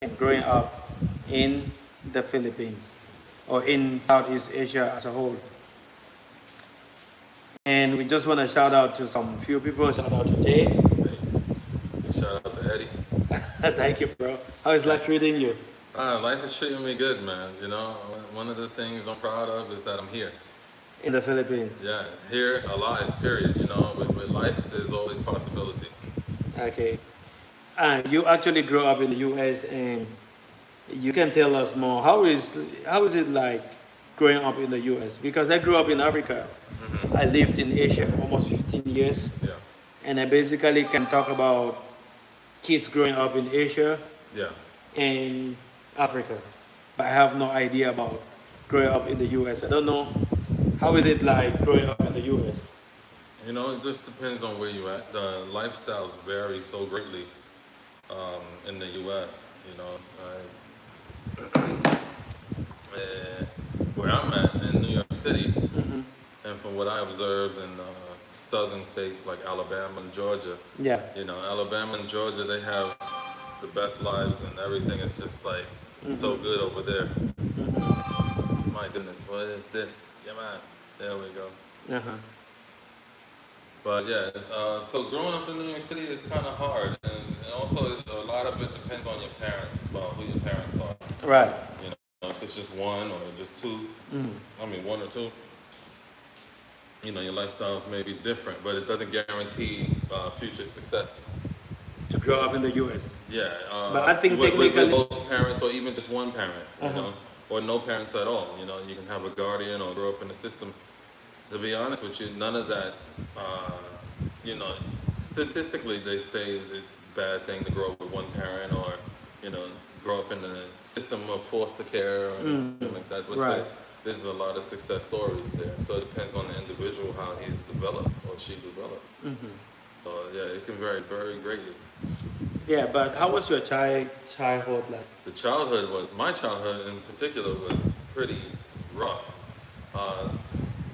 and growing up in the Philippines or in Southeast Asia as a whole. And we just want to shout out to some few people. Shout out to Jay. Hey, and shout out to Eddie. Thank you, bro. How is life treating you Life is treating me good, man. You know, one of the things I'm proud of is that I'm here. in the Philippines? Yeah, here, alive, period. You know, with life, there's always possibility. Okay. You actually grew up in the U.S. and you can tell us more. How is it like growing up in the U.S.? Because I grew up in Africa. I Hmm. lived in Asia for almost 15 years, Yeah, and I basically can talk about kids growing up in Asia yeah. and Africa. But I have no idea about growing up in the U.S. I don't know how is it like growing up in the U.S. You know, it just depends on where you're at. The lifestyles vary so greatly in the U.S. You know, uh, where I'm at in New York City, Hmm. and from what I observed in southern states like Alabama and Georgia, Yeah. you know, Alabama and Georgia, they have the best lives and everything is just like so Hmm. good over there. Hmm. My goodness, what is this? Yeah, man. There we go. Uh-huh. But yeah, so growing up in New York City is kind of hard, and also a lot of it depends on your parents as well, who your parents are. Right. You know, if it's just one or just two, Mm. I mean one or two, you know, your lifestyles may be different, but it doesn't guarantee future success. To grow up in the U.S. Yeah, But I think with technically, both parents or even just one parent, you uh-huh. know, or no parents at all. You know, you can have a guardian or grow up in the system. To be honest with you, none of that, uh, you know, statistically they say it's a bad thing to grow up with one parent or, you know, grow up in a system of foster care or anything Mm. like that. But Right. there's a lot of success stories there. So it depends on the individual how he's developed or she developed. Hmm. So yeah, it can vary very greatly. Yeah, but how was your childhood like? My childhood in particular was pretty rough. Uh,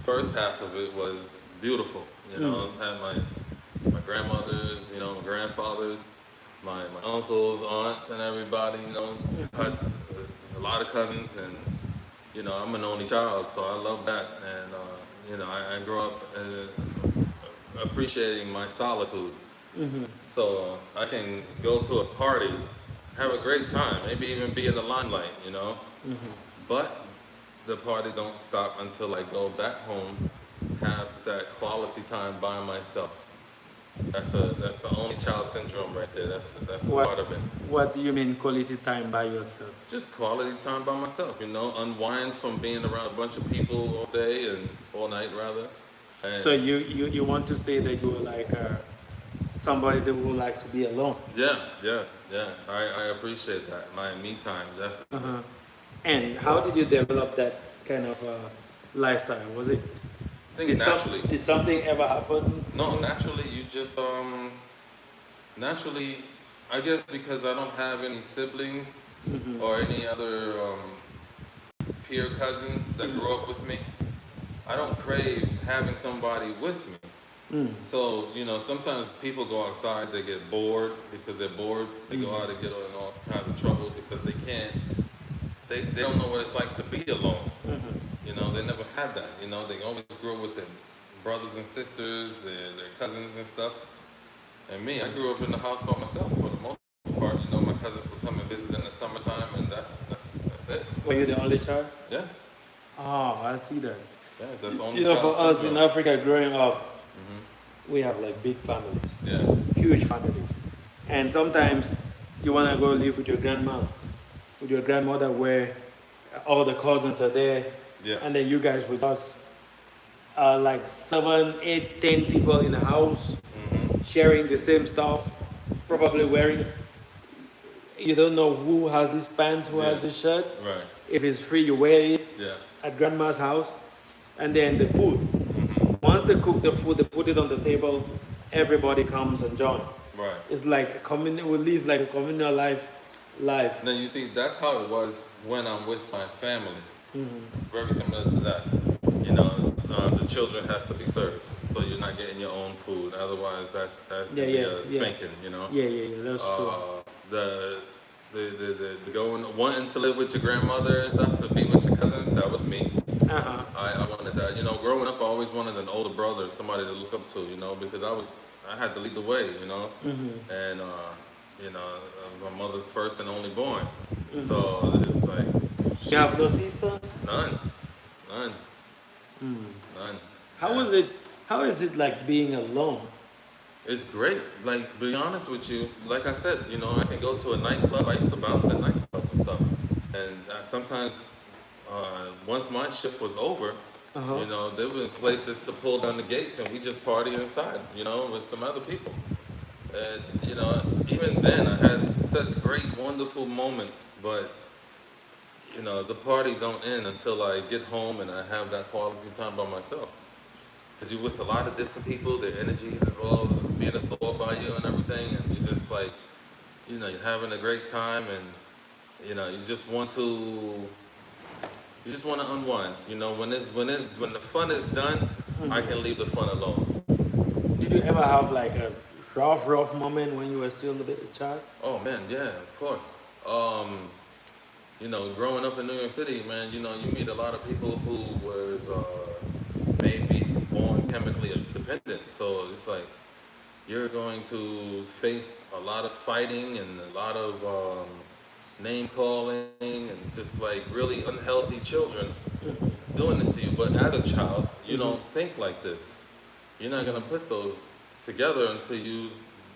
first half of it was beautiful. You Mm. know, had my grandmothers, you know, my grandfathers, my uncles, aunts, and everybody. You know, cousins, a lot of cousins, and you know, I'm an only child, so I love that. And you know, I grew up appreciating my solitude. Hmm. So I can go to a party, have a great time, maybe even be in the limelight, you know. Hmm. But the party don't stop until I go back home, have that quality time by myself. That's the only child syndrome right there. That's a What part of it. What do you mean quality time by yourself? Just quality time by myself, you know, unwind from being around a bunch of people all day and all night rather. And So you want to say that you are like somebody that would like to be alone? yeah. I appreciate that. My me time, definitely. Uh-huh. And how did you develop that kind of lifestyle? Was it I think naturally. did something ever happen to No, you? naturally you just naturally I guess because I don't have any siblings Hmm. or any other peer cousins that grew up with me, I don't crave having somebody with me. Mm. So, you know, sometimes people go outside, they get bored because they're bored. They go out and get in all kinds of trouble because they don't know what it's like to be alone. Hmm. You know, they never had that. You know, they always grew up with their brothers and sisters, their cousins and stuff. And me, I grew up in the house by myself for the most part. You know, my cousins would come and visit in the summertime, and that's it. Were you the only child? Yeah, Oh, I see that. yeah, that's only You know, for child us in syndrome. Africa growing up, Hmm. we have like big families, Yeah, huge families. And sometimes you want to go live with your grandma, with your grandmother, where all the cousins are there, yeah. and then you guys with us, like 7, 8, 10 people in the house, Hmm. sharing the same stuff, probably wearing. You don't know who has this pants, who Yeah, has this shirt. right. If it's free, you wear it Yeah. at grandma's house, and then the food. Hmm. Once they cook the food, they put it on the table. Everybody comes and join. Right. It's like a communal. We live like a communal life. Life. Now you see, that's how it was when I'm with my family. Hmm. It's very similar to that. You know, the children has to be served, so you're not getting your own food. Otherwise, that Yeah, can be yeah, a yeah, spanking. You know, yeah, yeah, yeah. That's true. uh, the the going wanting to live with your grandmother and stuff, to be with your cousins. That was me. Uh-huh. I wanted that. You know, growing up, I always wanted an older brother, somebody to look up to. You know, because I had to lead the way. You know, and you know, I was my mother's first and only born. So it's like You have no sisters? none, none, none. How And was it? How is it like being alone? it's great. Like, be honest with you, like I said, you know, I can go to a nightclub. I used to bounce at nightclubs and stuff. And sometimes, once my shift was over, Uh-huh. you know, there were places to pull down the gates and we just party inside, you know, with some other people. And, you know, even then I had such great, wonderful moments. But, you know, the party don't end until I get home and I have that quality time by myself. Because you're with a lot of different people, their energies is all just being absorbed by you and everything, and you're just like, you know, you're having a great time, and you know, you just want to unwind. You know, when the fun is done, I can leave the fun alone. Did you ever have like a rough moment when you were still a bit a child? Oh man, yeah, of course. You know, growing up in New York City, man, you know, you meet a lot of people who was maybe born chemically dependent. So it's like you're going to face a lot of fighting and a lot of name calling and just like really unhealthy children doing this to you. But as a child, you don't think like this. You're not gonna put those together until you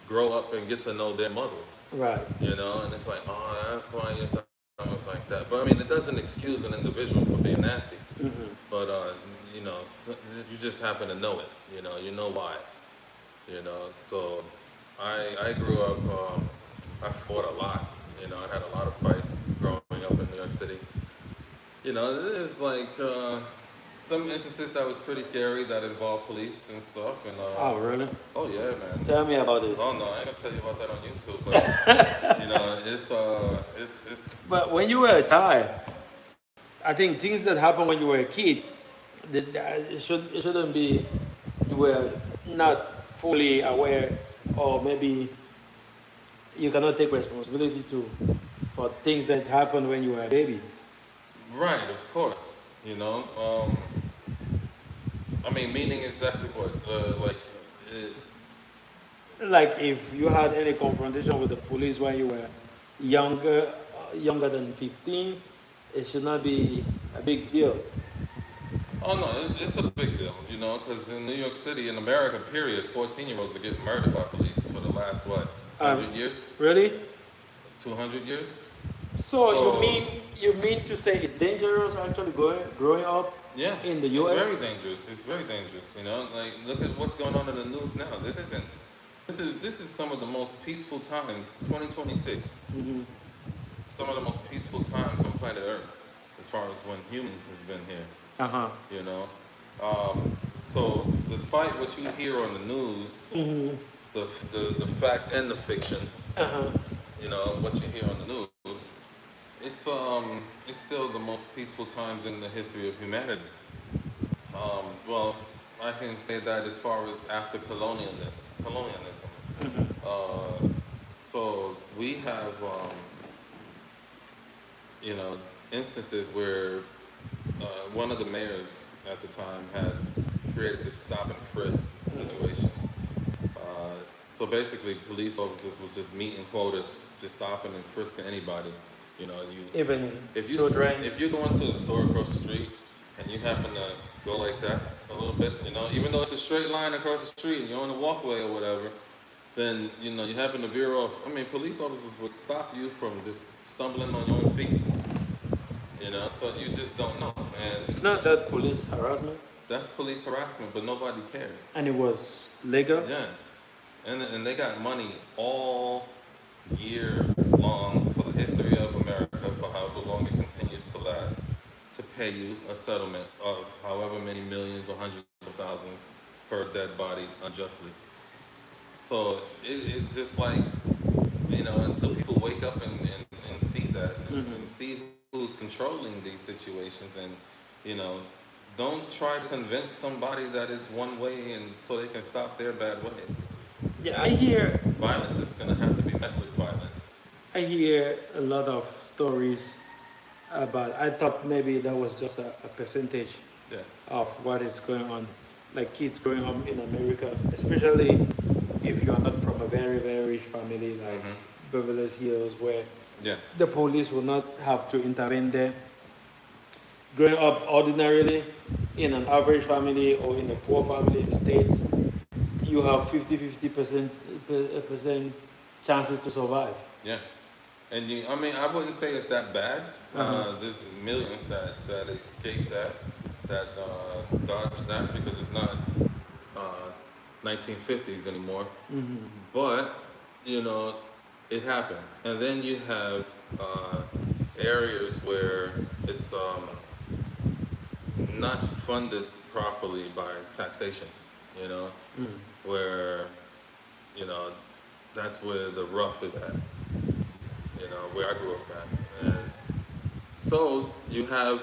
grow up and get to know their mothers. Right. You know, and it's like, oh, that's why your son was like that. But I mean, it doesn't excuse an individual for being nasty. But you know, you just happen to know it. You know why. You know, so I grew up. I fought a lot. You know, I had a lot of fights growing up in New York City. You know, there's like some instances that was pretty scary that involved police and stuff. And Oh, really? oh yeah, man. Tell me about this. Oh no, I ain't gonna tell you about that on YouTube, but you know, it's But when you were a child, I think things that happened when you were a kid, it shouldn't be, you were not fully aware, or maybe you cannot take responsibility for things that happened when you were a baby. right, of course. You know, I mean, meaning exactly what, like, Like if you had any confrontation with the police when you were younger than 15, it should not be a big deal. oh no, it's a big deal. You know, because in New York City, in America, period, 14-year-olds are getting murdered by police for the last what, Um, 100 years, Really? 200 years. So So- you mean to say it's dangerous actually growing up Yeah, in the it's U.S.? very dangerous. It's very dangerous. You know, like look at what's going on in the news now. This is some of the most peaceful times. 2026. Some of the most peaceful times on planet Earth, as far as when humans has been here. Uh-huh. You know, so despite what you hear on the news, the fact and the fiction, Uh-huh. you know, what you hear on the news, it's still the most peaceful times in the history of humanity. Well, I can say that as far as after colonialism. So we have, you know, instances where one of the mayors at the time had created this stop and frisk situation. So basically, police officers was just meeting quotas, just stopping and frisking anybody. You know, Even if you children. if you're going to a store across the street and you happen to go like that a little bit, you know, even though it's a straight line across the street and you're on a walkway or whatever, then you know you happen to veer off. I mean, police officers would stop you from just stumbling on your own feet. You know, so you just don't know, and It's not that police harassment, that's police harassment, but nobody cares. and it was legal. Yeah, and they got money all year long for the history of America, for however long it continues to last, to pay you a settlement of however many millions or hundreds of thousands per dead body unjustly. So it just like, you know, until people wake up and see that and see who's controlling these situations, and, you know, don't try to convince somebody that it's one way and so they can stop their bad ways. Yeah, I hear Violence is going to have to be met with violence. I hear a lot of stories about. I thought maybe that was just a percentage Yeah. of what is going on, like kids growing up in America, especially if you are not from a very very rich family like Hmm. Beverly Hills, where Yeah. the police will not have to intervene there. Growing up ordinarily in an average family or in a poor family in the States, you have 50-50% chances to survive. Yeah. And I mean, I wouldn't say it's that bad. Uh-huh. There's millions that escape that dodge that because it's not 1950s anymore. Hmm. But you know, it happens. And then you have uh, areas where it's not funded properly by taxation. You know, Mm. where you know that's where the rough is at. You know, where I grew up at, and so you have,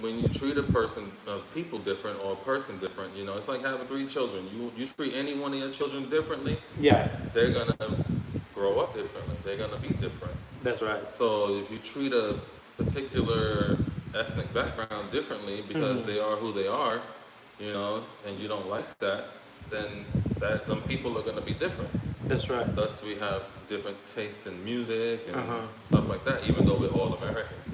when you treat a person, people different or a person different, it's like having three children. You treat any one of your children differently, Yeah, they're gonna grow up differently. They're gonna be different. that's right. So if you treat a particular ethnic background differently because Hmm. they are who they are, and you don't like that, then them people are gonna be different. That's right. Thus, we have different taste in music and Uh-huh. stuff like that, even though we're all Americans.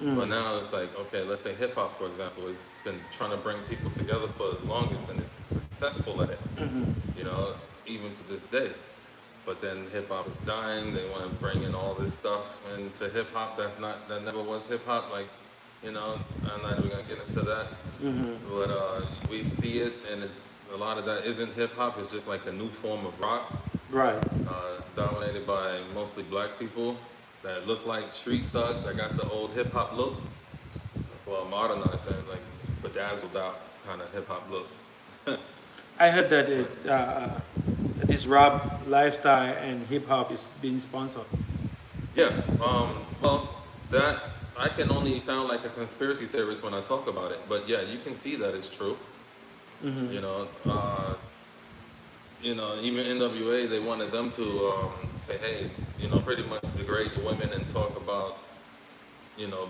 But Mm. now it's like, okay, let's say hip hop, for example, has been trying to bring people together for the longest and it's successful at it, Hmm. you know, even to this day. But then hip hop is dying. They want to bring in all this stuff into hip hop that never was hip hop. Like, I'm not even gonna get into that. Hmm. But we see it, and it's a lot of that isn't hip hop. It's just like a new form of rock, Right. dominated by mostly black people that look like street thugs that got the old hip hop look. Well, modernized and like bedazzled out kind of hip hop look. I heard that this rap lifestyle and hip hop is being sponsored. Yeah. Well, that I can only sound like a conspiracy theorist when I talk about it, but yeah, you can see that it's true. Hmm. You know, uh, even NWA, they wanted them to say, hey, pretty much degrade the women and talk about,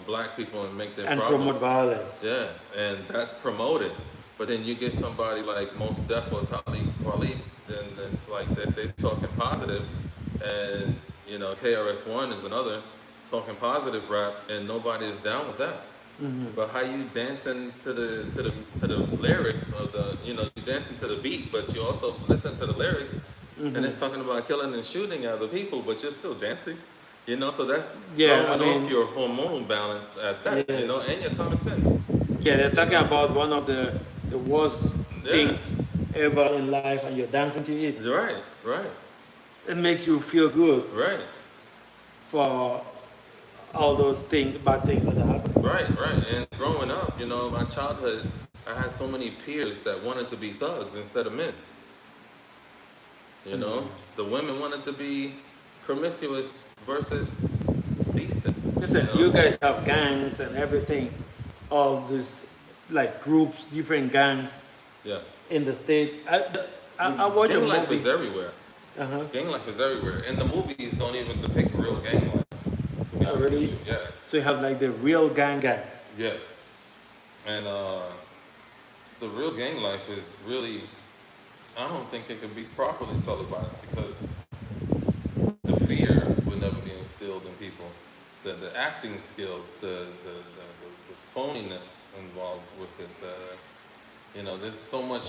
black people and make their And promote problems. violence. Yeah, and that's promoted. But then you get somebody like Mos Def or Talib Kweli, then it's like they're talking positive, and KRS-One is another talking positive rap, and nobody is down with that. Hmm. But how you dancing to the lyrics of you dancing to the beat, but you also listen to the lyrics, and Hmm. it's talking about killing and shooting other people, but you're still dancing. So that's Yeah, I throwing off mean, your hormonal balance at that, yes. and your common sense. Yeah, they're You talking know, about one of the worst yeah, things ever in life, and you're dancing to it. right, right, It makes you feel good right, for all those things, bad things that happen. right, right. And growing up, my childhood, I had so many peers that wanted to be thugs instead of men. Mm. The women wanted to be promiscuous versus decent. Listen, you guys have gangs and everything, all these like groups, different gangs Yeah. in the state. I watch a Gang life is movie. everywhere. Uh-huh. Gang life is everywhere. And the movies don't even depict real gang life. To be honest with Already. you. Yeah. So you have like the real gang. Yeah. And the real gang life is really, I don't think it can be properly televised because the fear would never be instilled in people. The acting skills, the phoniness involved with it, there's so much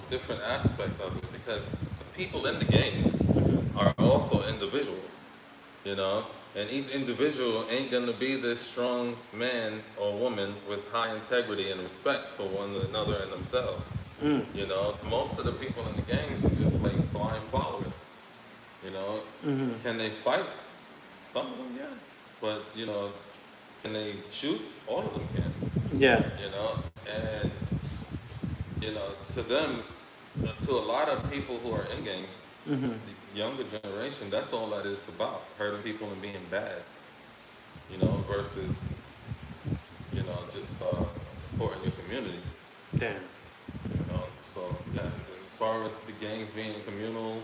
different aspects of it because the people in the gangs are also individuals, and each individual ain't gonna be this strong man or woman with high integrity and respect for one another and themselves. Mm. Most of the people in the gangs are just like blind followers. Hmm. Can they fight? Some of them, yeah. But can they shoot? All of them can. Yeah. And to them, to a lot of people who are in gangs, Hmm. the younger generation, that's all that is about, hurting people and being bad, versus, just supporting your community, Damn. So, yeah, as far as the gangs being communal,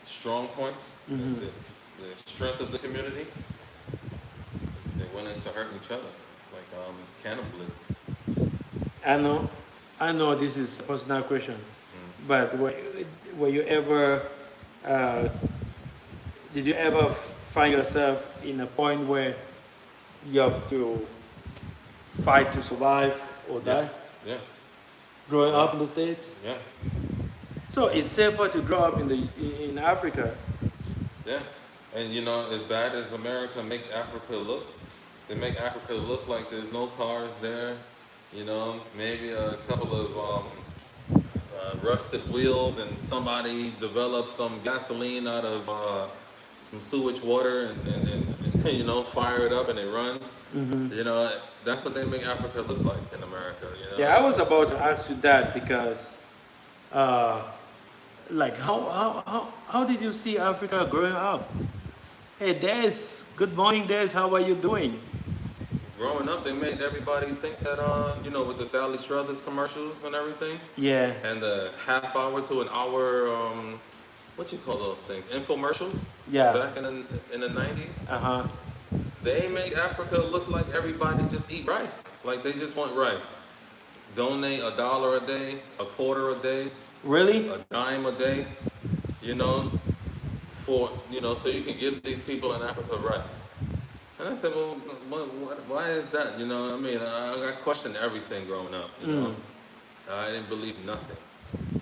strong points, Hmm. that's it. the strength of the community, they went into hurting each other, like cannibalism. I know this is a personal question, but were you ever, uh, did you ever find yourself in a point where you have to fight to survive or die? Yeah, Growing up in the States? yeah, So it's safer to grow up in Africa. yeah. And you know, as bad as America make Africa look, they make Africa look like there's no cars there. You know, maybe a couple of rusted wheels, and somebody developed some gasoline out of some sewage water, and you know, fire it up and it runs. You know, that's what they make Africa look like in America. You know. Yeah, I was about to ask you that because, uh, like, how did you see Africa growing up? Hey, Des, good morning, Des. How are you doing? Growing up, they made everybody think that, you know, with the Sally Struthers commercials and everything, Yeah, and the half hour to an hour, what you call those things, infomercials. Yeah. Back in the 90s, uh-huh. they make Africa look like everybody just eat rice, like they just want rice. Donate $1 a day, a quarter a day, Really? a dime a day, you know, for you know, so you can give these people in Africa rice. And I said, well, why is that? You know, I mean, I questioned everything growing up. You know, I didn't believe nothing.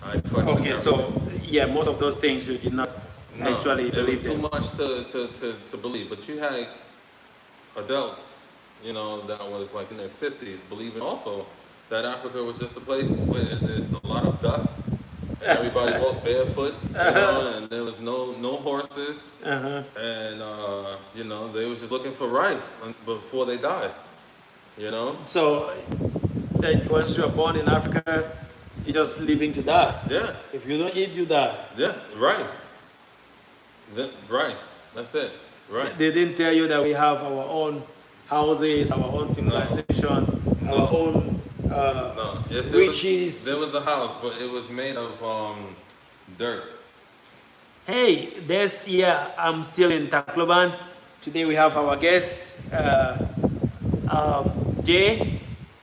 I questioned Okay, everything. so yeah, most of those things you did not No, actually it was believe too in. much to believe. But you had adults, you know, that was like in their 50s believing also that Africa was just a place where there's a lot of dust. And everybody walked barefoot, you know, and there was no horses, Uh-huh. and you know, they was just looking for rice before they died, you know. So then once you are born in Africa, you're just living to die. Yeah, If you don't eat, you die. yeah, rice. Rice. That's it. Rice. They didn't tell you that we have our own houses, our own civilization, No. our own No, if witches. there was a house, but it was made of dirt. Hey, this year I'm still in Tacloban. Today we have our guest, Jay.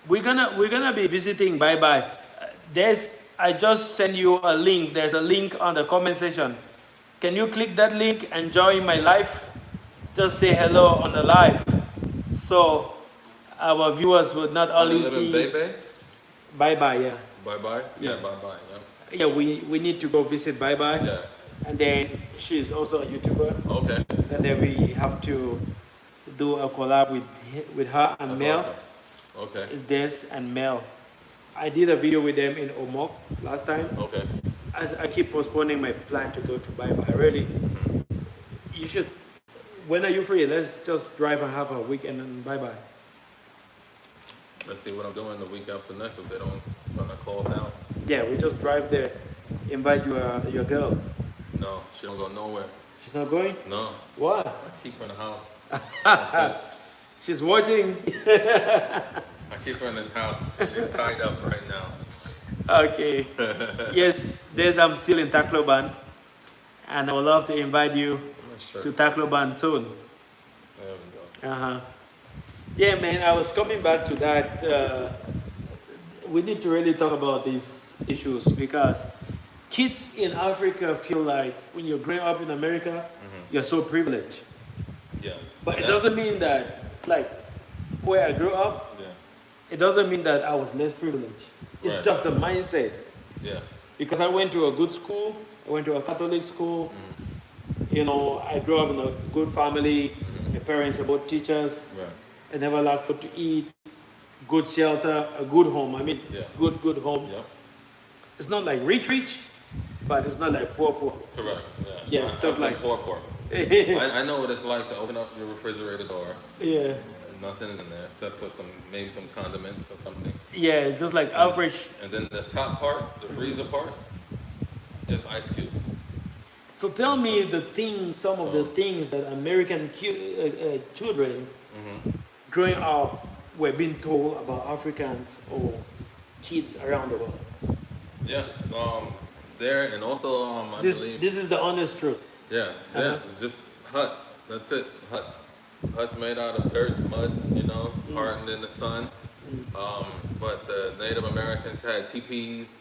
We're gonna be visiting. Bye bye. I just sent you a link. There's a link on the comment section. Can you click that link and join my live? Just say hello on the live, so our viewers would not only You live in see. Bebe? Bye bye. Yeah. Bye bye. Yeah, bye bye. Yeah. We need to go visit. Bye bye. Yeah. Yeah. And then she's also a YouTuber. Okay. And then we have to do a collab with her and That's Mel. awesome. Okay. It's Des and Mel. I did a video with them in Omok last time. Okay. I keep postponing my plan to go to Bye Bye. Really, you should. When are you free? Let's just drive and have a weekend and Bye Bye. Let's see what I'm doing the week after next if they don't gonna call down. Yeah, we just drive there. Invite your girl. No, she don't go nowhere. She's not going. No. What? I keep her in the house. That's it. She's watching. I keep her in the house. She's tied up right now. Okay. Yes, I'm still in Tacloban, and I would love to invite you I'm not sure. to Tacloban soon. There we go. Uh-huh. Yeah, man, I was coming back to that. We need to really talk about these issues because kids in Africa feel like when you're growing up in America, you're so privileged. Yeah. But it Yeah. doesn't mean that, like, where I grew up, Yeah. it doesn't mean that I was less privileged. It's Right. just the mindset. Yeah. Because I went to a good school, I went to a Catholic school. You know, I grew up in a good family. My parents are both teachers. Right. I never lacked food to eat, good shelter, a good home. I mean, Yeah. good home. Yep. It's not like rich, but it's not like poor. Correct. Yeah. Yes, I've just been like- poor. yeah, I know what it's like to open up your refrigerator door. yeah, Nothing's in there except for maybe some condiments or something. it's just like average. And then the top part, the freezer part, just ice cubes. So tell me some of the So- things that American children growing up were being told about Africans or kids around the world. Yeah. There and also I This believe. is the honest truth. Yeah. Yeah. Just Huts. That's it. Huts. Huts made out of dirt, mud. You know, hardened in the sun. But the Native Americans had teepees.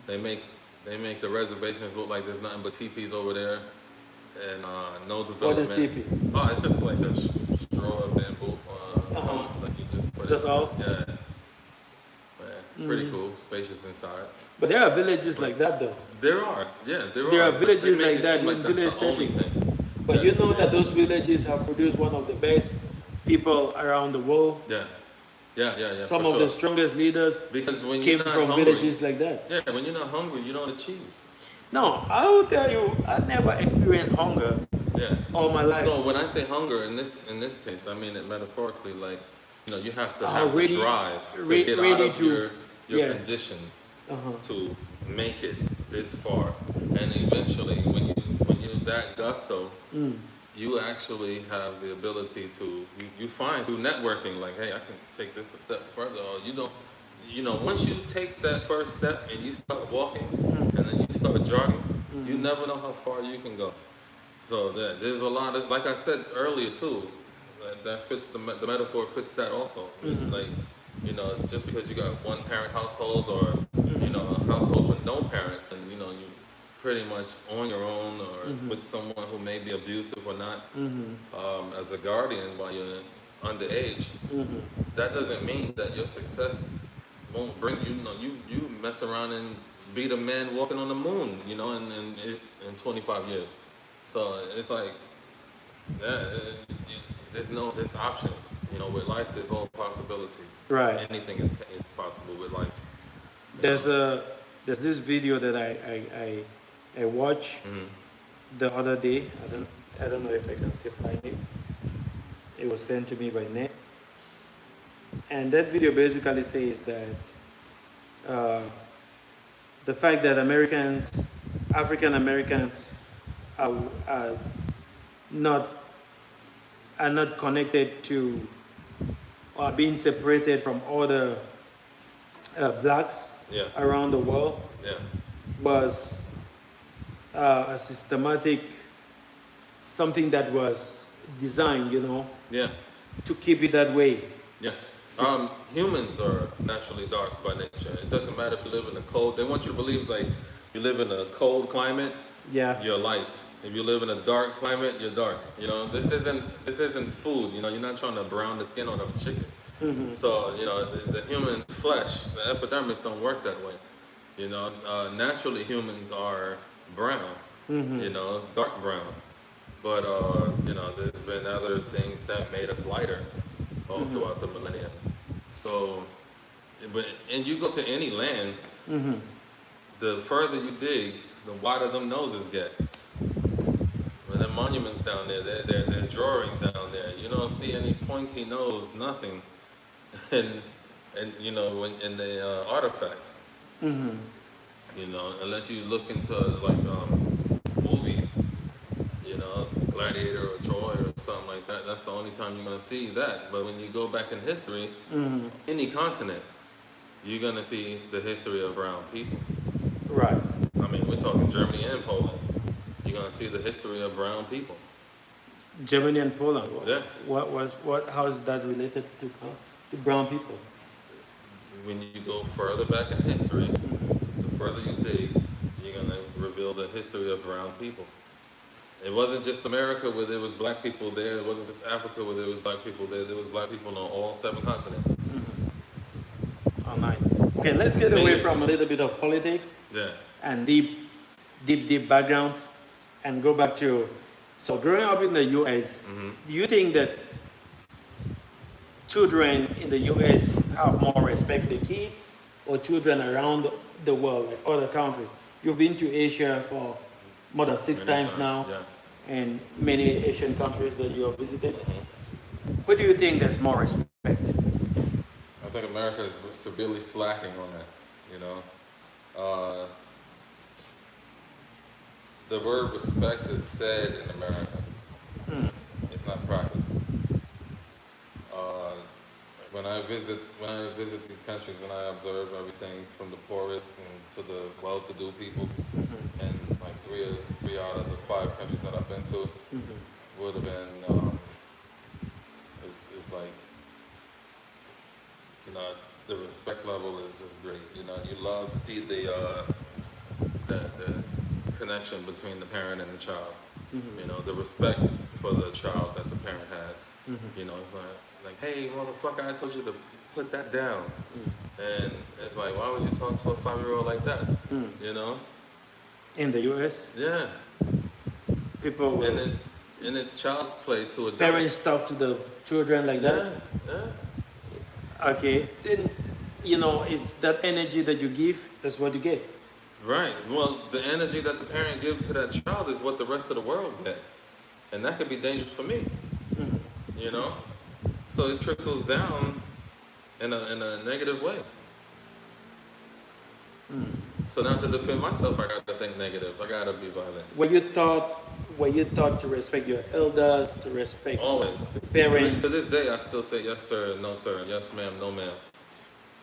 They make they make the reservations look like there's nothing but teepees over there, and no What is development. TP? Oh, it's just like a straw bamboo home, like you just put That's it. all? Yeah, yeah, pretty cool, spacious inside. But there are villages like that though. There are, yeah, There are but they villages make like it that seem in that's village the only settings. thing. But you know that those villages have produced one of the best people around the world. Yeah, yeah. Some for of sure. the strongest leaders Because when came you're not from hungry, villages like that. yeah, when you're not hungry, you don't achieve. No, I will tell you, I never experienced hunger Yeah. all my life. No, when I say hunger in this case, I mean it metaphorically. Like, you have to Oh, have ready- the drive to re- get ready out of to- your yeah. conditions Uh-huh. to make it this far, and eventually, when you're that gusto, you actually have the ability to you find through networking, like, hey, I can take this a step further. Or you don't, once you take that first step and you start walking, and then you start jogging, you never know how far you can go. So there's a lot of, like I said earlier too, that fits the metaphor fits that also. Like, just because you got one parent household or a household with no parents, and you pretty much on your own or with someone who may be abusive or not, as a guardian while you're underage, that doesn't mean that your success won't bring you mess around and be the man walking on the moon, in 25 years. So it's like, yeah, there's options. With life, there's all possibilities. Right. Anything is possible with life. There's this video that I watched the other day. I don't know if I can still find it. It was sent to me by Nick. And that video basically says that the fact that African Americans are not connected to or being separated from other blacks Yeah. around the world Yeah. was a systematic something that was designed, Yeah. to keep it that way. Yeah. Humans are naturally dark by nature. It doesn't matter if you live in a cold. They want you to believe like you live in a cold climate, Yeah. you're light. If you live in a dark climate, you're dark. This isn't food. You're not trying to brown the skin on a chicken. So the human flesh, the epidermis, don't work that way. Naturally humans are brown. Dark brown. But there's been other things that made us lighter all throughout the millennia. So, and you go to any land, the further you dig, the wider them noses get. When the monuments down there, they're drawings down there. You don't see any pointy nose, nothing, and when in the artifacts. Unless you look into like movies, Gladiator or Troy or something like that. That's the only time you're gonna see that. But when you go back in history, any continent, you're gonna see the history of brown people. Right. I mean, we're talking Germany and Poland. You're gonna see the history of brown people. Germany and Poland. Yeah. How is that related to brown people? When you go further back in history, the further you dig, you're gonna reveal the history of brown people. It wasn't just America where there was black people there. It wasn't just Africa where there was black people there. There was black people on all 7 continents. Oh, nice. Okay, let's get away from a little bit of politics Yeah. and deep backgrounds and go back to, so growing up in the US, do you think that children in the US have more respect for the kids or children around the world, like other countries? You've been to Asia for more than 6 Many times now, Yeah. and many Asian countries that you have visited. What do you think there's more respect? I think America is severely slacking on that. The word respect is said in America. It's not practiced. When I visit these countries and I observe everything from the poorest and to the well-to-do people, and like three out of the 5 countries that I've been to, would have been, it's like, you know, the respect level is just great. You know, you love to see the connection between the parent and the child. You know, the respect for the child that the parent has. You know, it's like, hey, motherfucker, I told you to put that down. And it's like, why would you talk to a 5-year-old like that? You know? In the US, Yeah. people will, And it's child's play to adults. parents talk to the children like that. Yeah. Okay, then you know it's that energy that you give. That's what you get. Right. Well, the energy that the parent gives to that child is what the rest of the world get. And that could be dangerous for me. You know? So it trickles down in a negative way. So now to defend myself, I gotta think negative. I gotta be violent. Were you taught to respect your elders, to respect Always. parents? To this day, I still say yes, sir, no, sir, yes, ma'am, no, ma'am.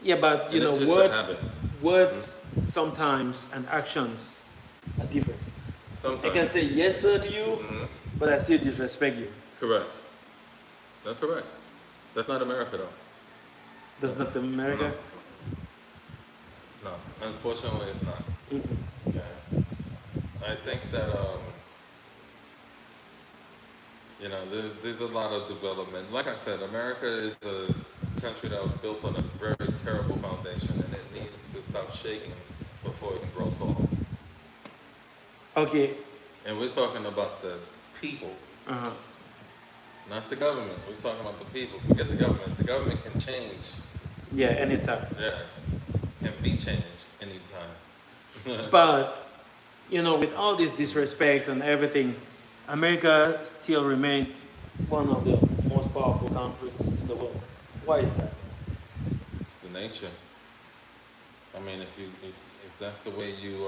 Yeah, but you And know it's just a words, habit. words sometimes and actions are different. I Sometimes. can say yes sir to you, but I still disrespect you. Correct. That's correct. That's not America, though. That's not America. No, unfortunately, it's not. Yeah. I think that you know, there's a lot of development. Like I said, America is a country that was built on a very terrible foundation, and it needs to stop shaking before it can grow tall. Okay. And we're talking about the people, not the government. We're talking about the people. Forget the government. The government can change. Yeah, anytime. Yeah, can be changed anytime. But you know, with all this disrespect and everything, America still remains one of the most powerful countries in the world. Why is that? It's the nature. I mean, if that's the way you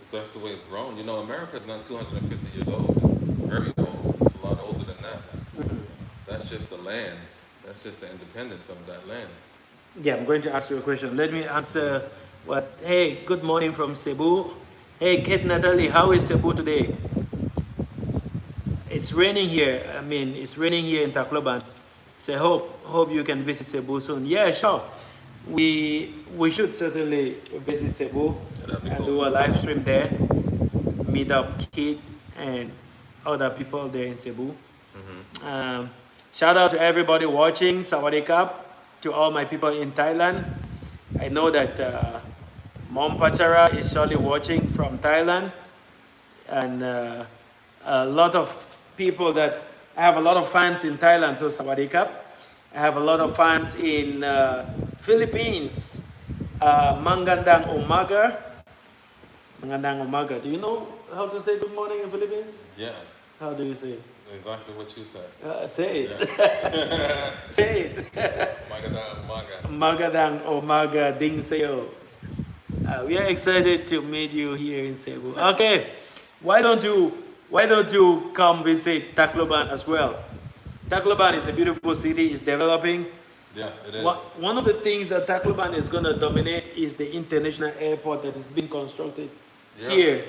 if that's the way it's grown, you know, America is not 250 years old. It's very old. It's a lot older than that. That's just the land. That's just the independence of that land. Yeah, I'm going to ask you a question. Let me answer what. Hey, good morning from Cebu. Hey, Kate Natalie, how is Cebu today? It's raining here. I mean, it's raining here in Tacloban. So hope you can visit Cebu soon. Yeah, sure. We should certainly visit Cebu and do a live stream there. Meet up Kate and other people there in Cebu. Shout out to everybody watching. Sawadee Kap to all my people in Thailand. I know that Mom Pachara is surely watching from Thailand, and a lot of people that I have a lot of fans in Thailand. So Sawadee Kap. I have a lot of fans in Philippines. Mangandang Umaga. Mangandang Umaga. Do you know how to say good morning in Philippines? Yeah, How do you say it? exactly what you said. Say it. Yeah. Say it. Magada, maga. Magadang Umaga Ding Seo. We are excited to meet you here in Cebu. Okay, why don't you come visit Tacloban as well? Tacloban is a beautiful city. It's developing. Yeah, it is. One of the things that Tacloban is going to dominate is the international airport that is being constructed here,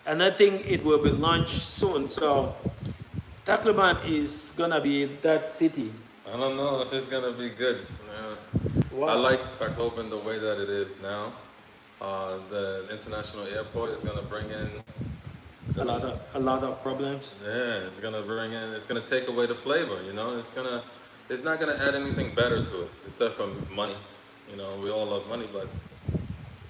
and I think it will be launched soon. So Tacloban is going to be that city. I don't know if it's gonna be good. Wow. I like Tacloban the way that it is now. The international airport is gonna bring in a lot of problems. Yeah, it's gonna take away the flavor, you know. It's not gonna add anything better to it, except for money. You know, we all love money, but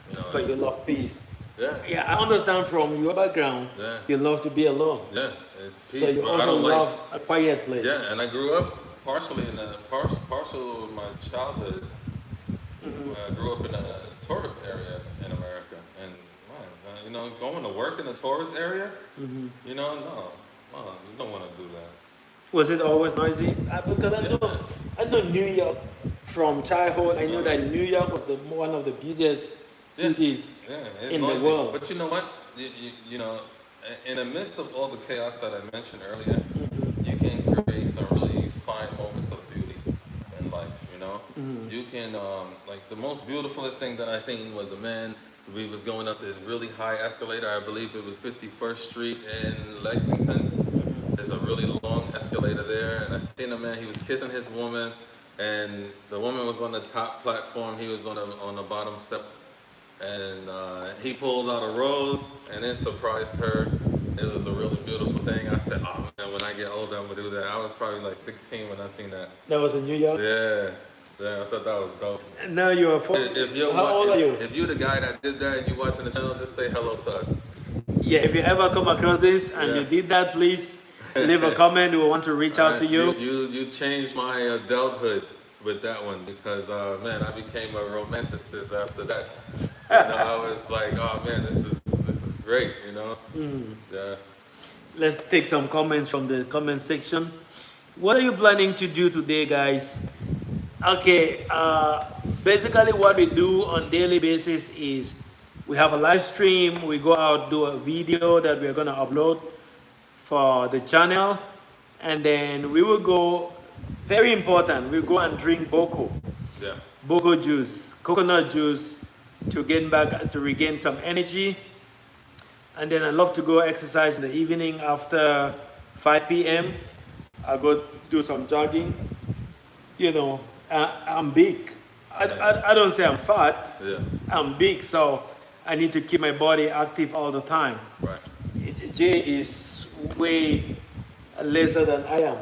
you know. But you love peace. Yeah. Yeah, I understand from your background. Yeah. You love to be alone. Yeah, it's peace. So you but I also don't love a quiet place. Yeah, and I grew up partially in a partial of my childhood. I grew up in a tourist area in America, and man, you know, going to work in a tourist area, you know, no, you don't want to do that. Was it always noisy? Because I know New York from childhood. I knew that New York was one of the busiest cities It's in noisy. the world. But you know what? You know, in the midst of all the chaos that I mentioned earlier, you can create some really fine moments of beauty in life. You know, you can like the most beautifulest thing that I seen was a man. We was going up this really high escalator. I believe it was 51st Street in Lexington. there's a really long escalator there, and I seen a man. He was kissing his woman, and the woman was on the top platform. He was on the bottom step, and he pulled out a rose and then surprised her. It was a really beautiful thing. I said, "Oh man, when I get older, I'm gonna do that." I was probably like 16 when I seen that. That was in New York. Yeah, yeah, I thought that was dope. And now you are 40. If you're How old are you? If you're the guy that did that and you're watching the channel, just say hello to us. Yeah, if you ever come across this and you Yeah. did that, please leave a comment. We want to reach out to you. You changed my adulthood with that one because man, I became a romanticist after that. I was like, oh man, this is great, Yeah. Let's take some comments from the comment section. What are you planning to do today, guys? Okay, basically what we do on daily basis is we have a live stream. We go out, do a video that we're gonna upload for the channel, and then we will go, very important, we go and drink boko. Yeah. Boko juice, coconut juice, to regain some energy. And then I love to go exercise in the evening after 5 p.m. I go do some jogging. I'm big. I don't say I'm fat. Yeah. I'm big, so I need to keep my body active all the time. Right. Jay is way lesser than I am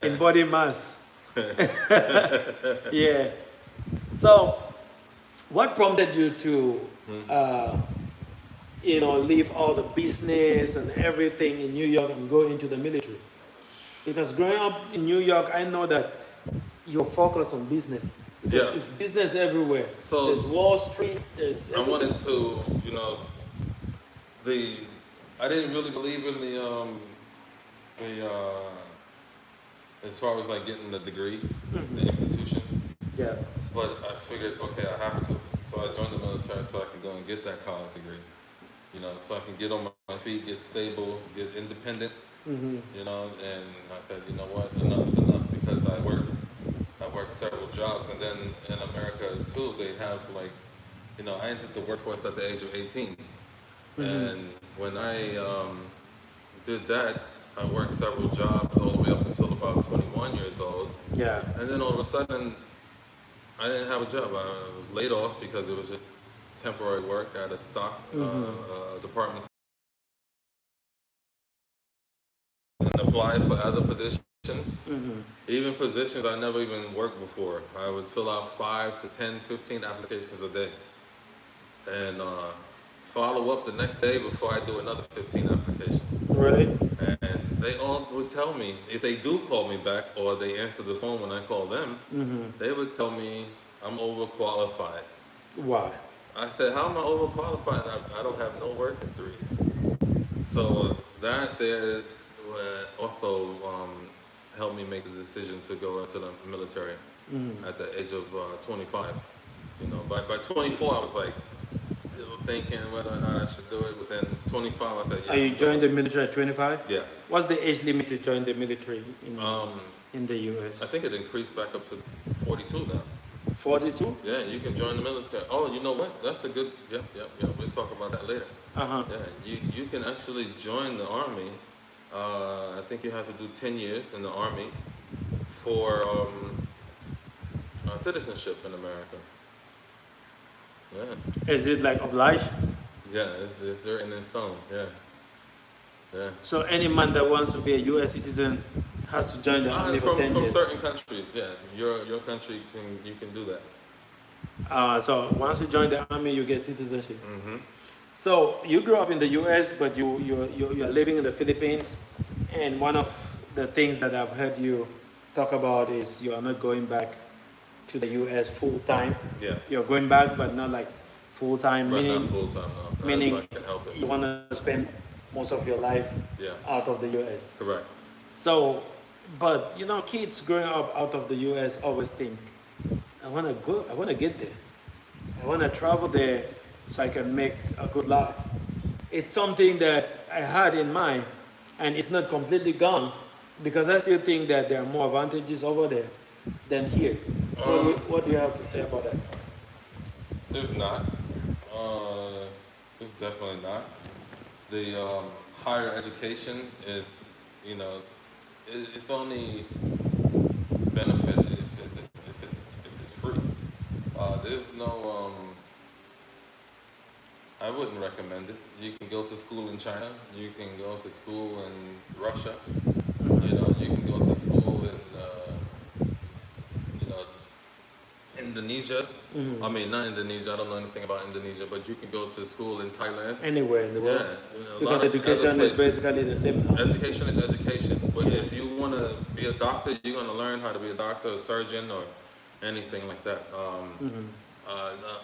in body mass. Yeah. So, what prompted you to, leave all the business and everything in New York and go into the military? Because growing up in New York, I know that you're focused on business. Because it's business everywhere. So there's Wall Street. There's. I wanted to, I didn't really believe in as far as like getting the degree, the institutions. Yeah. But I figured, okay, I have to. So I joined the military so I could go and get that college degree. So I can get on my feet, get stable, get independent. And I said, you know what, enough is enough, because I worked several jobs, and then in America too, they have like, I entered the workforce at the age of 18. And when I did that, I worked several jobs all the way up until about 21 years old. Yeah. And then all of a sudden, I didn't have a job. I was laid off because it was just temporary work at a stock department. And applied for other positions, even positions I never even worked before. I would fill out 5 to 10, 15 applications a day, and follow up the next day before I do another 15 applications. Really? And they all would tell me, if they do call me back or they answer the phone when I call them, they would tell me I'm overqualified. Why? I said, how am I overqualified? I don't have no work history. So that there also helped me make the decision to go into the military at the age of 25. By 24, I was like still thinking whether or not I should do it. Within 25, I said, yeah. Are you joined the military at 25? Yeah. What's the age limit to join the military in the US? I think it increased back up to 42 now. 42? Yeah, you can join the military. Oh, you know what? That's a good. Yep. We'll talk about that later. Uh-huh. Yeah, you can actually join the army. I think you have to do 10 years in the army for citizenship in America. Yeah. Is it like obliged? Yeah, it's written in stone. Yeah. Yeah. So any man that wants to be a US citizen has to join the army for 10 from years? certain countries, yeah. Your country you can do that. So once you join the army, you get citizenship. So you grew up in the US, but you're living in the Philippines, and one of the things that I've heard you talk about is you are not going back to the US full time. Yeah. You're going back, but not like full time. But Meaning, not full time, no. meaning I can help it. you want to spend most of your life out of the US. Correct. So, but kids growing up out of the US always think, I want to get there. I want to travel there so I can make a good life. It's something that I had in mind, and it's not completely gone, because I still think that there are more advantages over there than here. What do you have to say about that? There's not. There's definitely not. The higher education is you know, it's only benefit if it's free. There's no I wouldn't recommend it. You can go to school in China. You can go to school in Russia. You know, you can go to school in, you know, Indonesia. Mhm. I mean, not Indonesia. I don't know anything about Indonesia, but you can go to school in Thailand. Anywhere in the world. Yeah, you know, a Because lot of other education is places. basically the same now. Education is education. But Yeah. if you want to be a doctor, you're going to learn how to be a doctor, a surgeon, or anything like that. Mhm.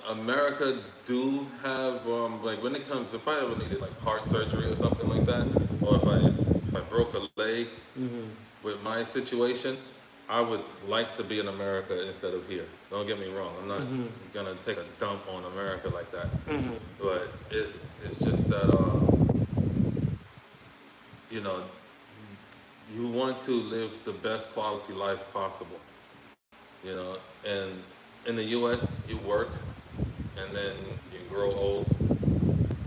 America do have like when it comes if I ever needed like heart surgery or something like that, or if I broke a leg Mhm. with my situation, I would like to be in America instead of here. Don't get me wrong. I'm not Mhm. gonna take a dump on America like that, Mhm. but it's just that you know you want to live the best quality life possible. You know, and in the U.S. you work and then you grow old.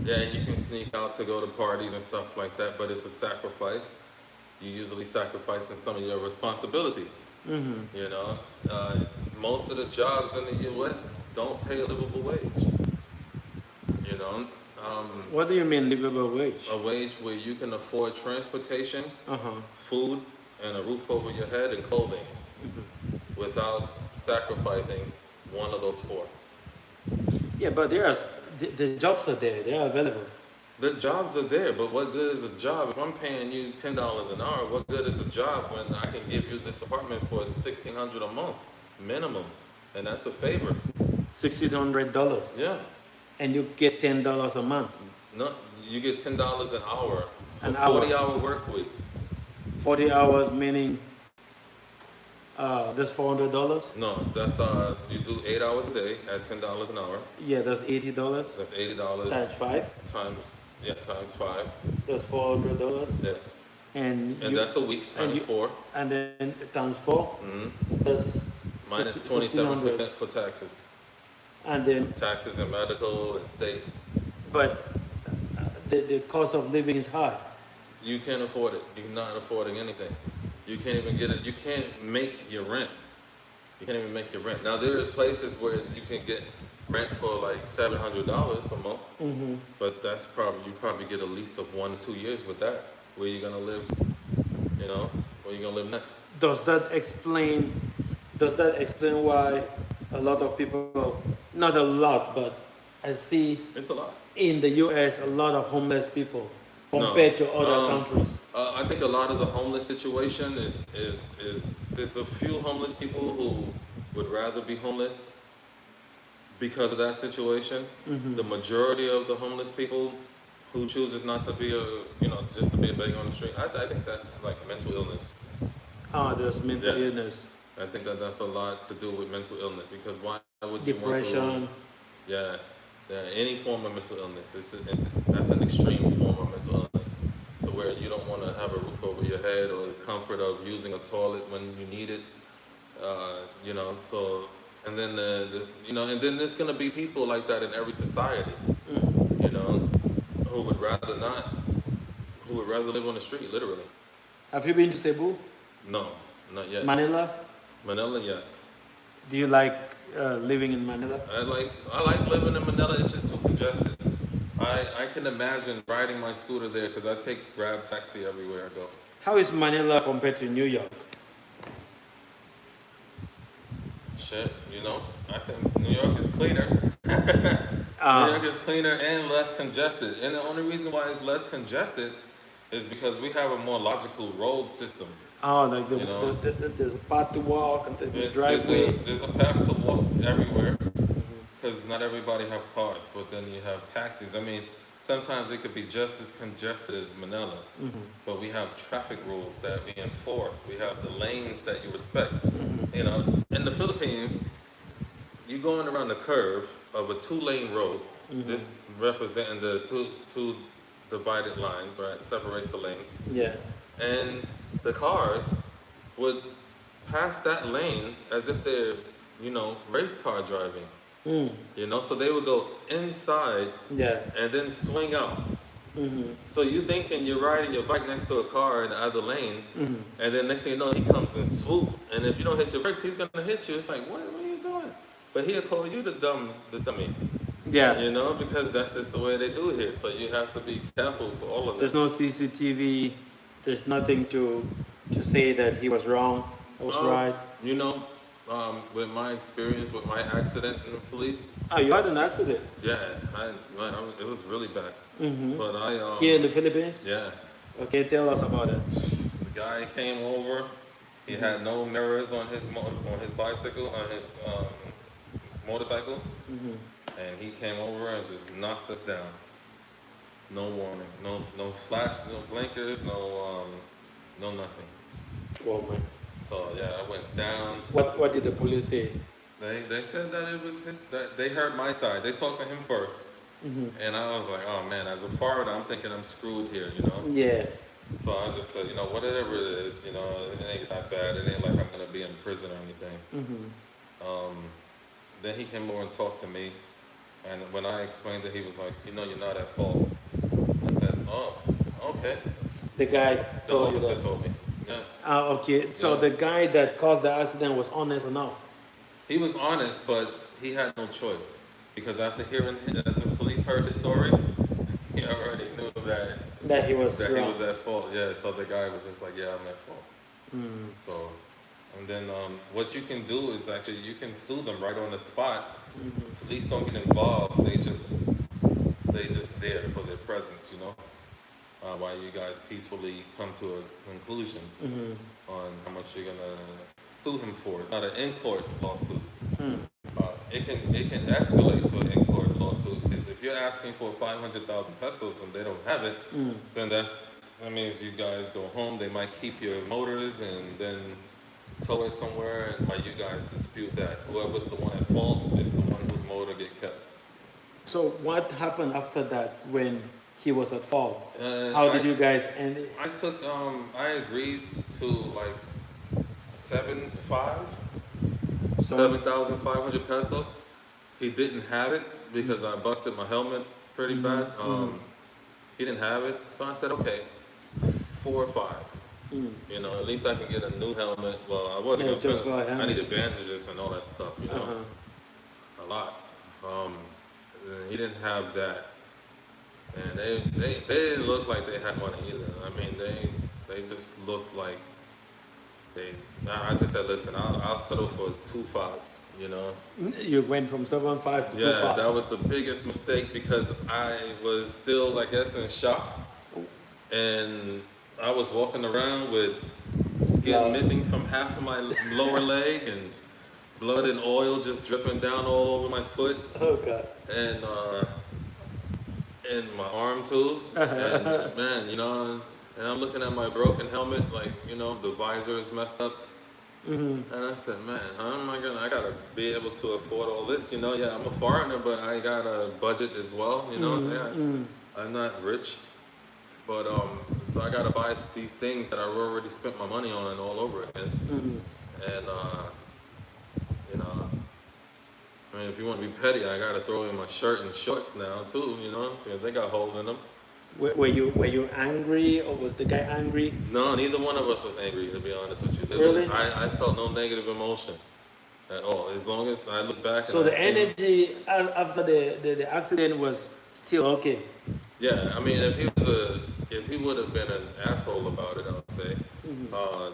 Yeah, you can sneak out to go to parties and stuff like that, but it's a sacrifice. You usually sacrificing some of your responsibilities. Mhm. You know, uh, most of the jobs in the U.S. don't pay a livable wage. You know, What do you mean livable wage? a wage where you can afford transportation, Uh-huh. food, and a roof over your head and clothing without sacrificing one of those four. Yeah, but the jobs are there. They are available. The jobs are there, but what good is a job? If I'm paying you $10 an hour, what good is a job when I can give you this apartment for 1,600 a month minimum, and that's a favor. $1,600, Yes, and you get $10 a month, no, you get $10 an hour for an hour. 40-hour work week. 40 hours meaning that's $400. No, that's you do 8 hours a day at $10 an hour. Yeah, that's $80 That's $80 times five. times five. That's $400, Yes, and and that's a week and times you four. and then times four. That's Minus 1,600, 27% for taxes, and then taxes and medical and state. but the cost of living is high. You can't afford it. You're not affording anything. You can't even get it. You can't make your rent. You can't even make your rent. Now there are places where you can get rent for like $700 a month, but that's probably you probably get a lease of 1 to 2 years with that. Where you gonna live? You know, where you gonna live next? Does that explain? Does that explain why a lot of people, not a lot, but I see It's a lot. in the U.S. a lot of homeless people No. compared to other countries? I think a lot of the homeless situation is there's a few homeless people who would rather be homeless because of that situation. The majority of the homeless people who chooses not to be just to be a beggar on the street, I think that's like mental illness. There's mental Yeah. illness, I think that that's a lot to do with mental illness because why would you want to? depression. Yeah, any form of mental illness. That's an extreme form of mental illness, to where you don't want to have a roof over your head or the comfort of using a toilet when you need it. So and then and then there's gonna be people like that in every society. You know, who would rather not, who would rather live on the street, literally. Have you been to Cebu, No, not yet. Manila? Manila, yes. Do you like living in Manila? I like living in Manila. It's just too congested. I can imagine riding my scooter there because I take Grab taxi everywhere I go. How is Manila compared to New York? Shit, I think New York is cleaner. New York is cleaner and less congested. And the only reason why it's less congested is because we have a more logical road system. Like You know? there's a path to walk and the There's driveway. there's a path to walk everywhere because not everybody have cars, but then you have taxis. I mean, sometimes it could be just as congested as Manila, but we have traffic rules that we enforce. We have the lanes that you respect. In the Philippines, you going around the curve of a 2-lane road. This representing the two divided lines, right? Separates the lanes, Yeah. and the cars would pass that lane as if they're, race car driving. So they would go inside Yeah. and then swing out. So you thinking you're riding your bike next to a car in the other lane, and then next thing you know, he comes and swoop, and if you don't hit your brakes, he's gonna hit you. It's like, what are you doing? But he'll call you the dummy, Yeah. you know, because that's just the way they do here. So you have to be careful for all of There's that. no CCTV. There's nothing to say that he was wrong. I was right. You know, with my experience with my accident in the police, Oh, you had an accident yeah, it was really bad. But here in the Philippines? yeah. Okay, tell us about it. The guy came over. He had no mirrors on his bicycle, on his motorcycle, and he came over and just knocked us down. No warning, no flash, no blinkers, no nothing. Oh man. So yeah, I went down. What did the police say? They said that it was that they heard my side. They talked to him first, and I was like, oh man, as a foreigner, I'm thinking I'm screwed here, you know. Yeah. So I just said, you know, whatever it is, you know, it ain't that bad. It ain't like I'm gonna be in prison or anything. Then he came over and talked to me, and when I explained it, he was like, you know, you're not at fault. I said, oh, okay. The guy The told you officer that. told me. Yeah, Ah, okay. So Yeah. the guy that caused the accident was honest enough. he was honest, but he had no choice because after hearing as the police heard his story, he already knew That he was that he wrong. was at fault. Yeah, so the guy was just like, yeah, I'm at fault. So, and then what you can do is actually you can sue them right on the spot. Police don't get involved. They just there for their presence, you know. While you guys peacefully come to a conclusion on how much you're gonna sue him for. It's not an in-court lawsuit. It can escalate to an in-court lawsuit because if you're asking for 500,000 pesos and they don't have it, then that means you guys go home. They might keep your motors and then tow it somewhere, and while you guys dispute that, whoever's the one at fault is the one whose motor get kept. So what happened after that when he was at fault? Uh, How I- did you guys end it? I agreed to like So 7,500 pesos. He didn't have it because I busted my helmet pretty bad. He didn't have it, so I said, okay, 4 or 5. You know, at least I can get a new helmet. Well, I wasn't Yeah, gonna just spend. for a helmet. I needed bandages and all that stuff. You know, Uh-huh. a lot. He didn't have that, and they didn't look like they had money either. I mean, they just looked like they. I just said, listen, I'll settle for 2.5. You know. You went from 7.5 to Yeah, 2.5. that was the biggest mistake because I was still, I guess, in shock, and I was walking around with skin Wow. missing from half of my lower leg and blood and oil just dripping down all over my foot Oh God. and my arm too. And man, you know, and I'm looking at my broken helmet, like, you know, the visor is messed up. And I said, man, how am I gonna? I gotta be able to afford all this, you know. Yeah, I'm a foreigner, but I got a budget as well, you know. Yeah, I'm not rich, but so I gotta buy these things that I already spent my money on all over again. And you know, I mean, if you want to be petty, I gotta throw in my shirt and shorts now too, you know, because they got holes in them. Were you angry, or was the guy angry? No, neither one of us was angry, to be honest with you. Really? I felt no negative emotion at all. As long as I look back. So and the I see- energy after the accident was still okay. Yeah, I mean, if he would have been an asshole about it, I would say,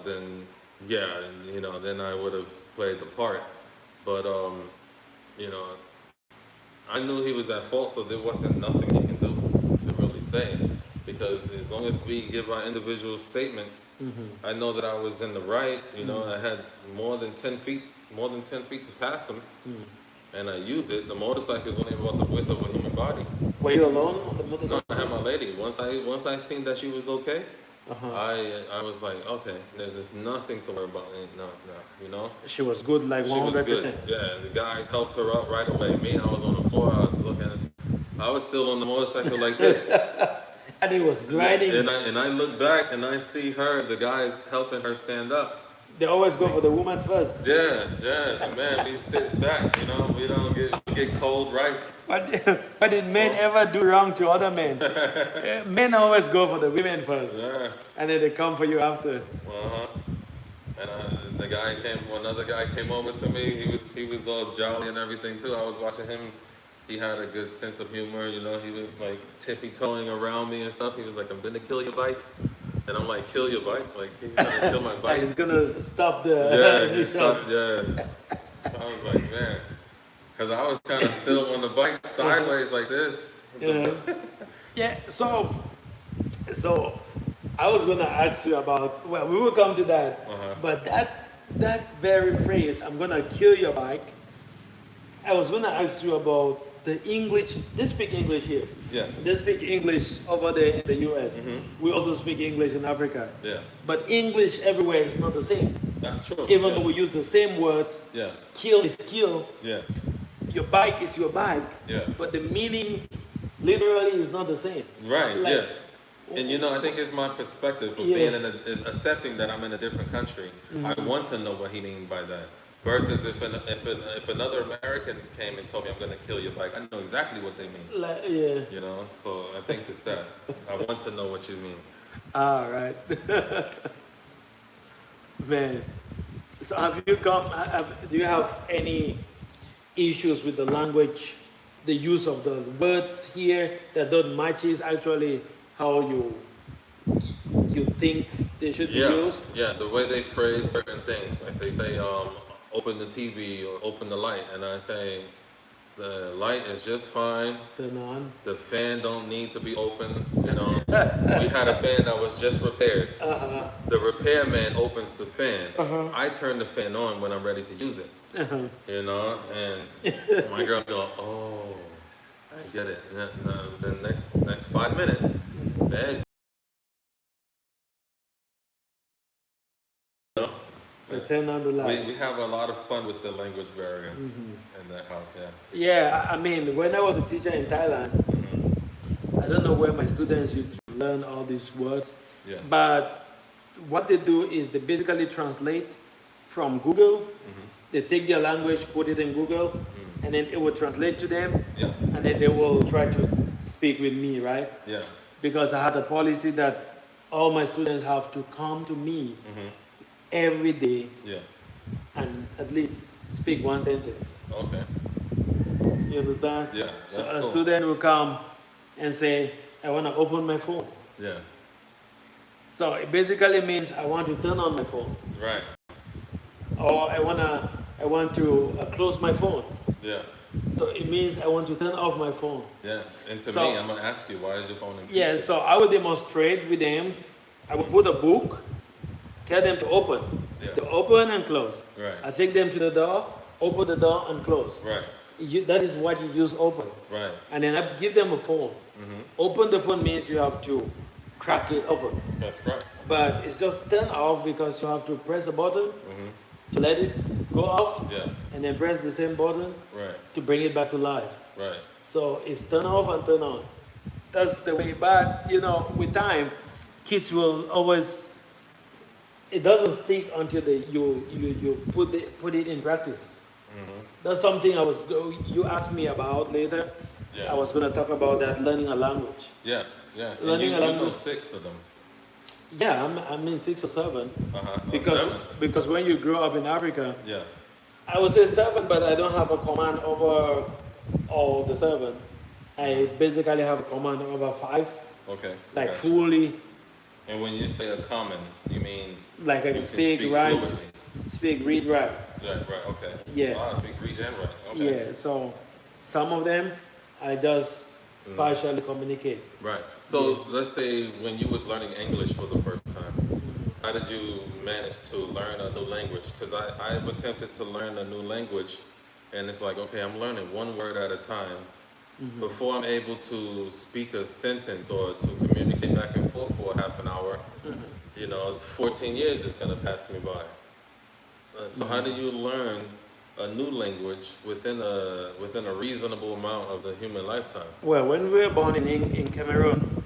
then yeah, you know, then I would have played the part. But you know, I knew he was at fault, so there wasn't nothing he can do to really say. Because as long as we give our individual statements, I know that I was in the right. You know, I had more than 10 feet to pass him, and I used it. The motorcycle is only about the width of a human body. Were you alone on the No, motorcycle? I had my lady. Once I seen that she was okay, I was like, okay, there's nothing to worry about. No, you know. She was good, like She was 100%. good. Yeah, the guys helped her out right away. Me, I was on the floor. I was still on the motorcycle like this. And it was gliding. And I look back and I see her, the guys helping her stand up. They always go for the woman first. Yeah, man, we sit back, you know, we don't get get cold rice. But did men ever do wrong to other men? Men always go for the women first, Yeah. and then they come for you after. Uh-huh. And another guy came over to me. He was all jolly and everything too. I was watching him. He had a good sense of humor, you know. He was like tippy-toeing around me and stuff. He was like, "I'm gonna kill your bike," and I'm like, "Kill your bike? Like he's gonna kill my bike?" He's gonna stop the. Yeah, he stopped. Yeah. So I was like, man, because I was kind of still on the bike sideways like this. Yeah. Yeah. So I was gonna ask you about. Well, we will come to that. But that very phrase, "I'm gonna kill your bike." I was gonna ask you about the English. They speak English here. Yes. They speak English over there in the U.S. We also speak English in Africa. Yeah. But English everywhere is not the same. That's true. Even yeah. though we use the same words. Yeah. Kill is kill. Yeah. Your bike is your bike. Yeah. But the meaning literally is not the same. Right. Like, yeah. And you know, I think it's my perspective of being accepting that I'm in a different country. I want to know what he means by that. Versus if another American came and told me I'm gonna kill your bike, I know exactly what they mean. Like, yeah. You know, so I think it's that. I want to know what you mean. All right. Man. So do you have any issues with the language, the use of the words here that don't matches actually how you think they should be used? Yeah, the way they phrase certain things, like they say, open the TV or open the light, and I say, the light is just fine. Turn on. The fan don't need to be open. You know, we had a fan that was just repaired. The repairman opens the fan. I turn the fan on when I'm ready to use it. You know, and my girl go, "Oh, I get it." The next 5 minutes, man. I turn on the light. We have a lot of fun with the language barrier in that house, yeah. Yeah, I mean, when I was a teacher in Thailand, I don't know where my students used to learn all these words, but what they do is they basically translate from Google. They take their language, put it in Google, and then it will translate to them, and then they will try to speak with me, right? Yeah. Because I had a policy that all my students have to come to me every day and at least speak one sentence. Okay. You understand? Yeah. So that's a cool. student will come and say, "I want to open my phone." Yeah. So it basically means I want to turn on my phone, Right. or I want to close my phone. Yeah. So it means I want to turn off my phone. Yeah. And to So- me, I'm gonna ask you, why is your phone in pieces? Yeah. So I will demonstrate with them. I will put a book, tell them to open, to open and close. Right. I take them to the door, open the door and close. Right. That is what you use open. Right. And then I give them a phone. Open the phone means you have to crack it open. That's right. But it's just turn off because you have to press a button to let it go off, Yeah. and then press the same button Right. to bring it back to life. Right. So it's turn off and turn on. That's the way. But you know, with time, kids will always. It doesn't stick until you put it in practice. That's something you asked me about later. Yeah. I was going to talk about that, learning a language. Yeah. Yeah. And Learning you a know language. 6 of them. Yeah, I'm in 6 or 7 Because 7. because when you grow up in Africa, Yeah. I would say 7, but I don't have a command over all the 7. I basically have a command over 5, Okay. like Gotcha. fully, And when you say a common, you mean like I you can speak, speak write, fluently. speak, read, write. Right. Okay. Yeah. Ah, speak, read, and write. Okay. Yeah, so some of them I just partially communicate. Right. So let's say when you was learning English for the first time, how did you manage to learn a new language? Because I've attempted to learn a new language, and it's like, okay, I'm learning one word at a time. Before I'm able to speak a sentence or to communicate back and forth for half an hour, you know, 14 years is going to pass me by. So how do you learn a new language within a reasonable amount of the human lifetime? Well, when we were born in Cameroon,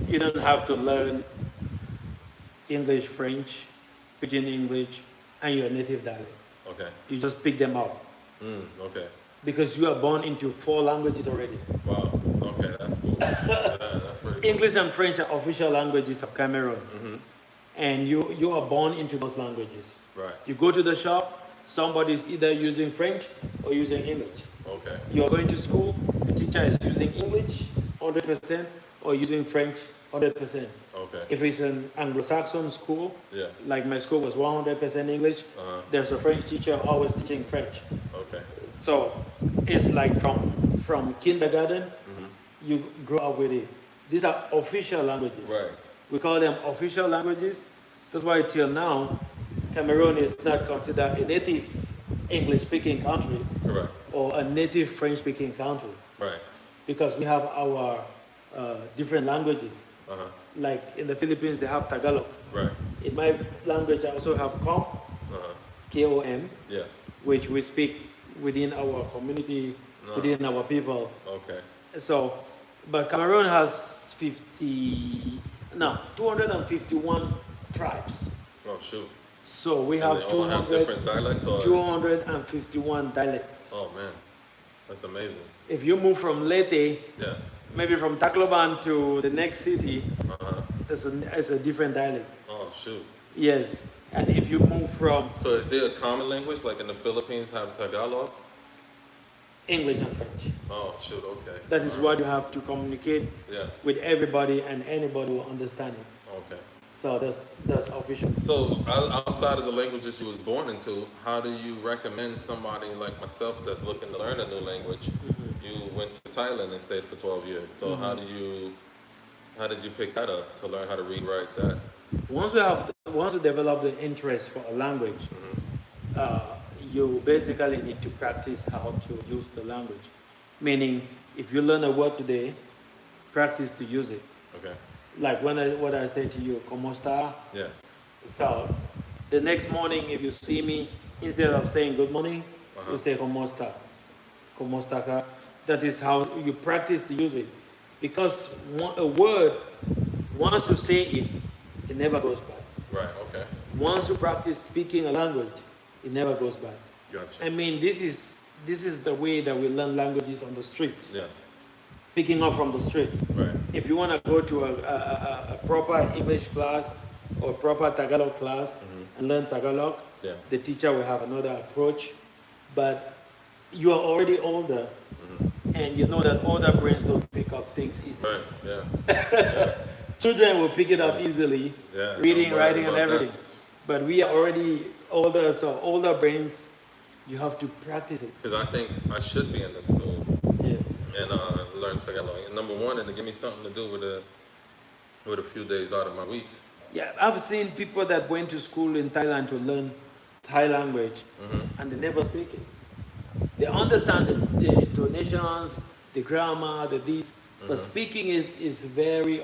you don't have to learn English, French, Pidgin English, and your native dialect. Okay. You just pick them up. Okay. because you are born into 4 languages already. Wow. Okay, that's cool. Yeah, that's pretty cool. English and French are official languages of Cameroon. And you are born into those languages. Right. You go to the shop, somebody is either using French or using English. Okay. You are going to school, the teacher is using English 100% or using French 100%. Okay. If it's an Anglo-Saxon school, Yeah. like my school was 100% English, there's a French teacher always teaching French. Okay. So it's like from kindergarten, you grow up with it. These are official languages. Right. We call them official languages. That's why till now, Cameroon is not considered a native English-speaking country Correct. or a native French-speaking country, Right. because we have our different languages. Like in the Philippines, they have Tagalog. Right. In my language, I also have Kom, K-O-M, Yeah. which we speak within our community, within our people. Okay. So, but Cameroon has 251 tribes. Oh shoot. So we And have they all have 200, different dialects, or 251 dialects. oh man, that's amazing. If you move from Leyte, Yeah. maybe from Tacloban to the next city, it's a different dialect. Oh shoot. Yes, and if you move from So is there a common language like in the Philippines have Tagalog? English and French, Oh shoot. Okay. that is what you have to communicate Yeah. with everybody, and anybody will understand it. Okay. So that's official. So outside of the languages you was born into, how do you recommend somebody like myself that's looking to learn a new language? You went to Thailand and stayed for 12 years. So how did you pick that up to learn how to read, write that? Once you develop the interest for a language, you basically need to practice how to use the language. Meaning, if you learn a word today, practice to use it. Okay. Like what I say to you, "Cómo está?" Yeah. So the next morning, if you see me, instead of saying good morning, you say "Cómo está?" "Cómo está acá?" That is how you practice to use it. Because a word, once you say it, it never goes back. Right. Okay. Once you practice speaking a language, it never goes back. Gotcha. I mean, this is the way that we learn languages on the streets. Yeah. Picking up from the street. Right. If you want to go to a proper English class or proper Tagalog class and learn Tagalog, Yeah. the teacher will have another approach. But you are already older, and you know that older brains don't pick up things easily. Right. Yeah. Children will pick it up easily, Yeah, reading, don't worry writing, and about everything. But we are already older, so older brains, you have to practice it. Because I think I should be in the school Yeah. and learn Tagalog. And number one, and to give me something to do with a few days out of my week. Yeah, I've seen people that went to school in Thailand to learn Thai language, and they never speak it. They understand the intonations, the grammar, the this, but speaking it is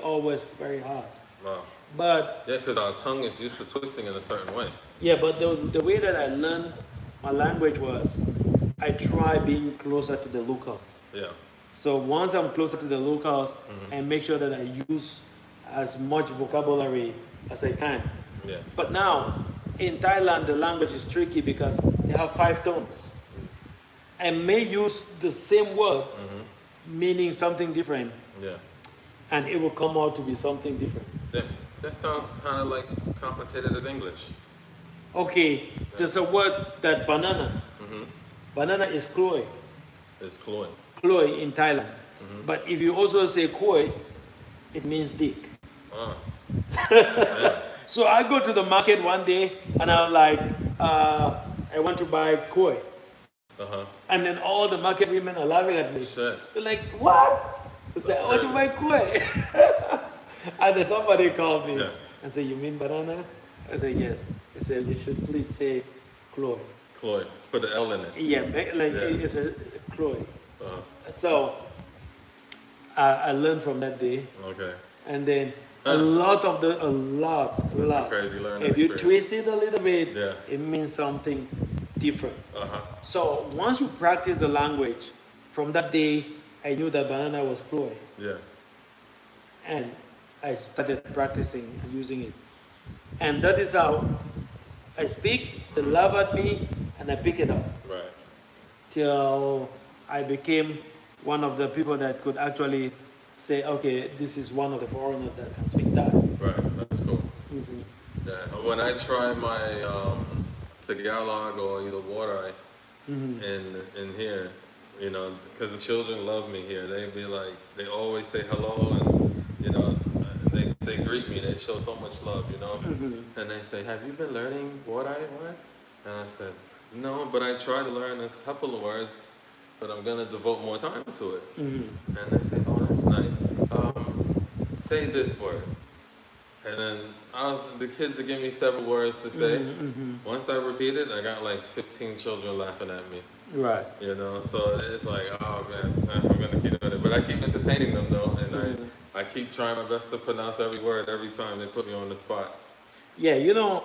always very hard. Wow. But Yeah, because our tongue is used to twisting in a certain way. yeah, but the way that I learned my language was, I try being closer to the locals. Yeah. So once I'm closer to the locals, I make sure that I use as much vocabulary as I can. Yeah. But now, in Thailand, the language is tricky because they have 5 tones. I may use the same word, meaning something different, Yeah. and it will come out to be something different. That sounds kind of like complicated as English. Okay, there's a word that banana. Banana is kloy, It's Khloe. kloy in Thailand. But if you also say koi, it means dick. So I go to the market one day and I'm like, I want to buy koi. And then all the market women are laughing at me. Shit. They're like, what? I said, I want to buy koi. And then somebody called me Yeah. and said, you mean banana? I said, yes. They said, you should please say kloy. Khloe. Put the L in it. Yeah, like Yeah. it's a kloy. So I learned from that day. Okay. And then a lot. That's a crazy learning If you experience. twist it a little bit, Yeah. it means something different. So once you practice the language, from that day, I knew that banana was Khloe. Yeah. And I started practicing and using it. And that is how I speak, they laugh at me, and I pick it up. Right. Till I became one of the people that could actually say, okay, this is one of the foreigners that can speak that. Right, that's cool. Yeah, when I try my Tagalog or either Water in here, you know, because the children love me here. They be like, they always say hello, and you know, they greet me. They show so much love, you know, and they say, "Have you been learning what I want?" And I said, "No, but I try to learn a couple of words, but I'm gonna devote more time to it." And they say, "Oh, that's nice. Say this word." And then the kids would give me several words to say. Once I repeat it, I got like 15 children laughing at me. Right. You know, so it's like, oh man, I'm gonna keep doing it. But I keep entertaining them though, and I keep trying my best to pronounce every word every time they put me on the spot. Yeah, you know,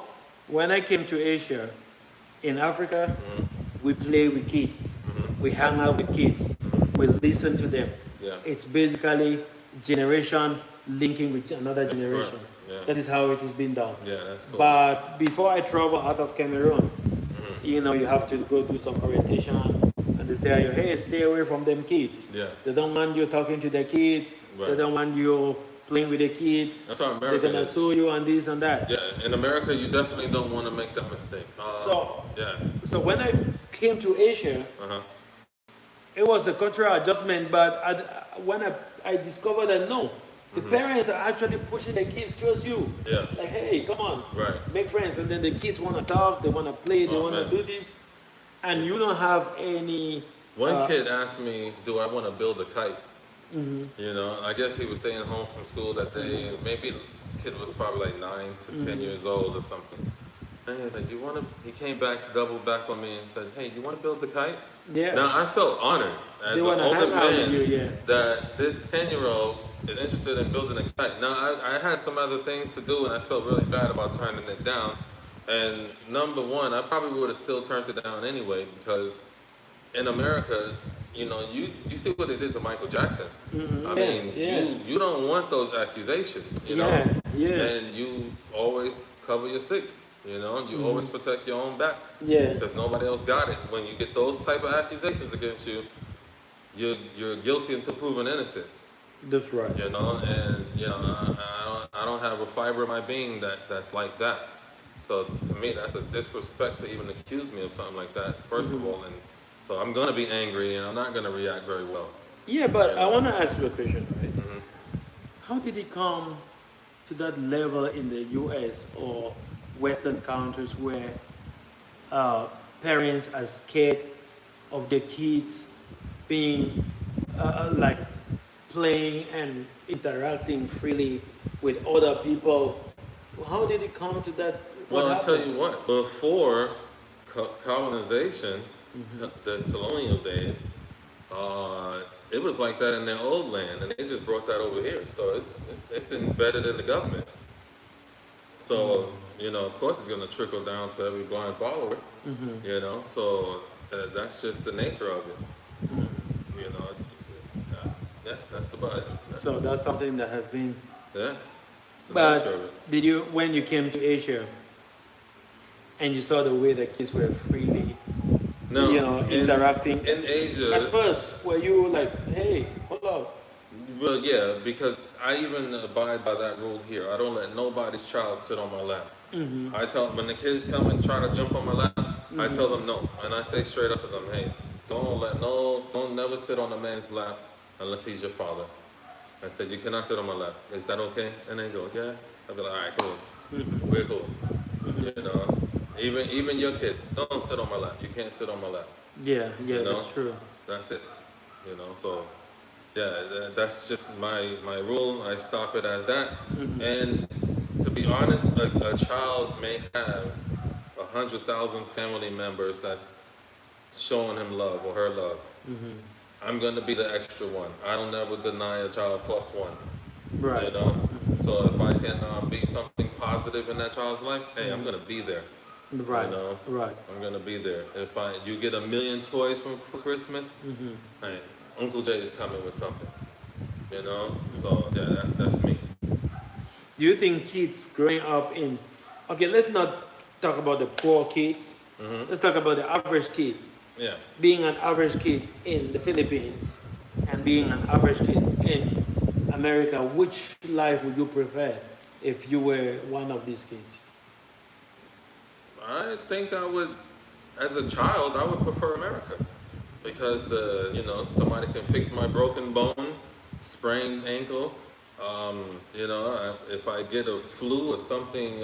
when I came to Asia, in Africa, we play with kids, we hang out with kids, we listen to them. Yeah. It's basically generation linking with another That's generation. correct. Yeah. That is how it is being done. Yeah, that's cool. But before I travel out of Cameroon, you know, you have to go do some orientation, and they tell you, hey, stay away from them kids. Yeah. They don't want you talking to the kids. They Right. don't want you playing with the kids. That's how They're America gonna is. sue you and this and that. Yeah, in America, you definitely don't want to make that mistake. So- yeah, So when I came to Asia, uh-huh. it was a cultural adjustment, but when I discovered that no, the parents are actually pushing the kids towards you. Yeah. Like, hey, come on, Right. make friends. And then the kids want to talk, they want to play, they Oh, want to man. do this. And you don't have any. One kid asked me, "Do I want to build a kite?" Mm-hmm. You know, I guess he was staying home from school that day. Maybe this kid was probably like 9 to 10 years old or something. And he was like, "You want to?" He came back, doubled back on me, and said, "Hey, you want to build the kite?" Yeah. Now I felt honored as They an wanna older hang out with man you, yeah. that this 10-year-old is interested in building a kite. Now I had some other things to do, and I felt really bad about turning it down. And number one, I probably would have still turned it down anyway because in America, you know, you see what they did to Michael Jackson. I Yeah, mean, yeah. you don't want those accusations, you know. Yeah, yeah. And you always cover your six, you know. You always protect your own back Yeah. because nobody else got it. When you get those type of accusations against you, you're guilty until proven innocent, That's right. you know. And you know, I don't have a fiber in my being that's like that. So to me, that's a disrespect to even accuse me of something like that. 1st of all, and so I'm gonna be angry, and I'm not gonna react very well. Yeah, but I want to ask you a question, right? How did it come to that level in the US or Western countries where parents are scared of their kids being like playing and interacting freely with other people? How did it come to that? What Well, I'll tell happened? you what. Before colonization, the colonial days, it was like that in their old land, and they just brought that over here. So it's embedded in the government. So you know, of course, it's going to trickle down to every blind follower. You know, so that's just the nature of it. You know, yeah, that's about it. So that's something that has been. Yeah, it's the nature of But it. did you, when you came to Asia, and you saw the way the kids were freely, No, you know, interacting? in Asia. At first, were you like, hey, hold up? Well, yeah, because I even abide by that rule here. I don't let nobody's child sit on my lap. I tell when the kids come and try to jump on my lap, I tell them no, and I say straight up to them, hey, don't never sit on a man's lap unless he's your father. I said you cannot sit on my lap. Is that okay? And they go, yeah. I'll be like, all right, cool, we're cool. You know, even your kid, don't sit on my lap. You can't sit on my lap. Yeah, yeah, You know? that's true. That's it. You know, so yeah, that's just my rule. I stop it as that. And to be honest, a child may have 100,000 family members that's showing him love or her love. I'm gonna be the extra one. I don't ever deny a child plus one. Right. You know, so if I can be something positive in that child's life, hey, I'm gonna be there. Right. You know, Right. I'm gonna be there. If you get 1,000,000 toys for Christmas, hey, Uncle Jay is coming with something. You know, so yeah, that's me. Do you think kids growing up in, okay, let's not talk about the poor kids. Let's talk about the average kid. Yeah. being an average kid in the Philippines and being an average kid in America, which life would you prefer if you were one of these kids? I think I would, as a child, I would prefer America because somebody can fix my broken bone, sprained ankle. If I get a flu or something,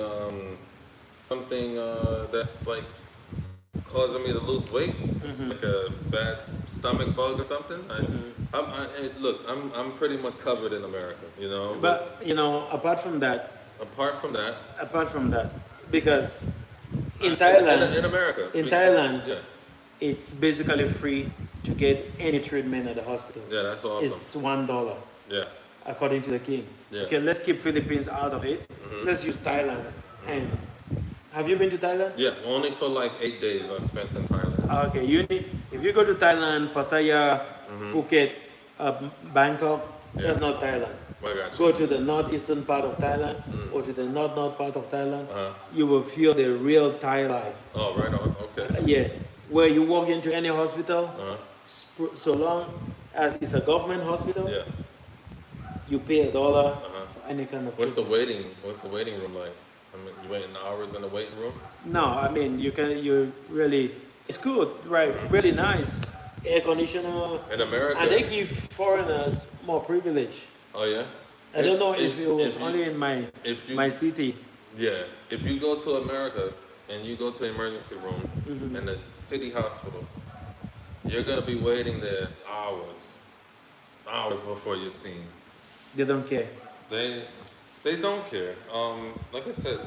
that's like causing me to lose weight, like a bad stomach bug or something. I'm pretty much covered in America, But apart from that, apart from that, because in in America, in Thailand, yeah, it's basically free to get any treatment at the hospital. yeah, that's awesome. It's $1, Yeah, according to the king. Yeah. Okay, let's keep Philippines out of it. Let's use Thailand. And have you been to Thailand? yeah. Only for like 8 days I spent in Thailand. Okay, if you go to Thailand, Pattaya, Phuket, Bangkok, that's not Thailand. I got you. Go to the northeastern part of Thailand or to the north part of Thailand, you will feel the real Thai life. Oh, right on. Okay. Yeah, where you walk into any hospital, so long as it's a government hospital, Yeah. you pay $1 for any kind of What's the treatment. What's the waiting room like? I mean, you waiting hours in the waiting room? No, I mean it's good, right? Really nice, air conditioner, In America. and they give foreigners more privilege. Oh yeah. I don't know if it was if you- only in if you- my city. Yeah, if you go to America and you go to the emergency room in the city hospital, you're gonna be waiting there hours before you're seen. They don't care. They don't care. Like I said,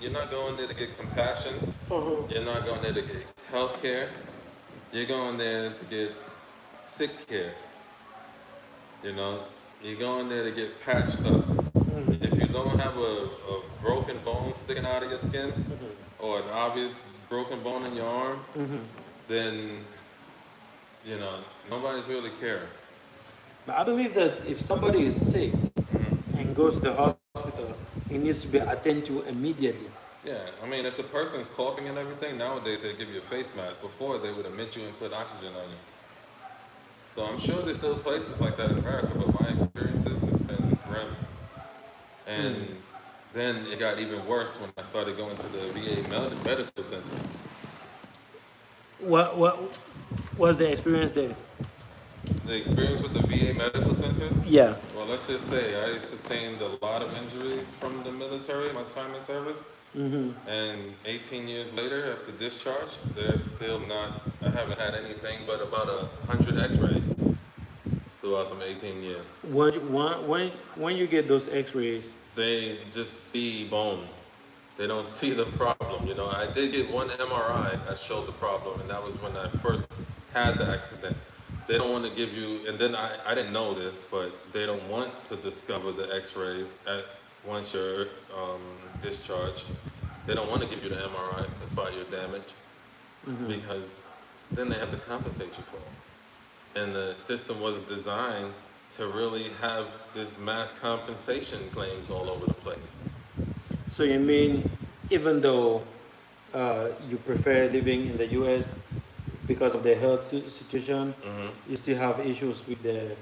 you're not going there to get compassion. You're not going there to get health care. You're going there to get sick care. You're going there to get patched up. If you don't have a broken bone sticking out of your skin or an obvious broken bone in your arm, then nobody's really caring. But I believe that if somebody is sick and goes to the hospital, he needs to be attended to immediately. Yeah, I mean, if the person's coughing and everything, nowadays they give you a face mask. Before, they would admit you and put oxygen on you. So I'm sure there's still places like that in America, but my experiences has been grim. And then it got even worse when I started going to the VA medical centers. What was the experience there? The experience with the VA medical centers? Yeah. Well, let's just say I sustained a lot of injuries from the military, my time in service. And 18 years later, after discharge, I haven't had anything but about 100 x-rays throughout them 18 years. When you get those x-rays, They just see bone. They don't see the problem. I did get one MRI that showed the problem, and that was when I first had the accident. They don't want to give you, and then I didn't know this, but they don't want to discover the x-rays once you're discharged. They don't want to give you the MRIs to spot your damage because then they have to compensate you for it. And the system wasn't designed to really have this mass compensation claims all over the place. so you mean even though you prefer living in the U.S. because of the health situation, you still have issues with the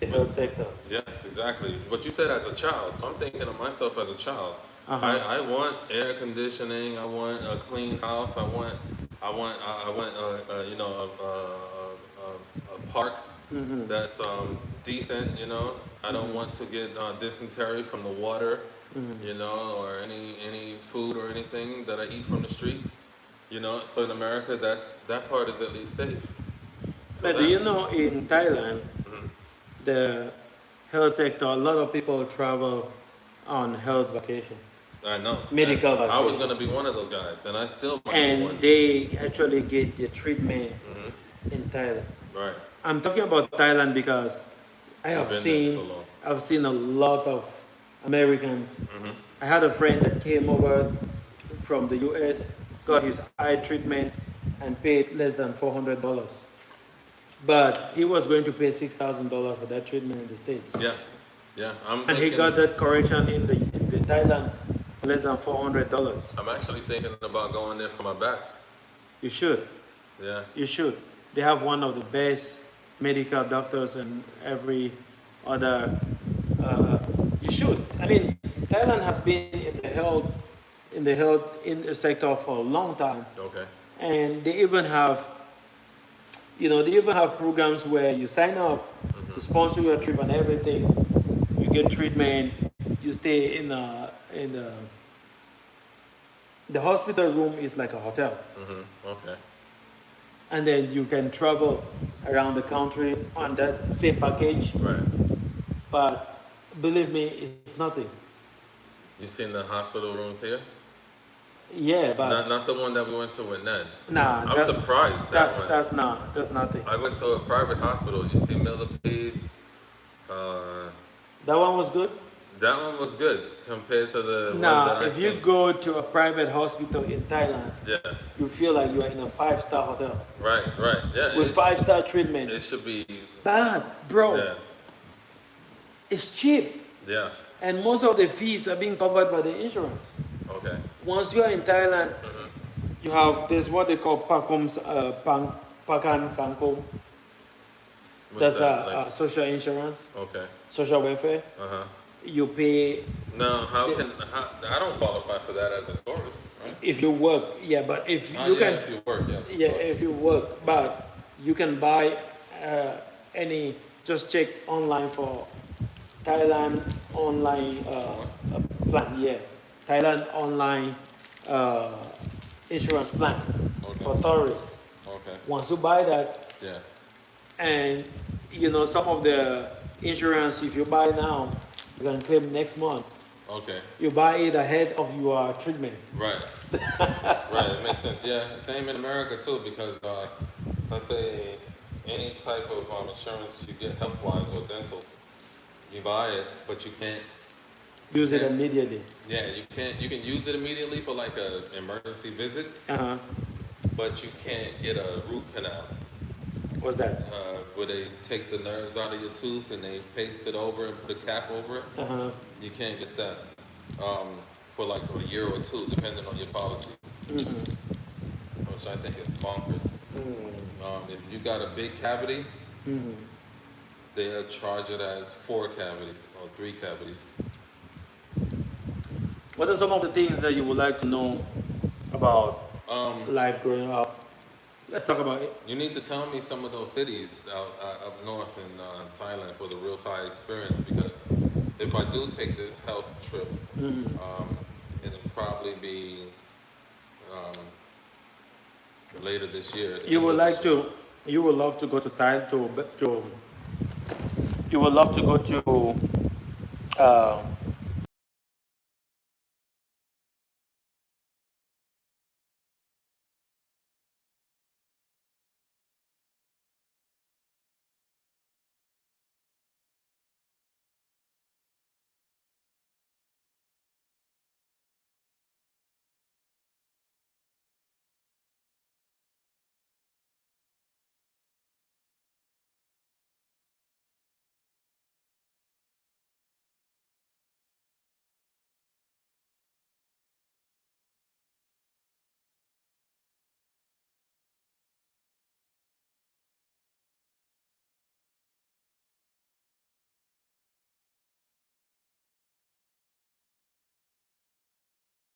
health sector. Yes, exactly. But you said as a child, so I'm thinking of myself as a child. I want air conditioning. I want a clean house. I want a park that's decent. I don't want to get dysentery from the water. Or any food or anything that I eat from the street. So in America, that part is at least safe. But do you know in Thailand, the health sector, a lot of people travel on health vacation. I know. Medical And I was vacation. going to be one of those guys, and I still might be And one. they actually get the treatment in Thailand. Right. I'm talking about Thailand because I have I've been there so seen long. I've seen a lot of Americans. I had a friend that came over from the US, got his eye treatment, and paid less than $400. But he was going to pay $6,000 for that treatment in the States. Yeah. Yeah. And he got that correction in the Thailand for less than $400. I'm actually thinking about going there for my back. You should. Yeah. You should. They have one of the best medical doctors and every other. Uh, you should. I mean, Thailand has been in the health in the sector for a long time, Okay. and they even have, they even have programs where you sign up, they sponsor your trip and everything. You get treatment. You stay in the hospital room is like a hotel, Okay. and then you can travel around the country on that same package. Right. But believe me, it's nothing. You seen the hospital rooms here? Yeah, but Not the one that we went to with Ned. nah, I'm surprised that one. that's nothing. I went to a private hospital. You see millipedes. Uh, That one was good. that one was good compared to the one Nah, that I if you seen. go to a private hospital in Thailand, Yeah. you feel like you are in a 5-star hotel Right. Right. Yeah. with 5-star treatment. It should be. Bad, bro. Yeah. It's cheap, Yeah. and most of the fees are being covered by the insurance. Okay. Once you are in Thailand, you have there's what they call Pakan Sankom. What's That's that? a social insurance, Okay. social welfare. Uh huh. You pay Now, I don't qualify for that as a tourist, right? if you work, yeah, but if Ah, you yeah, can, if you work, yes. Of yeah, course. if you work, but you can buy just check online for Thailand online plan, yeah, Thailand online uh, insurance plan Okay. for tourists. Okay. Once you buy that, Yeah. and some of the insurance, if you buy now, you can claim next month. Okay. You buy it ahead of your treatment. Right. Right. It makes sense. Yeah. Same in America too, because let's say any type of insurance you get, health wise or dental, you buy it, but you can't. Use it Yeah. immediately. Yeah, you can't. You can use it immediately for like a emergency visit, Uh-huh. but you can't get a root canal. What's that? Where they take the nerves out of your tooth and they paste it over and put a cap over it. Uh-huh. You can't get that for like a year or two, depending on your policy, which I think is bonkers. If you got a big cavity, they'll charge it as 4 cavities or 3 cavities. What are some of the things that you would like to know about life growing up? Let's talk about it. You need to tell me some of those cities up north in Thailand for the real Thai experience, because if I do take this health trip, it'll probably be later this year. You would love to go to Thailand you would love to go to uh,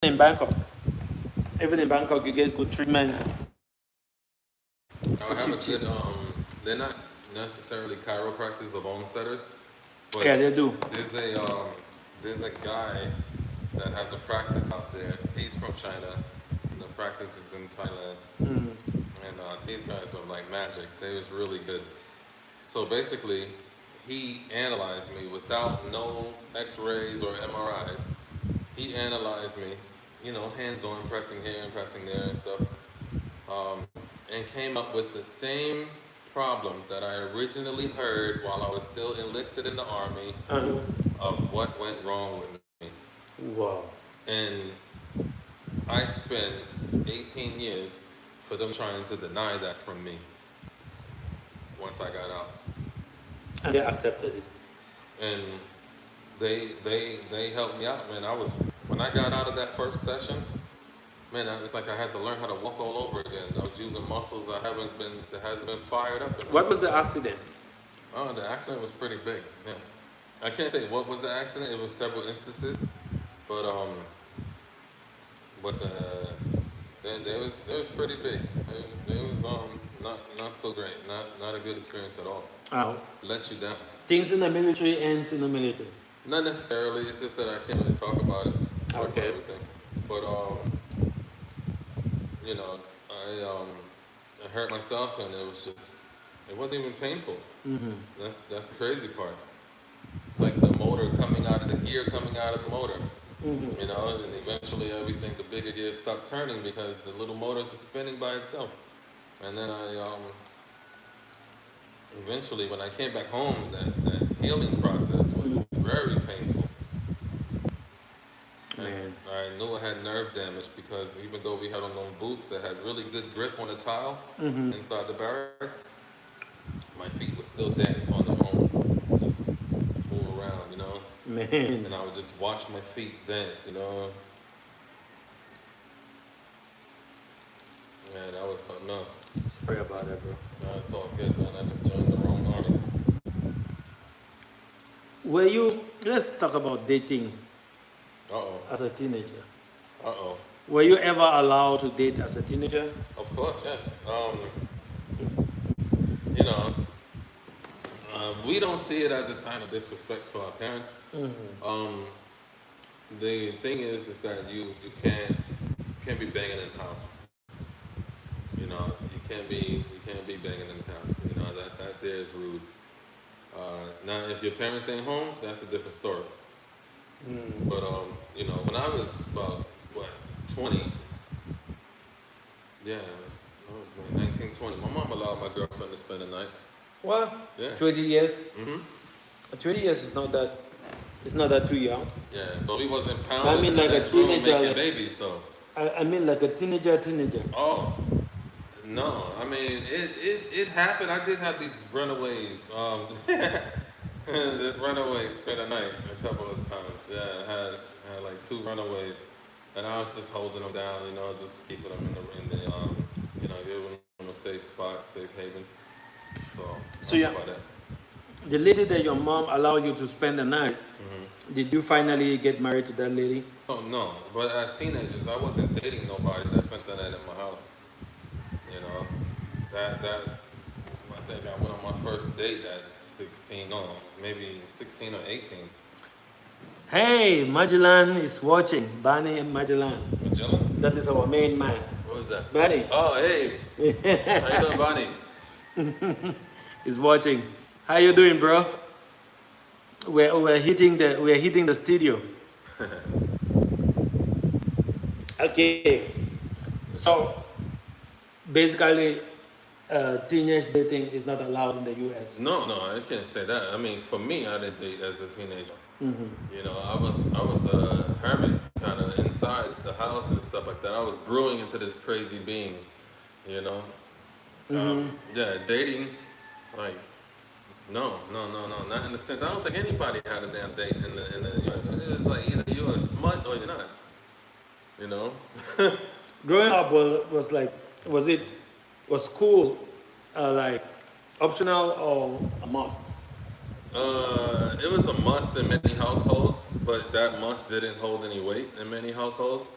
in Bangkok. Even in Bangkok, you get good treatment. I have a good. They're not necessarily chiropractors or bone setters, but Yeah, they do. there's a guy that has a practice out there. He's from China. And the practice is in Thailand, and these guys are like magic. They was really good. So basically, he analyzed me without no X-rays or MRIs. He analyzed me, hands-on, pressing here and pressing there and stuff, and came up with the same problem that I originally heard while I was still enlisted in the Army of what went wrong with me. Wow. And I spent 18 years for them trying to deny that from me once I got out. And they accepted it. And they helped me out, man. When I got out of that first session, Man, it's like I had to learn how to walk all over again. I was using muscles that hasn't been fired up enough. What was the accident? Oh, the accident was pretty big. Yeah, I can't say what was the accident. It was several instances, but but then it was pretty big. It was not so great. Not a good experience at all. Oh, Lets you down. things in the military ends in the military. Not necessarily. It's just that I can't really talk about it. Talk about Okay. everything. But you know, I hurt myself, and it wasn't even painful. Mm-hmm. That's the crazy part. It's like the motor coming out of the gear coming out of the motor. Mm-hmm. You know, and eventually everything, the bigger gears stop turning because the little motor's just spinning by itself. And then eventually when I came back home, that healing process was very painful. And Man. I knew I had nerve damage because even though we had on them boots that had really good grip on the tile Mm-hmm. inside the barracks, my feet would still dance on their own, just move around, you know. Man. And I would just watch my feet dance, you know. Man, that was something else. Sorry about that, bro. No, it's all good, man. I just joined the wrong army. Let's talk about dating Uh-oh. as a teenager. Uh-oh. Were you ever allowed to date as a teenager? Of course, yeah. You know, we don't see it as a sign of disrespect to our parents. Mm-hmm. The thing is that you can't be banging in the house. You know, you can't be banging in the house. You know that there is rude. Now, if your parents ain't home, that's a different story. Mm. But you know, when I was about 20, yeah, I was like 19, 20. My mom allowed my girlfriend to spend the night. What? Yeah. 20 years? Mhm. 20 years is not that. It's not that too young. Yeah, but we wasn't I pounding mean, in like the a next room teenager, making like- babies though. I mean, like a teenager. Oh, no. I mean, it happened. I did have these runaways. This runaway spent a night a couple of times. Yeah, I had like 2 runaways, and I was just holding them down. You know, just keeping them in the you know, giving them a safe spot, safe haven. So So yeah. that's about that. The lady that your mom allowed you to spend the night, Mm-hmm. did you finally get married to that lady? So no, but as teenagers, I wasn't dating nobody that spent the night in my house. You know, that I think I went on my first date at 16, no, maybe 16 or 18. Hey, Magellan is watching. Barney Magellan. Magellan? That is our main man. What was that? Barney Oh, hey, how you doing, Bonnie? is watching. How you doing, bro? We're hitting the studio. Okay. So basically, teenage dating is not allowed in the U.S. No, I can't say that. I mean, for me, I didn't date as a teenager. Mm-hmm. You know, I was a hermit, kind of inside the house and stuff like that. I was brewing into this crazy being. You know, yeah, dating, like, no, not in the sense. I don't think anybody had a damn date in the U.S. It was like either you're a smut or you're not. You know. Growing up was school like optional or a must? It was a must in many households, but that must didn't hold any weight in many households.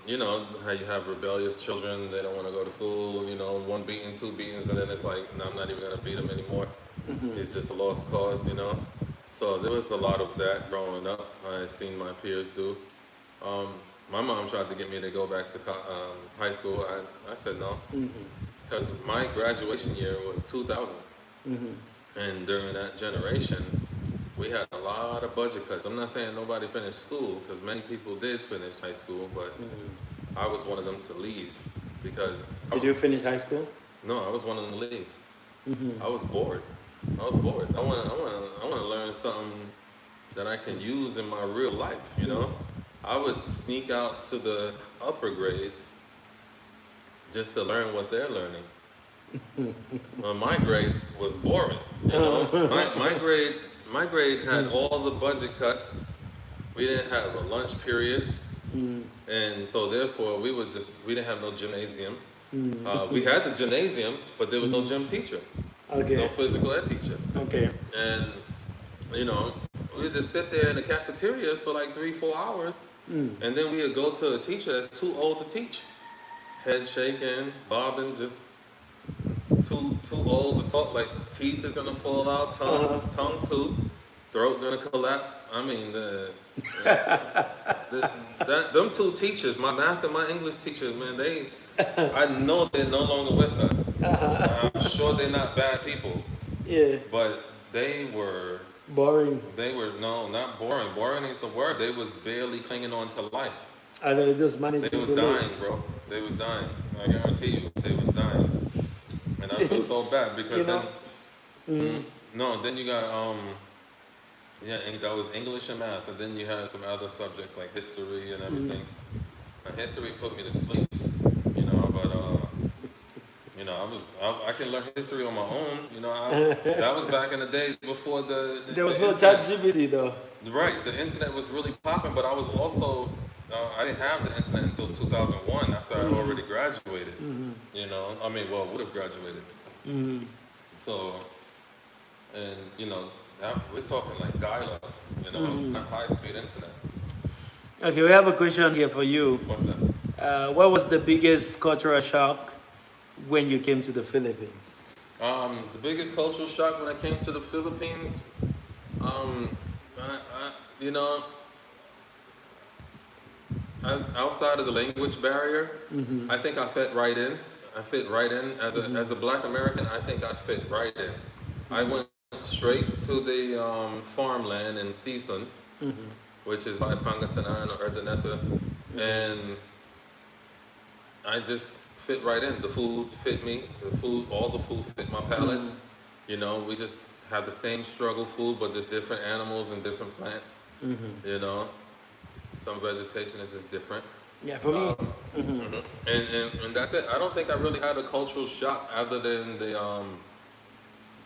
You know how you have rebellious children; they don't want to go to school. You know, 1 beating, 2 beatings, and then it's like, no, I'm not even gonna beat them anymore. It's just a lost cause, you know. So there was a lot of that growing up. I seen my peers do. My mom tried to get me to go back to high school. I said no, because my graduation year was 2000. And during that generation, we had a lot of budget cuts. I'm not saying nobody finished school, because many people did finish high school, but I was one of them to leave because Did you finish high school? no, I was one of them to leave. I was bored. I want to learn something that I can use in my real life. You know, I would sneak out to the upper grades just to learn what they're learning. Well, my grade was boring. You know, my grade had all the budget cuts. We didn't have a lunch period. And so therefore we didn't have no gymnasium. We had the gymnasium, but there was no gym teacher, no Okay. physical ed teacher. Okay. And, you know, we would just sit there in the cafeteria for like 3-4 hours. And then we would go to a teacher that's too old to teach. Head shaking, bobbing, just too old to talk. Like teeth is gonna fall out, tongue tooth, throat gonna collapse. I mean, them two teachers, my math and my English teachers, man, I know they're no longer with us. I'm sure they're not bad people, Yeah. but they were Boring. no, not boring. Boring ain't the word. They was barely clinging on to life. And they just managed They was to live. dying, bro. They was dying. I guarantee you, they was dying. And I feel so bad because You know, then you got and that was English and math, and then you had some other subjects like history and everything. And history put me to sleep, but I can learn history on my own. That was back in the days before there was the no internet. ChatGPT though. Right, the internet was really popping, but I was also I didn't have the internet until 2001 after I already graduated. Would have graduated. So, and we're talking like dial-up, not high-speed internet. Okay, we have a question here for you. What's that? What was the biggest cultural shock when you came to the Philippines? The biggest cultural shock when I came to the Philippines, outside of the language barrier, I think I fit right in. I fit right in as a Black American. I think I fit right in. I went straight to the farmland in Sison, which is by Pangasinan or Urdaneta, and I just fit right in. The food fit me. All the food fit my palate. We just have the same struggle food, but just different animals and different plants. Some vegetation is just different. Yeah, for me. And that's it. I don't think I really had a cultural shock other than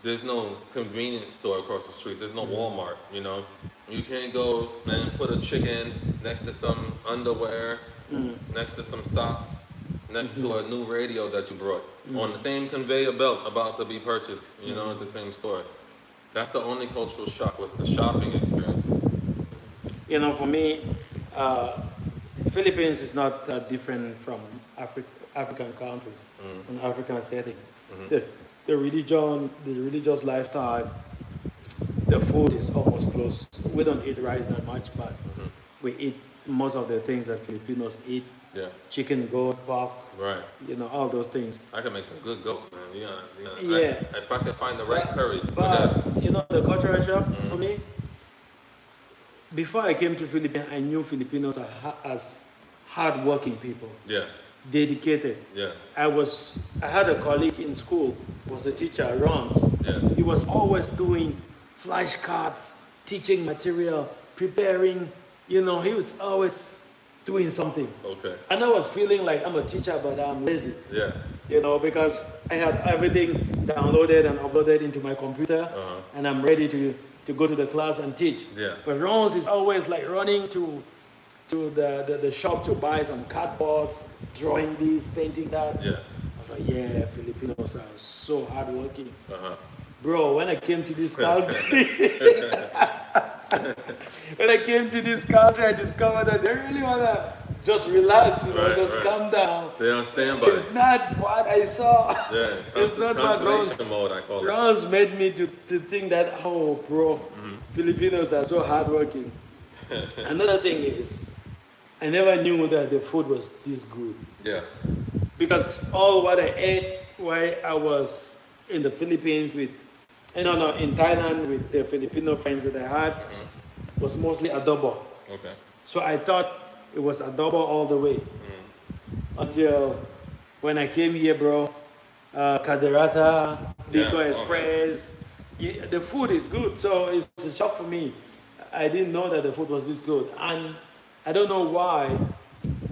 there's no convenience store across the street. There's no Walmart, You can't go and put a chicken next to some underwear, next to some socks, next to a new radio that you brought on the same conveyor belt about to be purchased, at the same store. That's the only cultural shock was the shopping experiences. For me, Philippines is not different from African countries, an African setting. The religious lifestyle, the food is almost close. We don't eat rice that much, but we eat most of the things that Filipinos eat. Yeah. Chicken, goat, pork. Right. All those things. I can make some good goat, man. Yeah. If I can find the right curry. But the cultural shock for me. Before I came to Philippines, I knew Filipinos as hardworking people. Yeah. Dedicated. Yeah. I had a colleague in school, was a teacher, Rons. Yeah. He was always doing flashcards, teaching material, preparing. He was always doing something. Okay. And I was feeling like I'm a teacher, but I'm lazy. Yeah. Because I had everything downloaded and uploaded into my computer, and I'm ready to go to the class and teach. Yeah. But Rons is always like running to the shop to buy some cardboards, drawing this, painting that. Yeah. I was like, yeah, Filipinos are so hardworking. Bro, when I came to this country, I discovered that they really wanna just relax, calm down. They're on standby. It's not what I saw. Yeah, It's not what conservation mode, I call it. Rons made me to think that, Filipinos are so hardworking. Another thing is, I never knew that the food was this good. Yeah. Because all what I ate while I was in the Philippines in Thailand with the Filipino friends that I had was mostly adobo. Okay. So I thought it was adobo all the way. Until when I came here, bro, Caderata, Biko Express, the food is good. So it's a shock for me. I didn't know that the food was this good. And I don't know why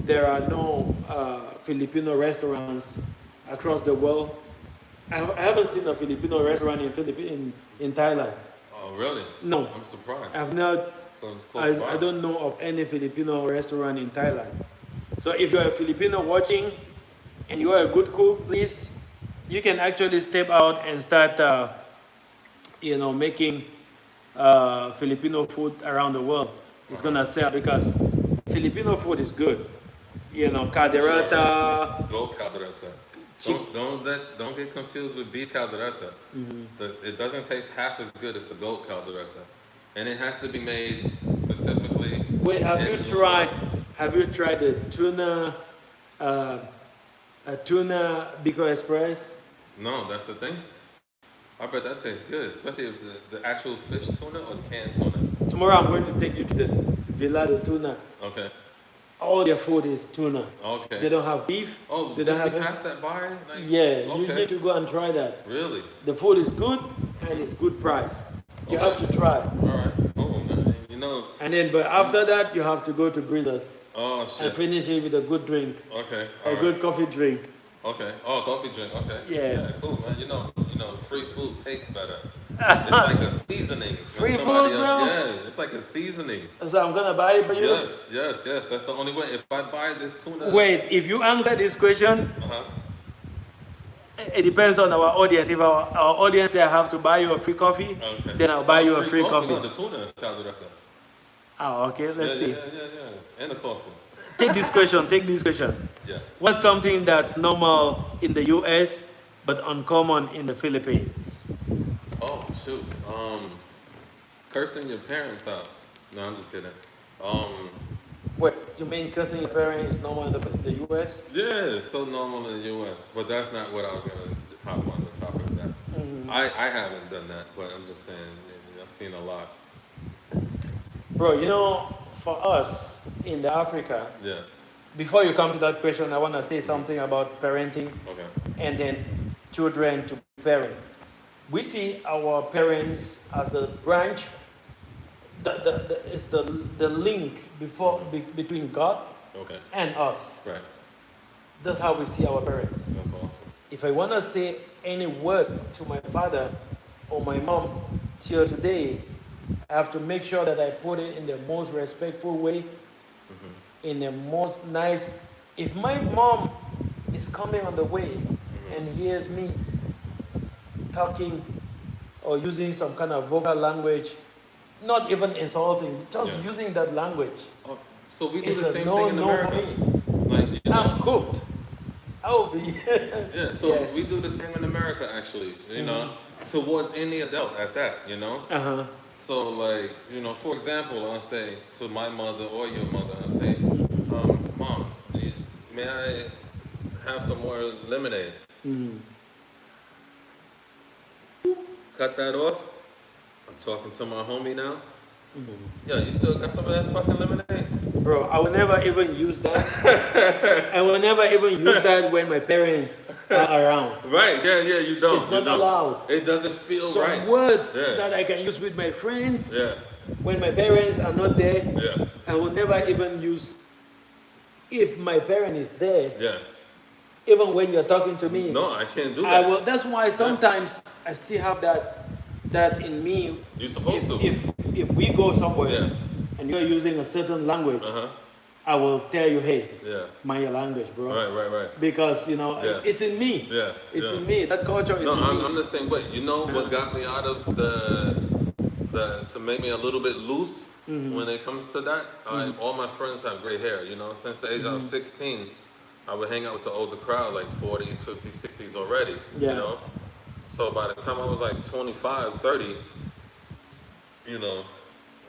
there are no Filipino restaurants across the world. I haven't seen a Filipino restaurant in Thailand. Oh, really? No. I'm surprised. I've not So close by. I don't know of any Filipino restaurant in Thailand. So if you're a Filipino watching and you are a good cook, please, you can actually step out and start, making Filipino food around the world. It's gonna sell because Filipino food is good. Caldereta. Goat caldereta. Don't get confused with beef caldereta. It doesn't taste half as good as the goat caldereta, and it has to be made specifically. Wait, have you tried? Have you tried the tuna, tuna Bico Express? No, that's the thing. I bet that tastes good, especially if the actual fish tuna or canned tuna. Tomorrow I'm going to take you to the Villa de Tuna. Okay. All their food is tuna. Okay. They don't have beef. Oh, they don't have. pass that by? Like, yeah, okay. you need to go and try that. Really? The food is good and it's good price. You have to try. All right. Oh, man. And then, but after that, you have to go to Breezers. Oh shit. And finish it with a good drink. Okay. A good coffee drink. Okay. Oh, coffee drink. Okay. Yeah. Cool, man. Free food tastes better. It's like a seasoning. Free food, bro? Yeah, it's like a seasoning. So I'm gonna buy it for you. Yes. That's the only way. If I buy this tuna. Wait, if you answer this question, it depends on our audience. If our audience say I have to buy you a free coffee, then I'll buy you a free coffee. No, the tuna caldereta. Oh, okay. Let's see. Yeah. And the coffee. Take this question. Yeah. What's something that's normal in the US but uncommon in the Philippines? Oh shoot. Cursing your parents out. No, I'm just kidding. Wait, you mean cursing your parents is normal in the US? Yeah, it's so normal in the US, but that's not what I was gonna hop on the topic of that. I haven't done that, but I'm just saying I've seen a lot. Bro, for us in the Africa, before you come to that question, I want to say something about parenting and then children to parent. We see our parents as the branch, it's the link between God and us. Right. That's how we see our parents. That's awesome. If I want to say any word to my father or my mom till today, I have to make sure that I put it in the most respectful way, in the most nice. If my mom is coming on the way and hears me talking or using some kind of vocal language, not even insulting, just using that language, so we do it's the a same no thing in no America. for me. I'm cooked. I will be. We do the same in America, actually. Towards any adult at that. So, for example, I'll say to my mother or your mother, I'll say, Mom, may I have some more lemonade? Cut that off. I'm talking to my homie now. Yo, you still got some of that fucking lemonade? Bro, I will never even use that. I will never even use that when my parents are around. Right, yeah, you don't. It's not allowed. It doesn't feel Some right. words that I can use with my friends when my parents are not there, I will never even use if my parent is there. Even when you're talking to me. No, I can't do that. That's why sometimes I still have that in me. You're supposed to. If we go somewhere and you're using a certain language, I will tell you, hey, mind your language, bro. Right. Because it's in me. It's in me. That culture is in me. I'm the same way. You know what got me out of to make me a little bit loose when it comes to that? All my friends have gray hair. Since the age of 16, I would hang out with the older crowd, like 40s, 50s, 60s already. So by the time I was like 25, 30,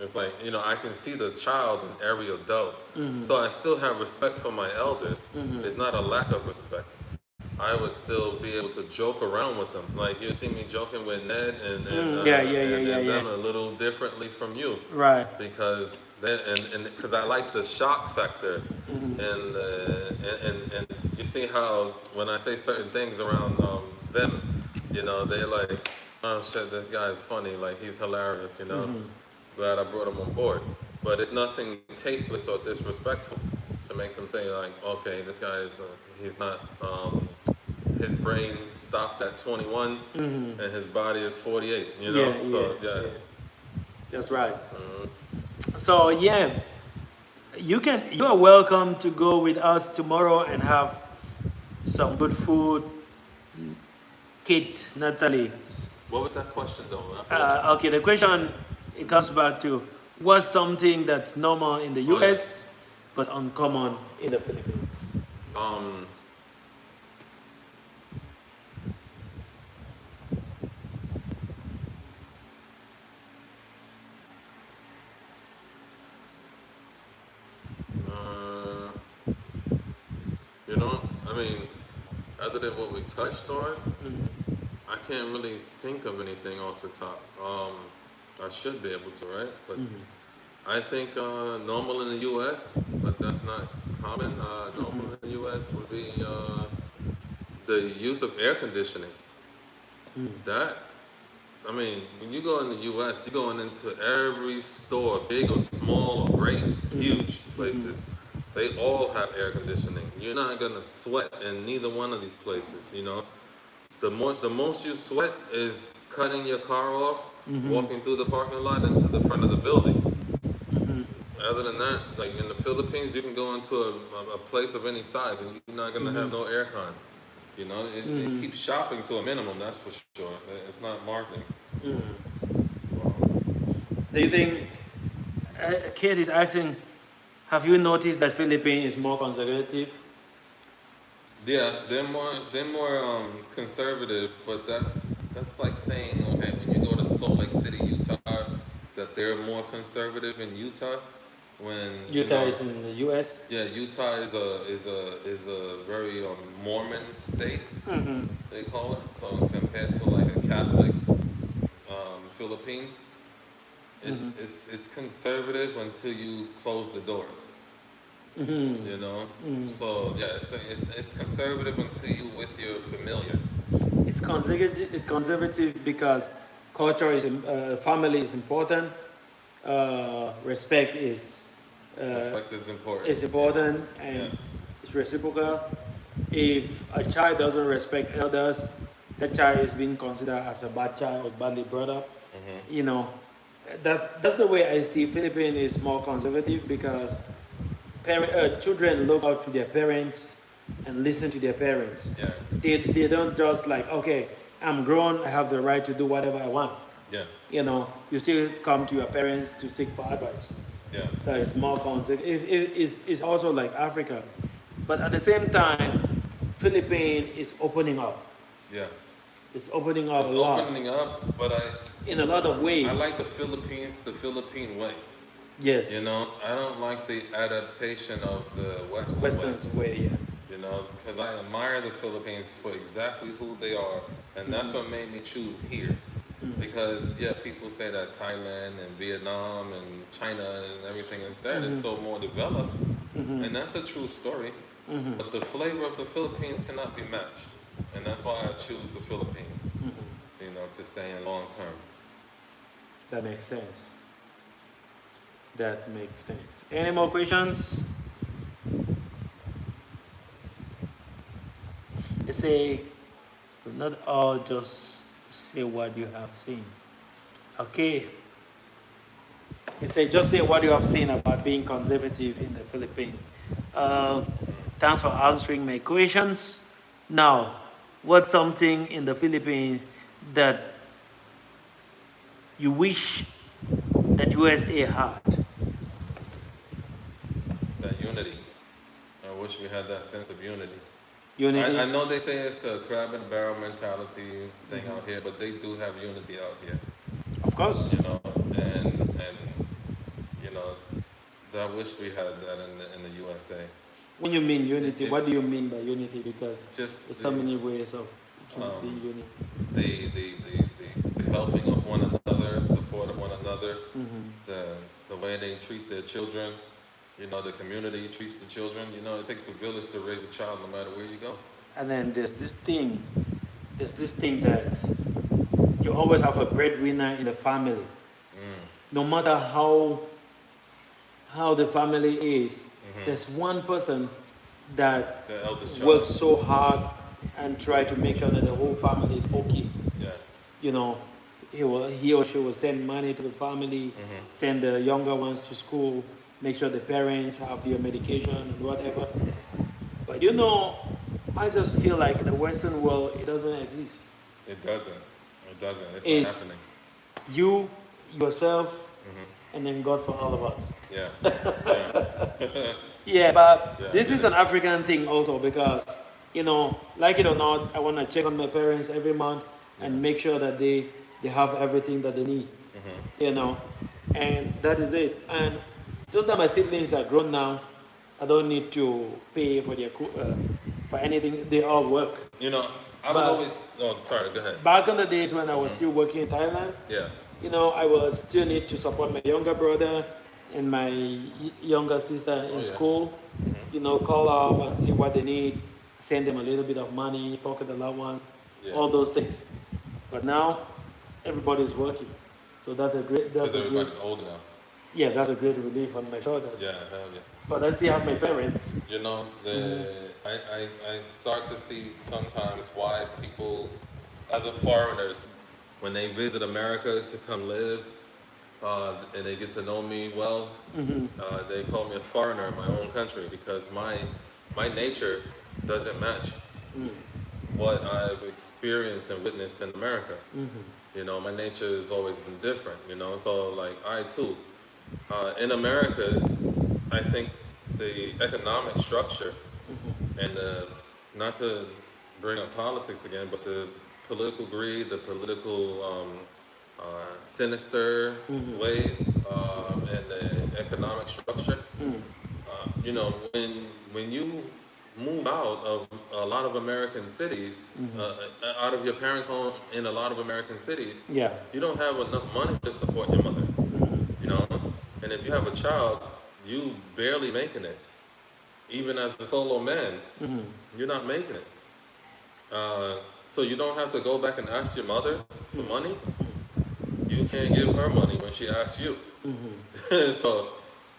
it's like, I can see the child in every adult. So I still have respect for my elders. It's not a lack of respect. I would still be able to joke around with them. Like, you see me joking with Ned and them a little differently from you. Right. Because because I like the shock factor. And you see how when I say certain things around them, they're like, oh shit, this guy is funny, like he's hilarious, Glad I brought him on board. But it's nothing tasteless or disrespectful to make them say like, okay, this guy is, he's not, his brain stopped at 21 and his body is 48, That's right. Uh, So yeah, you are welcome to go with us tomorrow and have some good food. Kate, Natalie. what was that question though? I forgot. Okay, the question it comes back to what's something that's normal in the Oh yeah. US but uncommon in the Philippines? Um, uh, you know, I mean, other than what we touched on, I can't really think of anything off the top. I should be able to, right? But I think normal in the U.S., but that's not common. Normal in the U.S. would be the use of air conditioning. That, I mean, when you go in the U.S., you're going into every store, big or small or great, huge places. They all have air conditioning. You're not gonna sweat in neither one of these places. You know, the most you sweat is cutting your car off, walking through the parking lot into the front of the building. Other than that, like in the Philippines, you can go into a place of any size and you're not gonna have no aircon. You know, it keeps shopping to a minimum, that's for sure. It's not marketing. Do you think Kate is asking, have you noticed that Philippines is more conservative? Yeah, they're more conservative, but that's like saying, okay, when you go to Salt Lake City, Utah, that they're more conservative in Utah. When you Utah know, is in the US. yeah, Utah is a very Mormon state, they call it. So compared to like a Catholic Philippines, it's conservative until you close the doors. You know, so yeah, it's conservative until you with your familiars. It's conservative because culture is family is important. Respect Respect is important. is important Yeah, and it's reciprocal. If a child doesn't respect elders, that child is being considered as a bad child or badly brought up. You know, that's the way I see Philippines is more conservative because children look out to their parents and listen to their parents. yeah, They don't just like, okay, I'm grown, I have the right to do whatever I want. yeah, You know, you still come to your parents to seek for advice. yeah, So it's more concept. It's also like Africa. But at the same time, Philippines is opening up. yeah. It's opening up It's a lot opening up, but in a lot of ways. I like the Philippines, the Philippine way. Yes. You know, I don't like the adaptation of the Western way. Western's way, yeah. You know, because I admire the Philippines for exactly who they are, and that's what made me choose here. Because yeah, people say that Thailand and Vietnam and China and everything like that is so more developed, and that's a true story. But the flavor of the Philippines cannot be matched, and that's why I choose the Philippines. You know, to stay in long term. That makes sense. That makes sense. Any more questions? They say, do not all just say what you have seen. Okay. They say, just say what you have seen about being conservative in the Philippines. Thanks for answering my questions. Now, what's something in the Philippines that you wish that USA had? That unity. I wish we had that sense of unity. Unity. I know they say it's a crab and barrel mentality thing out here, but they do have unity out here. Of course. You know, and you know, I wish we had that in the USA. When you mean unity, Yeah. what do you mean by unity? Because Just there's so many ways of being unity. the helping of one another, support of one another, the way they treat their children, you know, the community treats the children. You know, it takes a village to raise a child, no matter where you go. And then there's this thing that you always have a breadwinner in the family. No matter how the family is, there's one person that The eldest child. works so hard and try to make sure that the whole family is okay. Yeah, You know, he or she will send money to the family, send the younger ones to school, make sure the parents have their medication and whatever. But you know, I just feel like in the Western world, it doesn't exist. It doesn't. It doesn't. It's not It's happening. you, yourself, and then God for all of us. Yeah. Yeah. Yeah, but Yeah, this I is get an African thing also because, you know, like it or not, I want to check on my parents every month and make sure that they have everything that they need, you know, and that is it. And just that my siblings are grown now, I don't need to pay for their for anything. They all work. You know, I was But- always. Oh, sorry. Go ahead. Back in the days when I was still working in Thailand, Yeah. you know, I will still need to support my younger brother and my younger sister in yeah. school. You know, call up and see what they need, send them a little bit of money, pocket allowance, Yeah. all those things. But now, everybody's working, so that's a great. Because That's a great. everybody's older now. Yeah, that's a great relief on my shoulders. Yeah. Hell yeah. But I still have my parents. You know, I start to see sometimes why people, other foreigners, when they visit America to come live, and they get to know me well, they call me a foreigner in my own country because my nature doesn't match what I've experienced and witnessed in America. You know, my nature has always been different. You know, so like I too, in America, I think the economic structure and not to bring up politics again, but the political greed, the political sinister ways, and the economic structure. You know, when you move out of a lot of American cities, out of your parents' home in a lot of American cities, Yeah. you don't have enough money to support your mother. You know, and if you have a child, you barely making it. Even as a solo man, you're not making it. So you don't have to go back and ask your mother for money. You can't give her money when she asks you. So,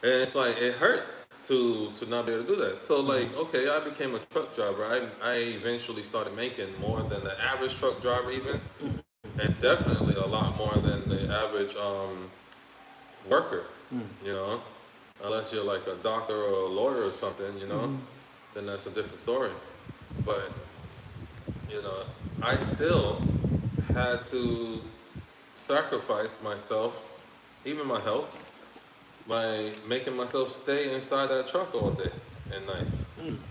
and it's like it hurts to not be able to do that. So like, okay, I became a truck driver. I eventually started making more than the average truck driver even, and definitely a lot more than the average worker. You know, unless you're like a doctor or a lawyer or something, you know, then that's a different story. But you know, I still had to sacrifice myself, even my health, by making myself stay inside that truck all day and night.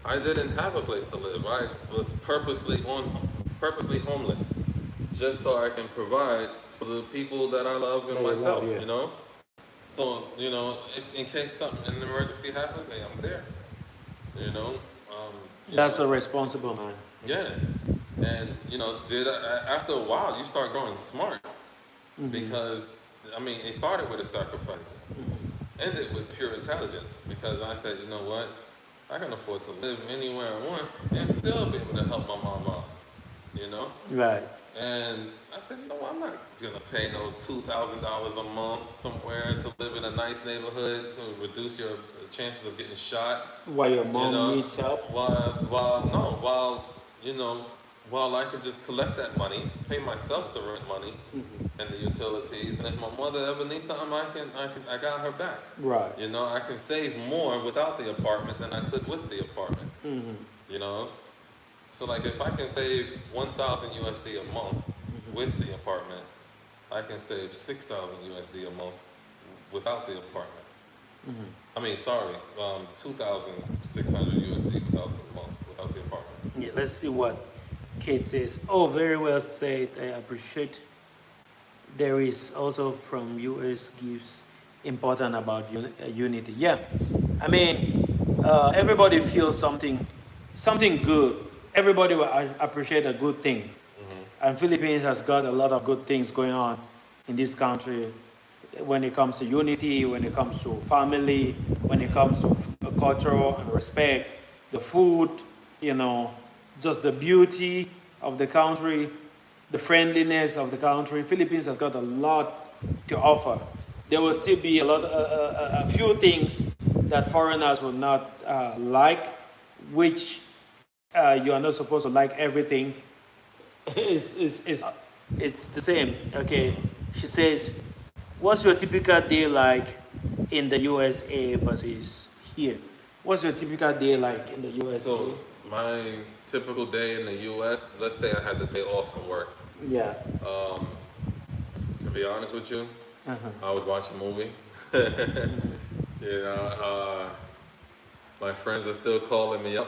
I didn't have a place to live. I was purposely homeless, just so I can provide for the people that I love and That you myself. love, yeah. You know. So you know, if, in case something, an emergency happens, hey, I'm there. You know. You That's know, a responsible man. yeah, and you know, after a while you start growing smart because I mean it started with a sacrifice, ended with pure intelligence because I said, you know what, I can afford to live anywhere I want and still be able to help my mom out, you know. Right. And I said, no, I'm not gonna pay no $2,000 a month somewhere to live in a nice neighborhood to reduce your chances of getting shot. While your mom You know, needs help. while I could just collect that money, pay myself the rent money and the utilities, and if my mother ever needs something, I got her back. Right. You know, I can save more without the apartment than I could with the apartment. You know, so like if I can save 1,000 USD a month with the apartment, I can save 6,000 USD a month without the apartment. I mean, sorry, 2,600 USD without the apartment. Yeah, let's see what Kate says. Oh, very well said. I appreciate. There is also from US gives important about unity. Yeah, I mean, everybody feels something good. Everybody will appreciate a good thing. And Philippines has got a lot of good things going on in this country when it comes to unity, when it comes to family, when it comes to culture and respect, the food, you know, just the beauty of the country, the friendliness of the country. Philippines has got a lot to offer. There will still be a few things that foreigners will not like, which you are not supposed to like everything. It's the same. Okay, She says, "What's your typical day like in the USA versus here? What's your typical day like in the USA?" So my typical day in the U.S. Let's say I had the day off from work. Yeah. To be honest with you, Uh-huh. I would watch a movie. You know, my friends are still calling me up,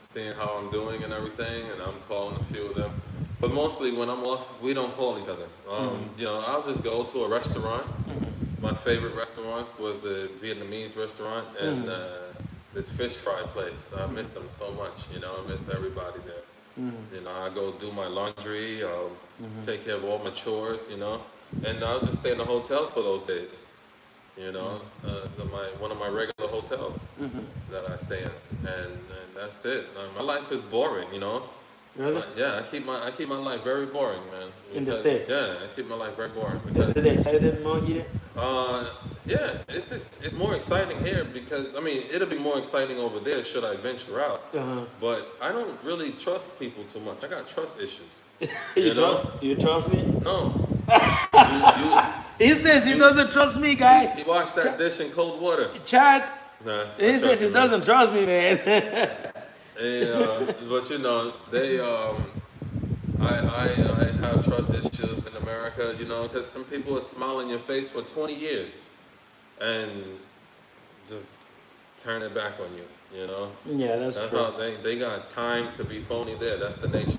seeing how I'm doing and everything, and I'm calling a few of them. But mostly when I'm off, we don't call each other. You know, I'll just go to a restaurant. My favorite restaurants was the Vietnamese restaurant and this fish fry place. I miss them so much. You know, I miss everybody there. You know, I go do my laundry, I'll take care of all my chores, you know, and I'll just stay in the hotel for those days. You know, one of my regular hotels that I stay in, and that's it. My life is boring, you know. Really? Yeah, I keep my life very boring, man. In the because- States? Yeah, I keep my life very boring Is because it excited more here? yeah, it's more exciting here because I mean it'll be more exciting over there should I venture out. Uh-huh. But I don't really trust people too much. I got trust issues. You, know? you trust me? No. He says he doesn't trust me, guy. You wash that dish in cold water. Chad, Nah. he says he doesn't trust me, man. But you know, they I have trust issues in America, you know, because some people will smile in your face for 20 years and just turn it back on you, you know. Yeah, that's true. how they got time to be phony there. That's the nature.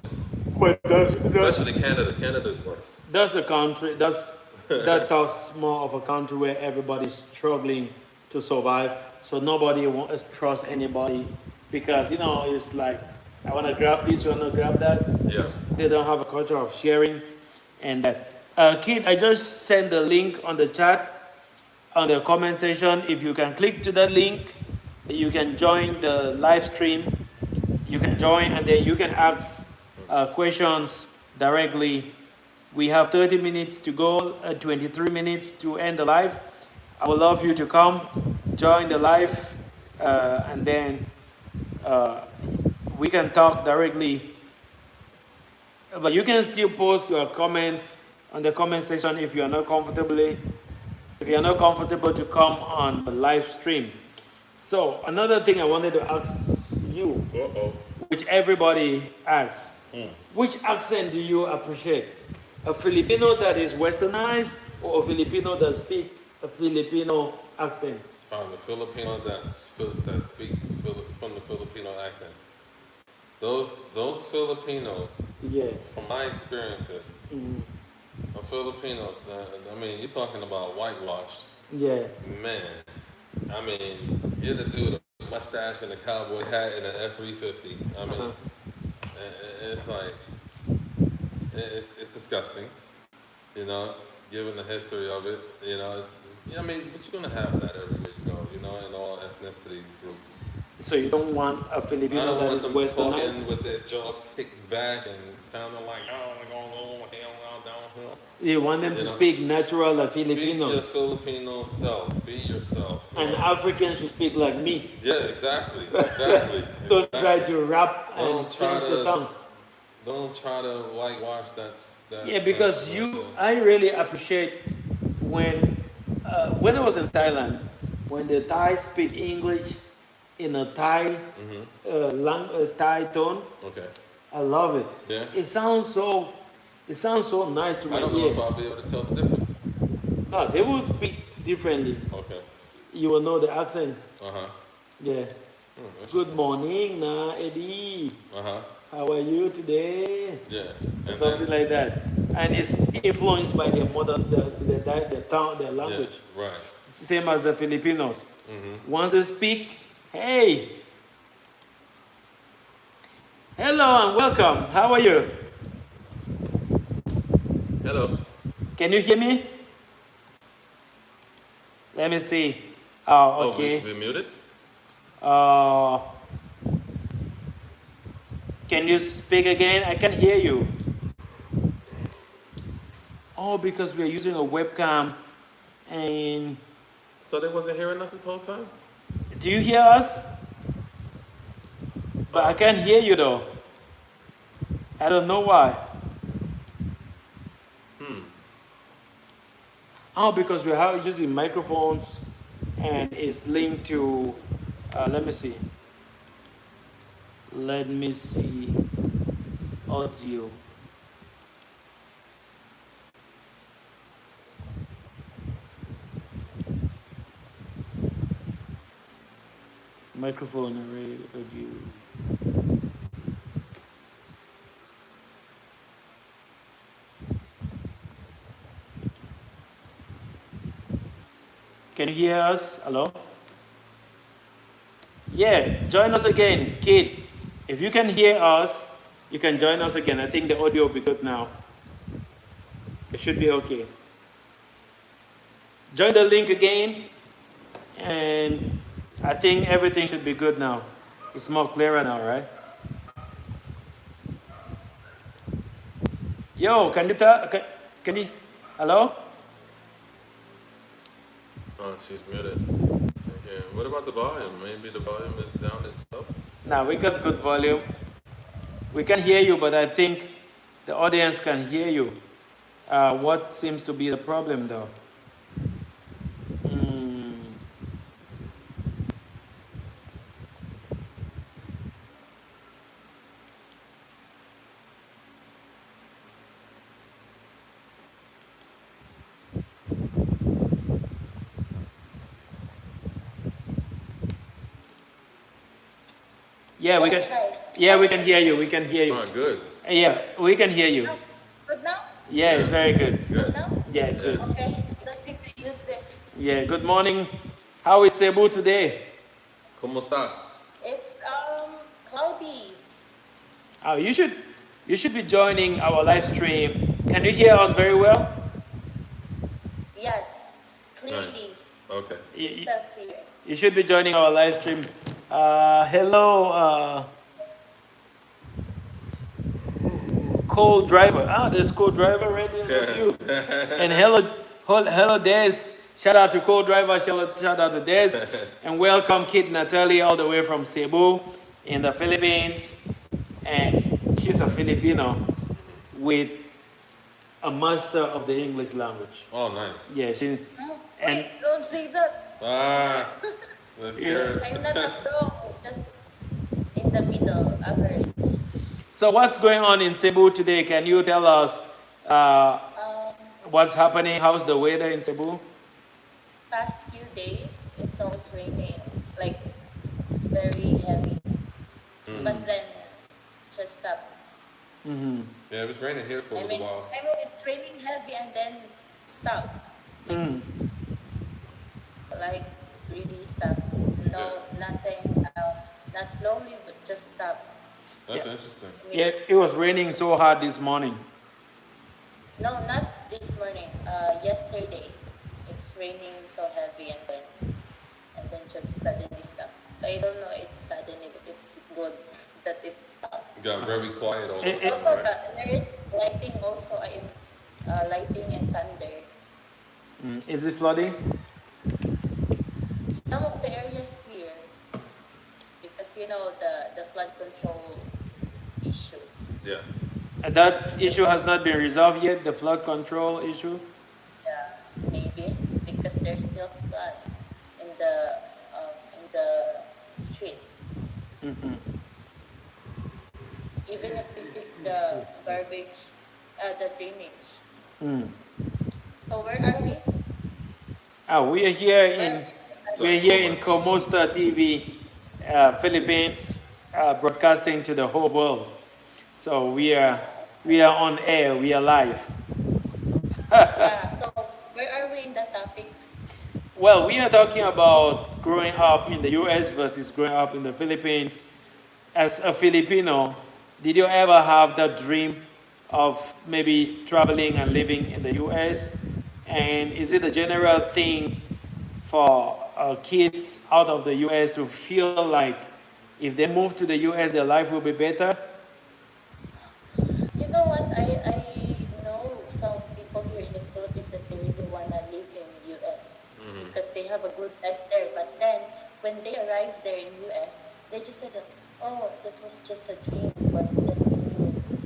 But Especially Canada. Canada's worse. that's a country, that talks more of a country where everybody's struggling to survive. So nobody wants to trust anybody because, you know, it's like, I want to grab this, you want to grab that. Yes. They don't have a culture of sharing and that. Kid, I just sent the link on the chat, on the comment section. If you can click to that link, you can join the live stream. You can join and then you can ask questions directly. We have 30 minutes to go, 23 minutes to end the live. I would love you to come, join the live, and then we can talk directly. But you can still post your comments on the comment section if you are not comfortable to come on the live stream. So another thing I wanted to ask you, which everybody asks, which accent do you appreciate? A Filipino that is westernized or a Filipino that speaks a Filipino accent? The Filipino that speaks from the Filipino accent. Those Filipinos, Yeah. from my experiences, those Filipinos, I mean, you're talking about whitewashed. Yeah. Man, I mean, you're the dude with a mustache and a cowboy hat and an F-350. I mean, it's like, it's disgusting, you know, given the history of it, you know, I mean, but you're going to have that everywhere you go, you know, in all ethnicities groups. So you don't want a I Filipino don't that want is them westernized? talking with their jaw kicked back and sounding like, oh, we're going to go downhill. You want them to You know, speak natural like Be your Filipinos. Filipino self. Be yourself. you And know? Africans should speak like me. Yeah, exactly. Exactly. Don't try to rap and Don't try change the to- tongue. Don't try to whitewash that. Yeah, because that- I really appreciate when I was in Thailand, when the Thais speak English in a Thai Thai tone. Okay. I love it. Yeah. It sounds so nice to my I don't know ears. if I'll be able to tell the difference. No, they will speak differently. Okay. You will know the accent. Uh-huh. Yeah. Good morning, Na Eddie. Uh-huh. How are you today? Yeah. And Something then, like that. And it's influenced by their the town, their language. yeah, right. It's the same as the Filipinos. Once they speak, hey, hello and welcome. How are you? Hello. Can you hear me? Let me see. Oh, okay. We muted? Can you speak again? I can hear you. Oh, because we're using a webcam. And So they wasn't hearing us this whole time? do you hear us? But I can't hear you though. I don't know why. Oh, because we are using microphones and it's linked to, let me see. Let me see. Audio. Microphone array audio. Can you hear us? Hello? Yeah, join us again, kid. If you can hear us, you can join us again. I think the audio will be good now. It should be okay. Join the link again, and I think everything should be good now. It's more clearer now, right? Yo, can you tell? Can you? Hello? Oh, she's muted. Okay. What about the volume? Maybe the volume is down itself. Now we got good volume. We can hear you, but I think the audience can hear you. What seems to be the problem, though? Mm, yeah, we can. Yeah, we can hear you. We can hear you. Oh, good. Yeah, we can hear you. Good now? Yeah, it's very good. Good now? Yeah, it's good. Okay, don't need to use this. Yeah, good morning. How is Cebu today? ¿Cómo está? It's cloudy. Oh, you should be joining our live stream. Can you hear us very well? Yes, Nice. clearly. Okay. You, Stuff here. you should be joining our live stream. Hello, Cold Driver. Ah, there's Cold Driver right there. That's you. And hello, Des. Shout out to Cold Driver. Shout out to Des. And welcome, Kid Natalie, all the way from Cebu in the Philippines. And she's a Filipino with a master of the English language. Oh, nice. Yeah, she. And Wait, don't say that. Ah, let's hear it. I'm not a pro, just in the middle, average. so, what's going on in Cebu today? Can you tell us what's happening? How's the weather in Cebu? Past few days, it's always raining, like very heavy. But then, just stop. Mm-hmm. Yeah, it was raining here for a little while. It's raining heavy and then stop. Mm. Like really stop. No, nothing. Not slowly, but just stop. That's interesting. Yeah, it was raining so hard this morning. No, not this morning. Yesterday, it's raining so heavy and then just suddenly stop. I don't know. It's suddenly, but it's good that it stopped. It got very quiet all of a It- sudden, Also, right? there is lighting also. Lighting and thunder. Is it flooding? Some of the areas here, because the flood control issue. Yeah. That issue has not been resolved yet, the flood control issue. Yeah, maybe because there's still flood in the street. Mm-hmm. Even if we fix the garbage, the drainage. Mm. So where are we? We are here in Comosta TV, Philippines, broadcasting to the whole world. So we are on air. We are live. Yeah. So where are we in the topic? Well, we are talking about growing up in the U.S. versus growing up in the Philippines. As a Filipino, did you ever have that dream of maybe traveling and living in the U.S.? And is it a general thing for kids out of the U.S. to feel like if they move to the U.S., their life will be better? You know what? I know some people here in the Philippines that they really wanna live in US because they have a good life there. But then when they arrive there in US, they just said, "Oh, that was just a dream." But then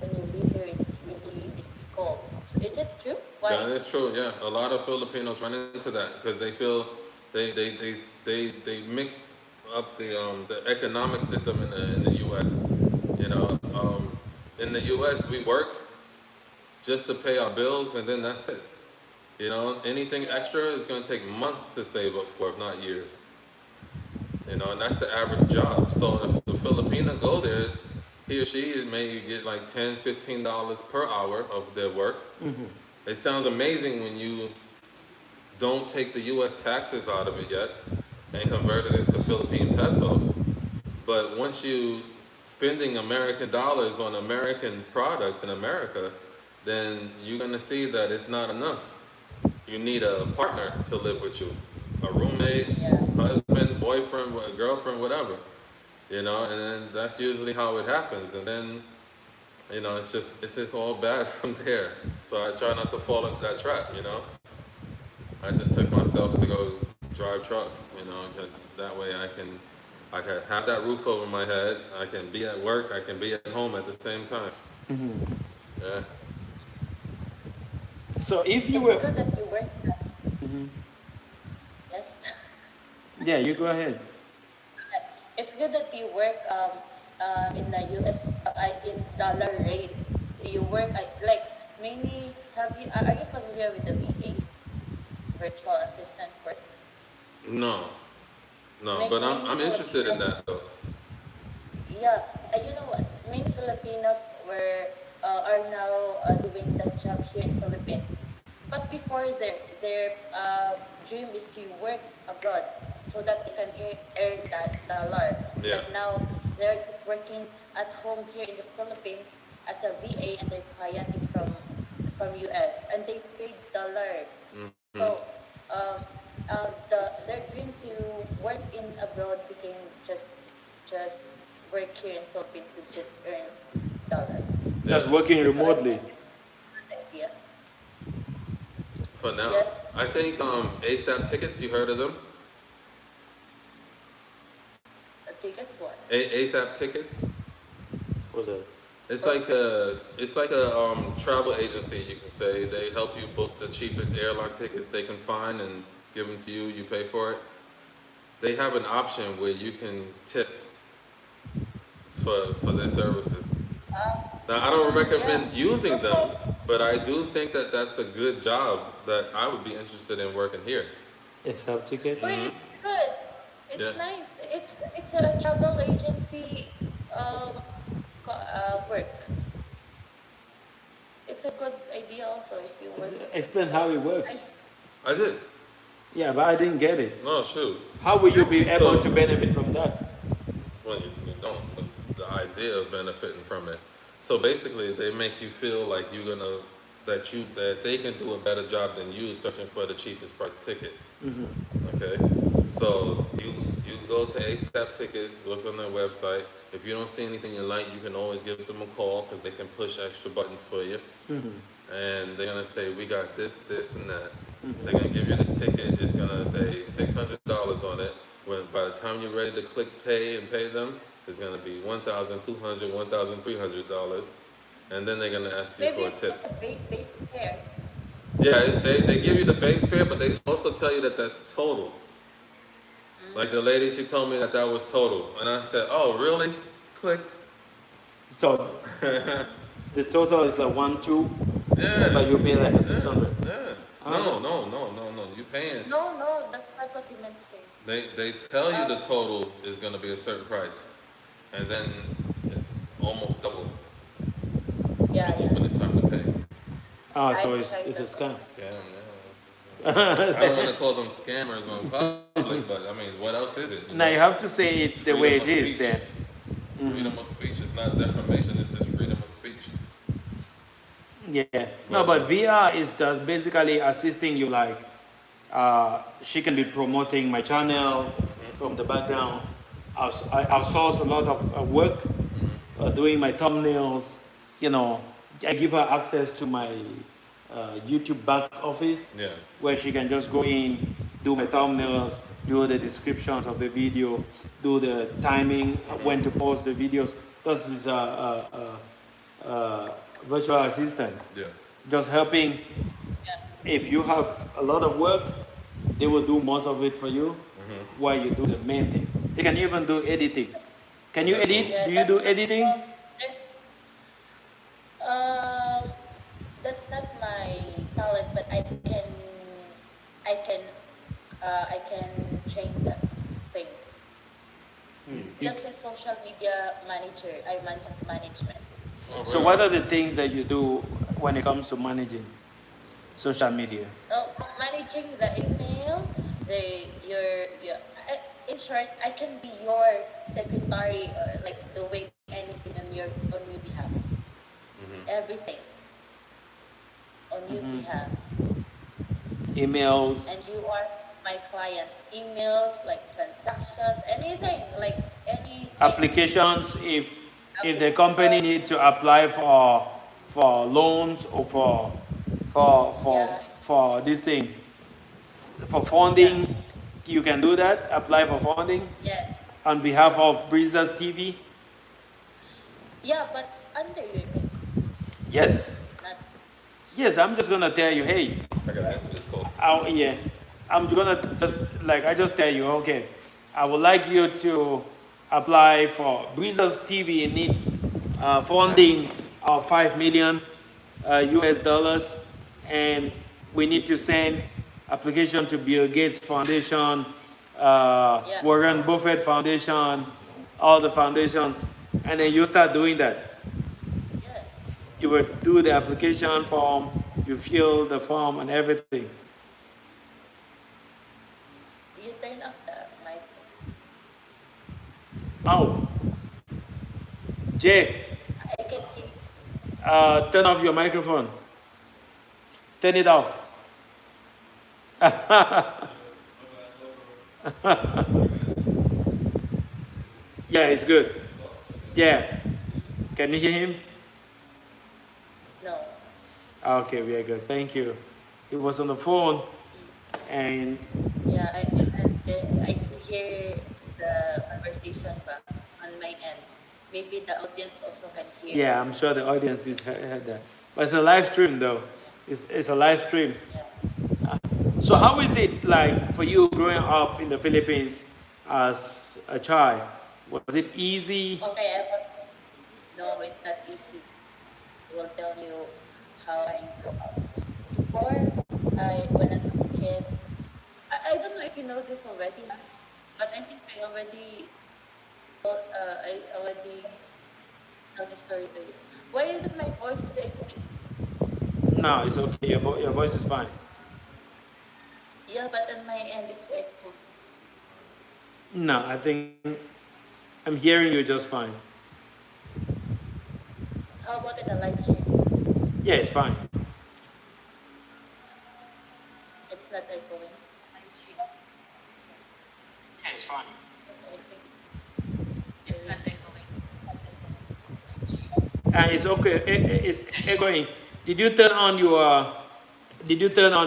when you live here, it's really difficult. So is it true? Why? That is true. Yeah, a lot of Filipinos run into that because they feel they mix up the economic system in the U.S. You know, in the U.S. we work just to pay our bills and then that's it. You know, anything extra is going to take months to save up for, if not years. You know, and that's the average job. So if the Filipino go there, he or she may get like $10, $15 per hour of their work. It sounds amazing when you don't take the U.S. taxes out of it yet and convert it into Philippine pesos. But once you spending American dollars on American products in America, then you're gonna see that it's not enough. You need a partner to live with you, a roommate, Yeah. husband, boyfriend, girlfriend, whatever. You know, and then that's usually how it happens. And then, you know, it's just all bad from there. So I try not to fall into that trap. You know, I just took myself to go drive trucks. You know, because that way I can have that roof over my head. I can be at work. I can be at home at the same time. Yeah. So if you It's were, good that you work. Yes. yeah, you go ahead. It's good that you work in the US in dollar rate. You work like mainly. Are you familiar with the VA, virtual assistant work? No, Make- but I'm maybe interested in that though. Yeah, you know what? Many Filipinos are now doing that job here in Philippines. But before their dream is to work abroad so that they can earn that dollar. Yeah. But now they're just working at home here in the Philippines as a VA, and their client is from US, and they pay dollar. So their dream to work in abroad became just work here in Philippines is just earn dollar. Just working So I remotely. think that's the idea. For now, Yes. I think ASAP tickets. You heard of them? Tickets what? ASAP tickets. What's that? It's like a travel agency. You can say they help you book the cheapest airline tickets they can find and give them to you. You pay for it. They have an option where you can tip for their services. Now I don't recommend using them, but I do think that that's a good job that I would be interested in working here. It's up ticket. But it's good. It's Yeah. nice. It's a travel agency work. It's a good idea also if you work. Explain how it works. I did. Yeah, but I didn't get it. No, shoot. How will you be able So- to benefit from that? Well, you don't. But the idea of benefiting from it. So basically, they make you feel like that they can do a better job than you searching for the cheapest price ticket. Okay. So you go to ASAP Tickets, look on their website. If you don't see anything you like, you can always give them a call because they can push extra buttons for you. And they're gonna say, we got this, and that. They're gonna give you this ticket. It's gonna say $600 on it. When by the time you're ready to click pay and pay them, it's gonna be $1,200, $1,300, and then they're gonna ask you Maybe for a it's tip. just a base fare. Yeah, they give you the base fare, but they also tell you that that's total. Like the lady, she told me that was total, and I said, "Oh, really?" Click. So the total is like 1, 2, Yeah. but you pay like a 600. Yeah. Oh. No. You paying? No, that's not what you meant to say. They tell you the total is gonna be a certain price, and then it's almost double Yeah. when it's time to pay. Ah, so I it's tried a that. scam. Scam. Yeah. I don't want to call them scammers on public, but I mean, what else is it? Now you have to say it the way it Freedom of is speech. then. Freedom of speech. It's not defamation. It's just freedom of speech. Yeah. No, but VR is just basically assisting you. Like, she can be promoting my channel from the background. I outsource a lot of work, doing my thumbnails. You know, I give her access to my YouTube back office, Yeah. where she can just go in, do my thumbnails, do the descriptions of the video, do the timing, when to post the videos. That is a virtual assistant, Yeah. just helping if you have a lot of work, they will do most of it for you while you do the main thing. They can even do editing. Can you edit? Yeah, Do you do that's not, editing? um, that's not my talent, but I can, I can train that thing. Just a social media manager, I manage management. Oh, So, really? what are the things that you do when it comes to managing social media? Oh, managing the email, your. In short, I can be your secretary, or like doing anything on your behalf. Everything on your behalf, Emails, and you are my client. Emails, like transactions, anything, like anything. applications. If the company Applications, needs to apply for loans or for for yeah, for this thing for yeah, funding, you can do that. Apply for funding yeah, on behalf yes, of Breezers TV. yeah, but under your name, Yes, not yes. I'm just gonna tell you, hey, I gotta answer this call. yeah. I'm gonna just like I just tell you, okay. I would like you to apply for Breezers TV. Need funding of 5 million US dollars, and we need to send application to Bill Gates Foundation, yeah, Warren Buffett Foundation, all the foundations, and then you start doing that. yes. You will do the application form, you fill the form and everything. You turn off the mic. Oh, Jay, I can hear. turn off your microphone. Turn it off. Yeah, it's good. Yeah. Can you hear him? No. Okay, we are good. Thank you. He was on the phone and Yeah, I can hear the conversation back on my end. Maybe the audience also can hear. yeah, I'm sure the audience is heard that. But it's a live stream though. It's a live stream. Yeah. So how is it like for you growing up in the Philippines as a child? Was it easy? Okay, no, it's not easy. I will tell you how I grew up. Before, when I was a kid, I don't know if you know this already, but I think I already tell the story to you. Why is it my voice is echoing? No, it's okay. Your voice is fine. Yeah, but on my end it's echoing. No, I think I'm hearing you just fine. How about in the live stream? Yeah, it's fine. It's not echoing. Live stream. Yeah, it's fine. I think it's not echoing. Live stream. It's okay. It's echoing. Did you turn on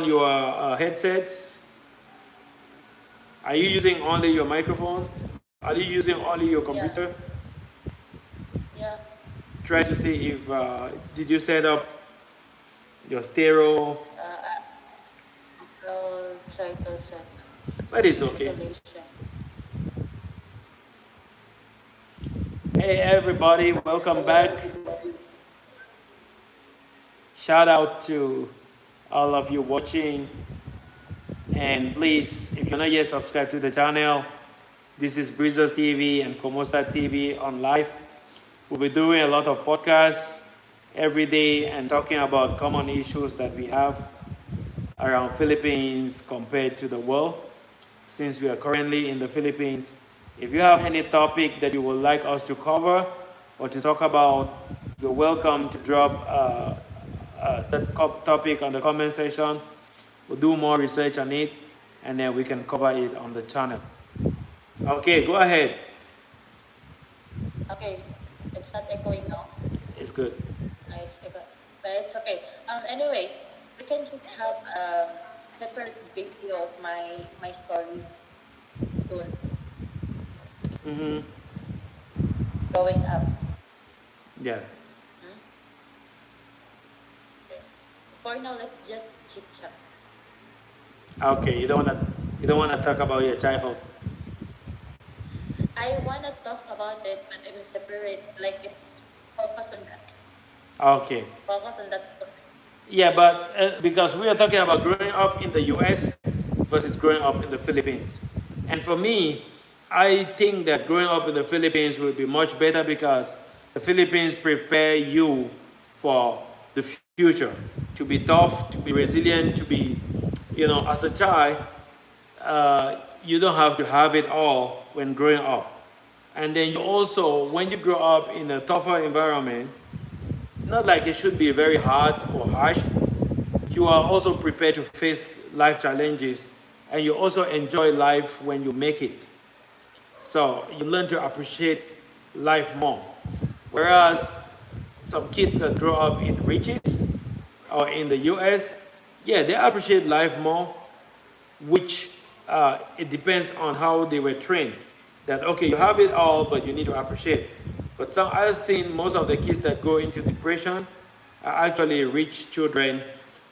your headsets? Are you using only your microphone? Are you using only your Yeah, computer? yeah. Try to see if did you set up your stereo? I'll try to set But it's okay. isolation. Hey everybody, welcome back. Shout out to all of you watching. And please, if you're not yet subscribed to the channel, this is Breezers TV and Comosta TV on live. We'll be doing a lot of podcasts every day and talking about common issues that we have around Philippines compared to the world. Since we are currently in the Philippines, if you have any topic that you would like us to cover or to talk about, you're welcome to drop that topic on the comment section. We'll do more research on it and then we can cover it on the channel. Okay, go ahead. Okay, it's not echoing now. It's good. It's echo, but it's okay. Anyway, we can just have separate video of my story soon. Mm-hmm. Growing up. Yeah. Hmm? Okay. So for now, let's just chit chat. Okay, you don't wanna talk about your childhood. I wanna talk about it, but I'm separate. Like it's focus on that. Okay. Focus on that story. Yeah, but because we are talking about growing up in the US versus growing up in the Philippines. And for me, I think that growing up in the Philippines will be much better because the Philippines prepare you for the future, to be tough, to be resilient, to be, as a child, you don't have to have it all when growing up. And then you also, when you grow up in a tougher environment, not like it should be very hard or harsh, you are also prepared to face life challenges and you also enjoy life when you make it. So you learn to appreciate life more. Whereas some kids that grow up in riches or in the US, yeah, they appreciate life more, which it depends on how they were trained. That okay, you have it all, but you need to appreciate. But some I've seen most of the kids that go into depression are actually rich children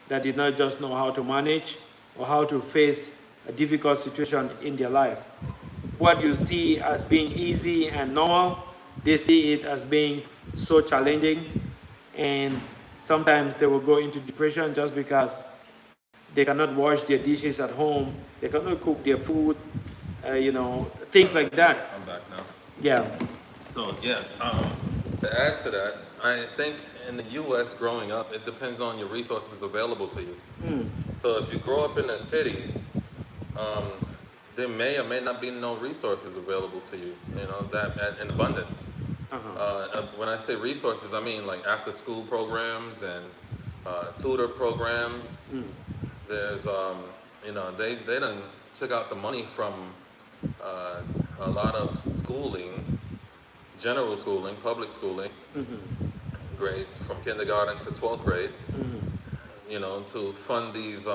that did not just know how to manage or how to face a difficult situation in their life. What you see as being easy and normal, they see it as being so challenging, and sometimes they will go into depression just because they cannot wash their dishes at home, they cannot cook their food, things like that. I'm back now. Yeah. So yeah, to add to that, I think in the U.S. growing up, it depends on your resources available to you. So if you grow up in the cities, um, there may or may not be no resources available to you. You know that in abundance. When I say resources, I mean like after-school programs and tutor programs. There's they done took out the money from a lot of schooling, general schooling, public schooling, grades from kindergarten to 12th grade, to fund these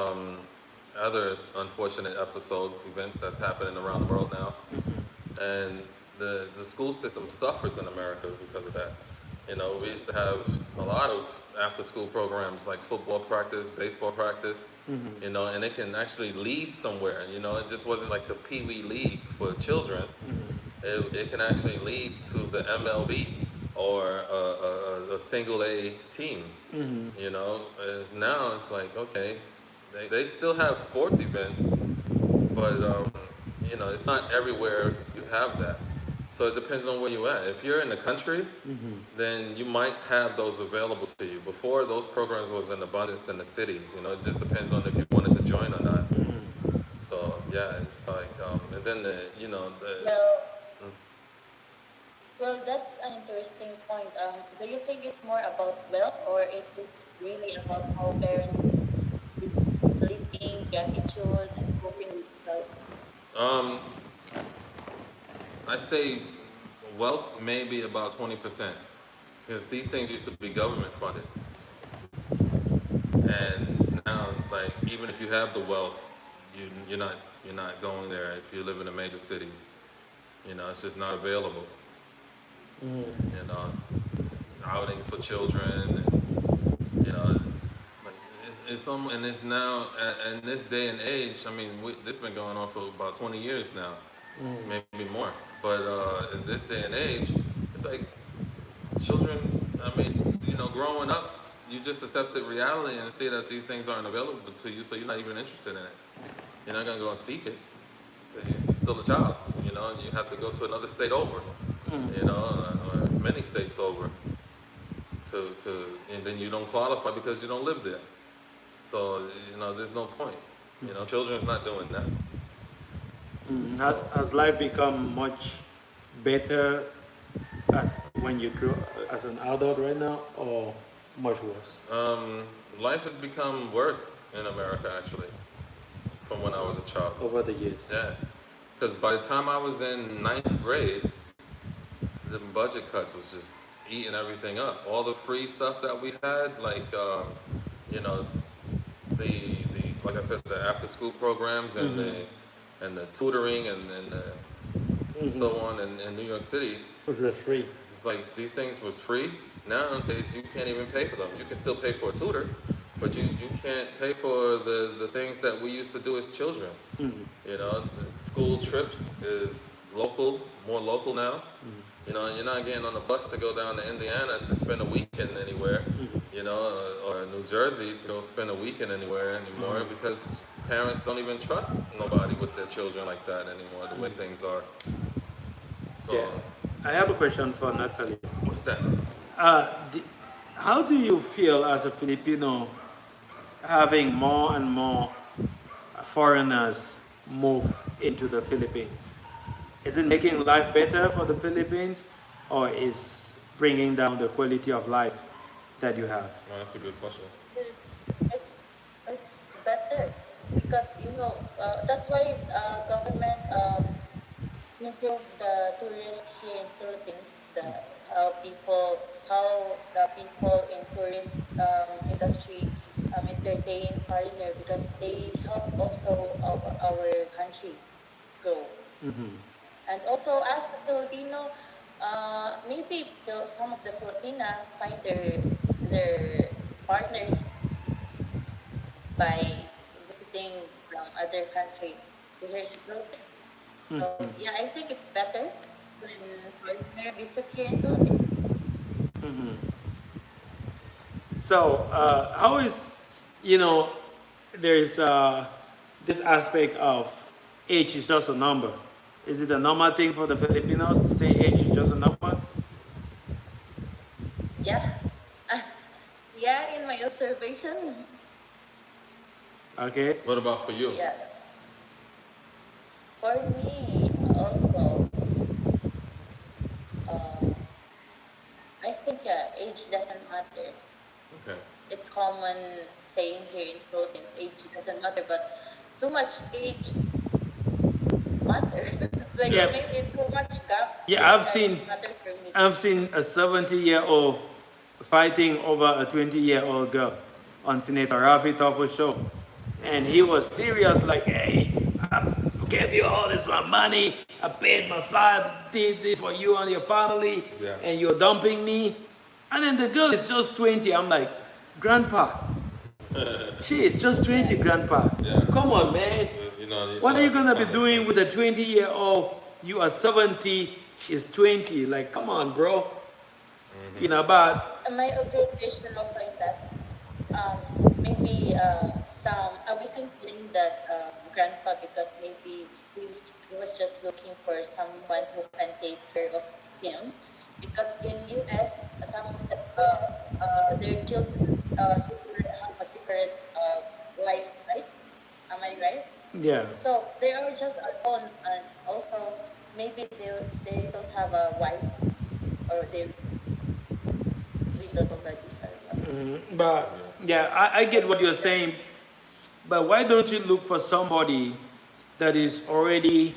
other unfortunate episodes, events that's happening around the world now. And the school system suffers in America because of that. We used to have a lot of after school programs like football practice, baseball practice, and it can actually lead somewhere. It just wasn't like the Pee Wee League for children. It can actually lead to the MLB or a single A team. Now it's like, okay, they still have sports events, but it's not everywhere you have that. So it depends on where you're at. If you're in the country, then you might have those available to you. Before, those programs was in abundance in the cities. It just depends on if you wanted to join or not. So yeah, it's like, and then Well, well, that's an interesting point. Do you think it's more about wealth or it is really about how parents is living, gratitude, and coping with life? um, I'd say wealth may be about 20%, because these things used to be government funded, and now, like, even if you have the wealth, you're not going there if you live in the major cities. It's just not available. You know, outings for children. It's like and it's now in this day and age. I mean, this been going on for about 20 years now, maybe more. But in this day and age, it's like children. I mean, growing up, you just accept the reality and see that these things aren't available to you, so you're not even interested in it. You're not gonna go and seek it. You're still a child, and you have to go to another state over, or many states over, and then you don't qualify because you don't live there. So, there's no point. Children's not doing that. So, Has life become much better as when you grow as an adult right now, or much worse life has become worse in America, actually, from when I was a child. over the years? Yeah, because by the time I was in ninth grade, the budget cuts was just eating everything up. All the free stuff that we had, like you know, the like I said, the after school programs and the tutoring and so on in New York City. Which was free. It's like these things was free. Nowadays you can't even pay for them. You can still pay for a tutor, but you can't pay for the things that we used to do as children. You know, the school trips is more local now. You know, you're not getting on a bus to go down to Indiana to spend a weekend anywhere, you know, or New Jersey to go spend a weekend anywhere anymore because parents don't even trust nobody with their children like that anymore, the way things are. So, Yeah. I have a question for Natalie. what's that? How do you feel as a Filipino having more and more foreigners move into the Philippines? Is it making life better for the Philippines, or is bringing down the quality of life that you have? Oh, that's a good question. It's it's better because that's why government improve the tourist here in Philippines. How the people in tourist industry entertain foreigner because they help also our country grow. And also as a Filipino, maybe some of the Filipina find their partner by visiting from other country to here in Philippines. So yeah, I think it's better when foreigner visit here in Philippines. So, how is, you know, there's this aspect of age is just a number. Is it a normal thing for the Filipinos to say age is just a number? Yeah, as yeah, in my observation, Okay. What about for you? yeah. For me also, um, I think yeah, age doesn't matter. Okay. It's common saying here in Philippines, age doesn't matter, but too much age matter. Like Yeah. maybe too much gap. Yeah, I've doesn't seen matter for me. I've seen a 70-year-old fighting over a 20-year-old girl on Senator Rafi Tofo's show. And he was serious, like, hey, I gave you all this my money, I paid my flight ticket for you and your family, Yeah. and you're dumping me. And then the girl is just 20. I'm like, Grandpa, she is just 20, Grandpa. Yeah. Come on, man. You know, What are you gonna be common doing sense. with a 20-year-old? You are 70, she's 20. Like, come on, bro. You know, but My observation also is that maybe we can blame that grandpa because maybe he was just looking for someone who can take care of him. Because in US, some of their children have a secret life, right? Am I right? yeah, So they are just alone, and also maybe they don't have a wife or they widowed already. I don't know. but yeah, I get what you're saying. But why don't you look for somebody that is already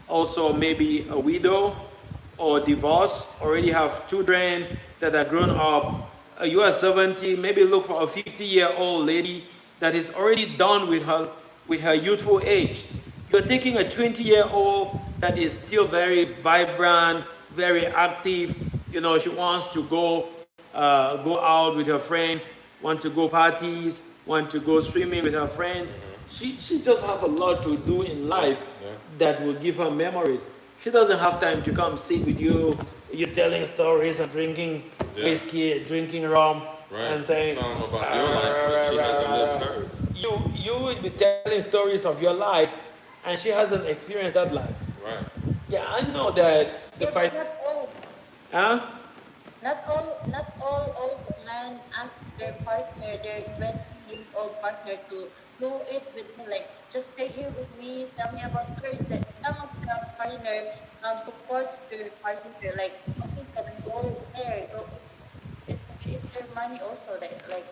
also maybe a widow or divorced, already have children that are grown up? You are 70, maybe look for a 50-year-old lady that is already done with her youthful age. You're taking a 20-year-old that is still very vibrant, very active. You know, she wants to go out with her friends, want to go parties, want to go swimming with her friends. She just have a lot to do in life that will give her memories. She doesn't have time to come sit with you, you telling stories and drinking whiskey, drinking rum, Right. and saying, Telling them about your life, but she hasn't lived hers. You will be telling stories of your life, and she hasn't experienced that life. Right. Yeah, I know that the Yeah, fight. but not all. Huh? Not all old men ask their partner, their 20 years old partner to do it with me, like just stay here with me, tell me about stories. That some of the partner supports their partner, like okay, can go there, go. It's their money also. Like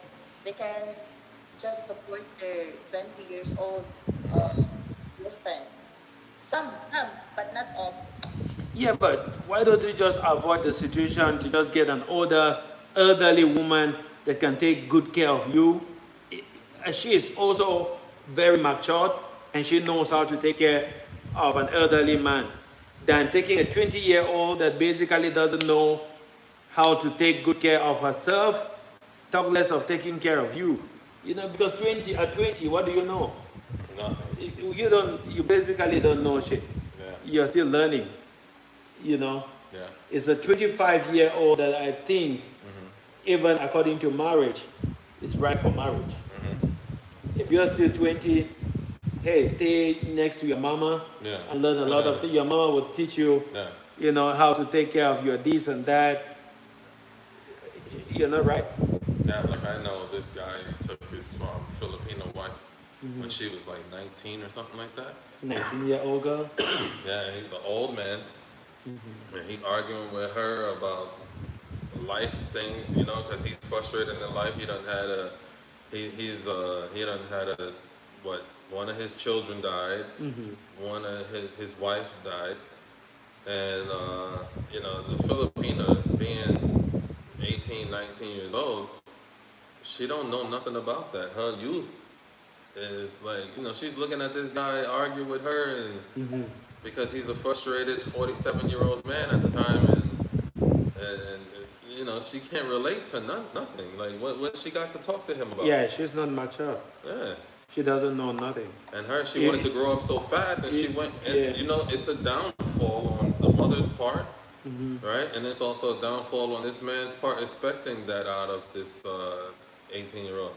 they can just support their 20 years old girlfriend. Some, but not all. Yeah, but why don't you just avoid the situation to just get an elderly woman that can take good care of you? She is also very matured and she knows how to take care of an elderly man than taking a 20-year-old that basically doesn't know how to take good care of herself, talk less of taking care of you. You know, because at 20, what do you know? Nothing. You basically don't know shit. Yeah. You're still learning, you know. Yeah. It's a 25-year-old that I think, even according to marriage, is right for marriage. If you're still 20, hey, stay next to your mama Yeah. and learn a lot of things. Your mama will teach you, Yeah. you know, how to take care of your this and that. You're not right. Yeah, like I know this guy took his Filipino wife when she was like 19 or something like that. 19-year-old girl. Yeah, and he's an old man, and he's arguing with her about life things, you know, because he's frustrated in life. He done had a, he done had a, what? One of his children died. One of his wife died, and you know, the Filipina being 18, 19 years old, she don't know nothing about that. Her youth is like, you know, she's looking at this guy argue with her, and because he's a frustrated 47-year-old man at the time, and you know, she can't relate to nothing. Like, what she got to talk to him about? Yeah, she's not mature. Yeah. She doesn't know nothing. And she wanted to grow up so fast, and she went, and you know, it's a downfall on the mother's part, right? And it's also a downfall on this man's part, expecting that out of this 18-year-old.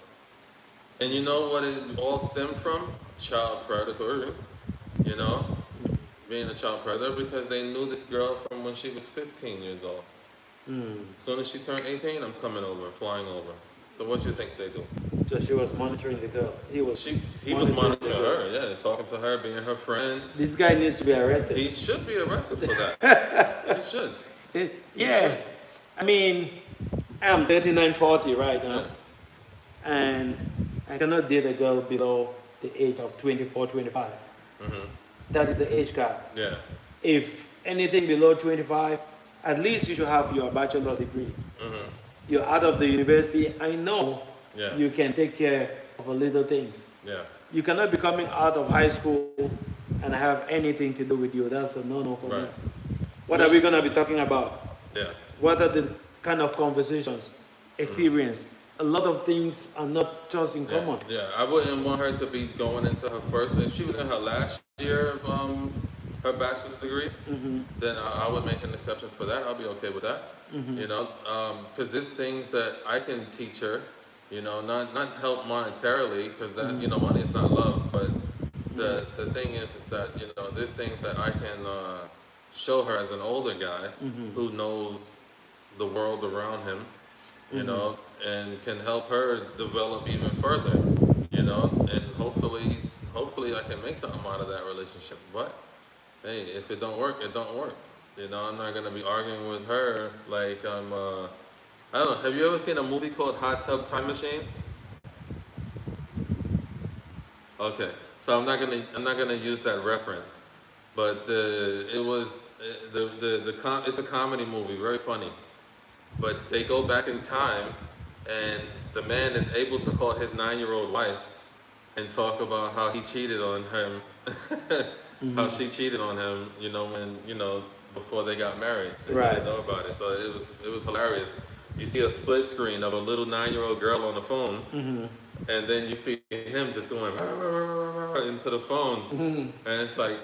And you know what it all stemmed from? Child predator, you know? Being a child predator, because they knew this girl from when she was 15 years old. As soon as she turned 18, I'm coming over, flying over. So what do you think they do? So she was monitoring the girl. He was monitoring her, yeah, talking to her, being her friend. This guy needs to be arrested. He should be arrested for that. He should. Yeah. I mean, I'm 39, 40 right now. Yeah. And I cannot date a girl below the age of 24, 25. That is the age gap. Yeah. If anything below 25, at least you should have your bachelor's degree. You're out of the university. I know you can take care of a little things. Yeah. You cannot be coming out of high school and have anything to do with you. That's a no-no for me. What are we going to be talking about? Yeah. What are the kind of conversations, experience? A lot of things are not just in common. Yeah, I wouldn't want her to be going into her first, if she was in her last year of her bachelor's degree, then I would make an exception for that. I'll be okay with that. You know, because there's things that I can teach her, you know, not help monetarily, because that, you know, money is not love, but the thing is that, you know, there's things that I can show her as an older guy who knows the world around him, you know, and can help her develop even further, you know, and hopefully I can make something out of that relationship. But hey, if it don't work, it don't work. You know, I'm not gonna be arguing with her like I'm I don't know, have you ever seen a movie called Hot Tub Time Machine? Okay, so I'm not gonna use that reference, but it's a comedy movie, very funny. But they go back in time, and the man is able to call his 9-year-old wife and talk about how he cheated on him, how she cheated on him, you know, when, you know, before they got married. They didn't know about it. So it was hilarious. You see a split screen of a little 9-year-old girl on the phone, and then you see him just going into the phone, and it's like,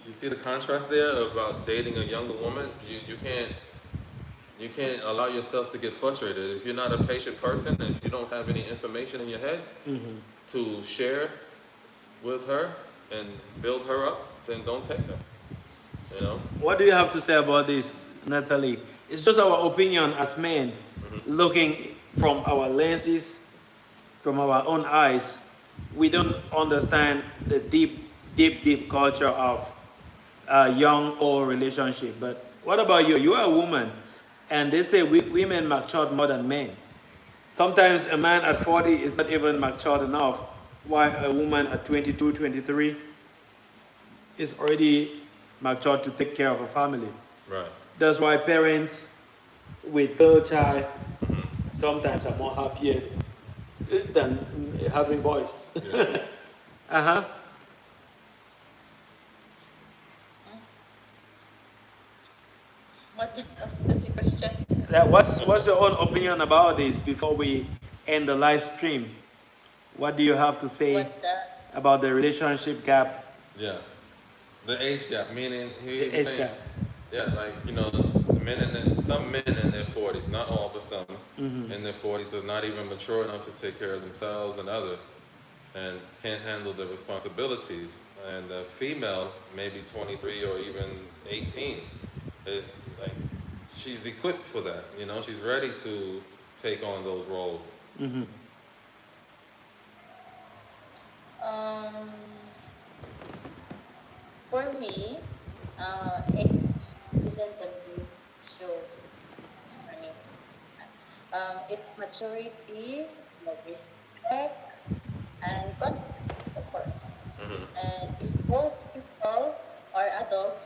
you see the contrast there about dating a younger woman. You can't allow yourself to get frustrated. If you're not a patient person, and if you don't have any information in your head to share with her and build her up, then don't take her. You know? What do you have to say about this, Natalie? It's just our opinion as men, looking from our lenses, from our own eyes. We don't understand the deep culture of young old relationship. But what about you? You are a woman, and they say women mature more than men. Sometimes a man at 40 is not even matured enough, while a woman at 22, 23 is already matured to take care of a family. Right. That's why parents with girl child sometimes are more happier than having boys. Yeah. What was your question? What's your own opinion about this before we end the live stream? What do you have to say What's that? about the relationship gap, Yeah. The age gap, meaning he the even age saying, gap? yeah, like some men in their 40s, not all, but some in their 40s are not even mature enough to take care of themselves and others, and can't handle the responsibilities. And the female, maybe 23 or even 18, is like she's equipped for that. She's ready to take on those roles. Um, for me, age isn't a big issue for me. It's maturity, like respect, and consent, of course. And if both people or adults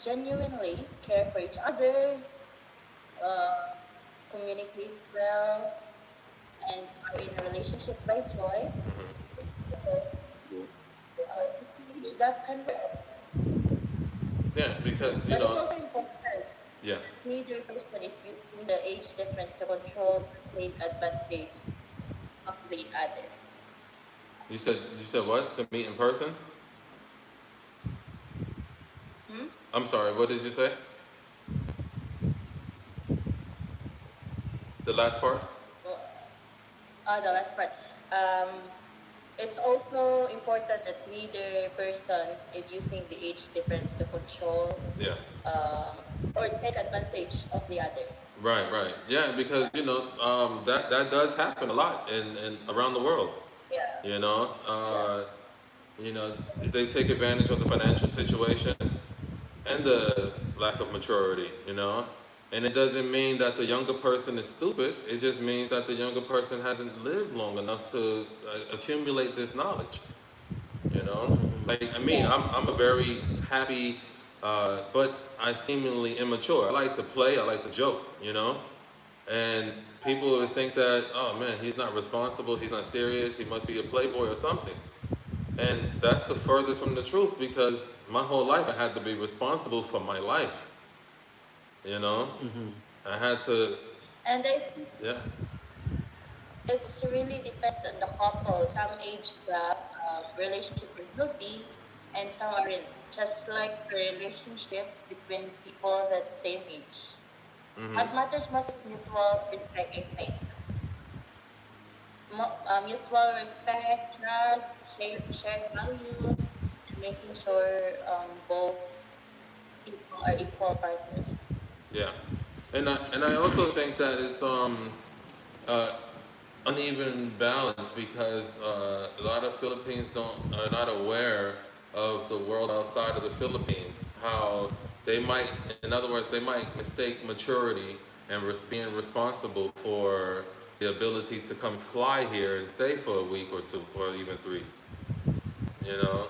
genuinely care for each other, uh, communicate well, and are in a relationship by choice, that can work. Yeah, because But it's also important yeah. that neither person is using the age difference to control or take advantage of the other. You said what? To meet in person? Hmm? I'm sorry. What did you say? The last part? The last part. Um, it's also important that neither person is using the age difference to control Yeah. or take advantage of the other. Right, right. Yeah, because that does happen a lot in around the world. Yeah. You know, Yeah. they take advantage of the financial situation and the lack of maturity. And it doesn't mean that the younger person is stupid. It just means that the younger person hasn't lived long enough to accumulate this knowledge. Like I mean, Yeah. I'm a very happy, but I seemingly immature. I like to play. I like to joke. And people would think that, oh man, he's not responsible. He's not serious. He must be a playboy or something. And that's the furthest from the truth because my whole life I had to be responsible for my life. You know, I had to, And I think yeah, it's really depends on the couple. Some age gap relationship are healthy, and some aren't. Just like the relationship between people that same age. What matters most is mutual respect. I think mutual respect, trust, shared values, and making sure both people are equal partners. yeah. And I also think that it's uh, uneven balance because a lot of Philippines don't are not aware of the world outside of the Philippines. How they might, in other words, they might mistake maturity and being responsible for the ability to come fly here and stay for a week or two or even three. You know,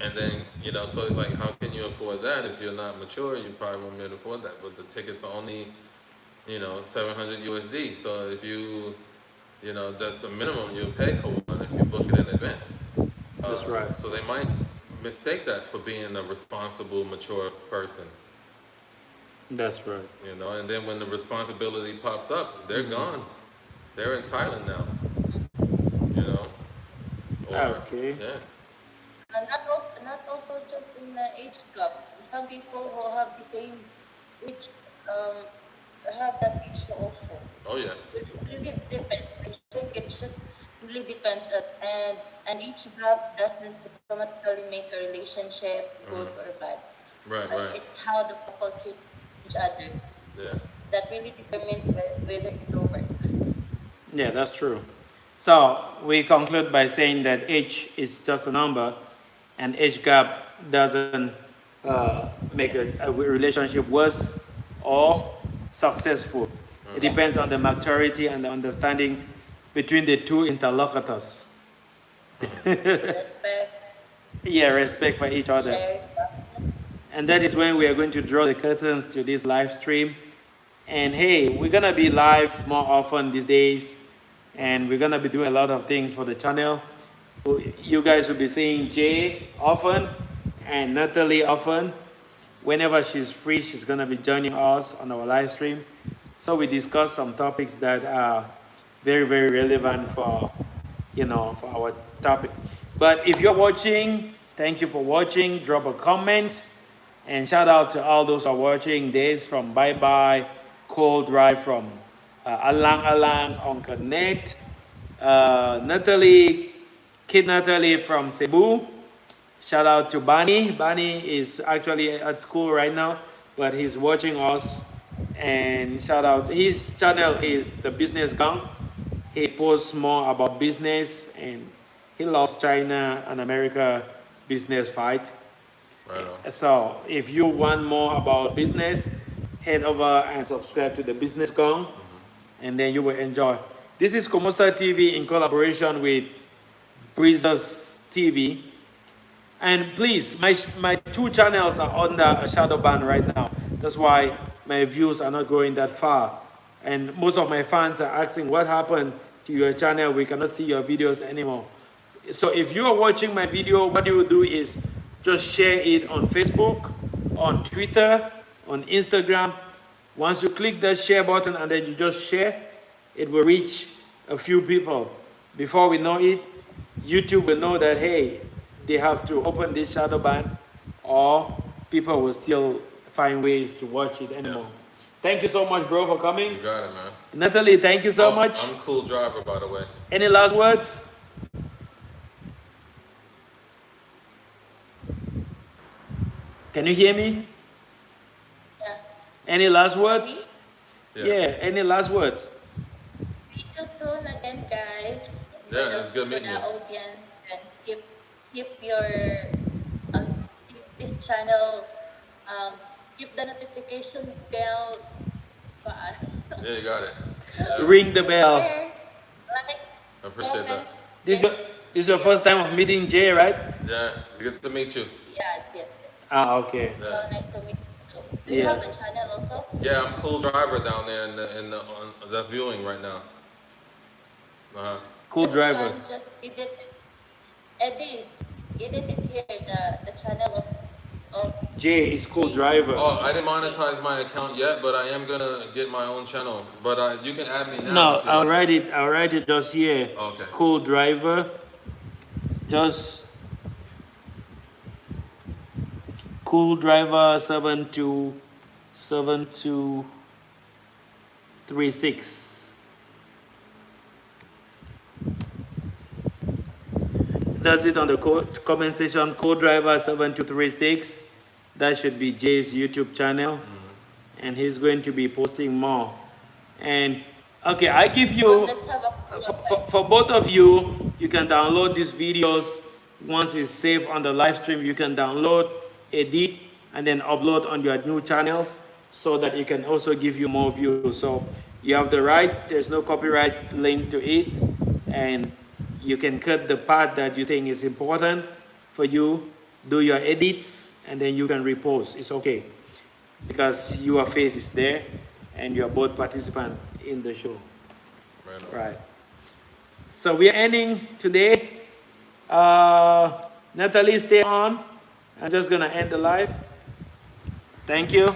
and then so it's like, how can you afford that if you're not mature? You probably won't be able to afford that. But the tickets are only 700 USD. So if that's a minimum you'll pay for one if you book it in advance. That's right. So they might mistake that for being a responsible, mature person, That's right. And then when the responsibility pops up, they're gone. They're in Thailand now, you know, or Okay. yeah, Not also just in the age gap. Some people who have the same age um, have that issue also. oh yeah, It really depends. I think it just really depends and each gap doesn't automatically make a relationship good or bad. right, right, It's how the couple treat each other yeah, that really determines whether it will work. Yeah, that's true. So we conclude by saying that age is just a number, and age gap doesn't make a relationship worse or successful. It depends on the maturity and the understanding between the two interlocutors. Respect, Yeah, respect for each other. share, And that is when we are going to draw the curtains to this live stream. And hey, we're gonna be live more often these days, and we're gonna be doing a lot of things for the channel. You guys will be seeing Jay often and Natalie often. Whenever she's free, she's gonna be joining us on our live stream. So we discuss some topics that are very, very relevant for our topic. But if you're watching, thank you for watching. Drop a comment. And shout out to all those who are watching. Days from Bye Bye, Cold Drive from Alang Alang, Uncle Nate, Natalie, Kid Natalie from Cebu. Shout out to Bani. Bani is actually at school right now, but he's watching us. And shout out, his channel is The Business Gang. He posts more about business, and he loves China and America business fight. Right on. So if you want more about business, head over and subscribe to The Business Gang, and then you will enjoy. This is Komosta TV in collaboration with Breezers TV. And please, my two channels are under a shadow ban right now. That's why my views are not going that far. And most of my fans are asking, what happened to your channel? We cannot see your videos anymore. So if you are watching my video, what you will do is just share it on Facebook, on Twitter, on Instagram. Once you click that share button and then you just share, it will reach a few people. Before we know it, YouTube will know that, hey, they have to open this shadow ban, or people will still find ways to watch it anymore. Thank you so much, bro, for coming. You got it, man. Natalie, thank you so much. I'm a cool driver, by the way. Any last words? Can you hear me? Yeah. Any last words? Yeah. Yeah, any last words? See you soon again, guys. Yeah, it's good meeting the you. audience, and keep your keep this channel, keep the notification bell. Yeah, you got it. Ring the bell. Share, like, I appreciate that. This is your first time of meeting Jay, right? Yeah, good to meet you. Yes. Ah, okay. So Yeah. nice to meet you. Do you Yeah. have a channel also? Yeah, I'm cool driver down there on that's viewing right now. Cool driver. Just edit it here, the channel of Jay is cool driver. Oh, I didn't monetize my account yet, but I am gonna get my own channel. But you can add me now. No, if you like. I'll write it just here. Okay. Cool driver. Just cool driver 7236. Does it on the comment section, Cool Driver 7236. That should be Jay's YouTube channel. And he's going to be posting more. And okay, I give you, let's have a for both of you, you can download these videos. Once it's saved on the live stream, you can download, edit, and then upload on your new channels so that it can also give you more views. So you have the right, there's no copyright linked to it, and you can cut the part that you think is important for you, do your edits, and then you can repost. It's okay, because your face is there and you're both participants in the show. Right on. Right. So we're ending today. Natalie, stay on. I'm just gonna end the live. Thank you.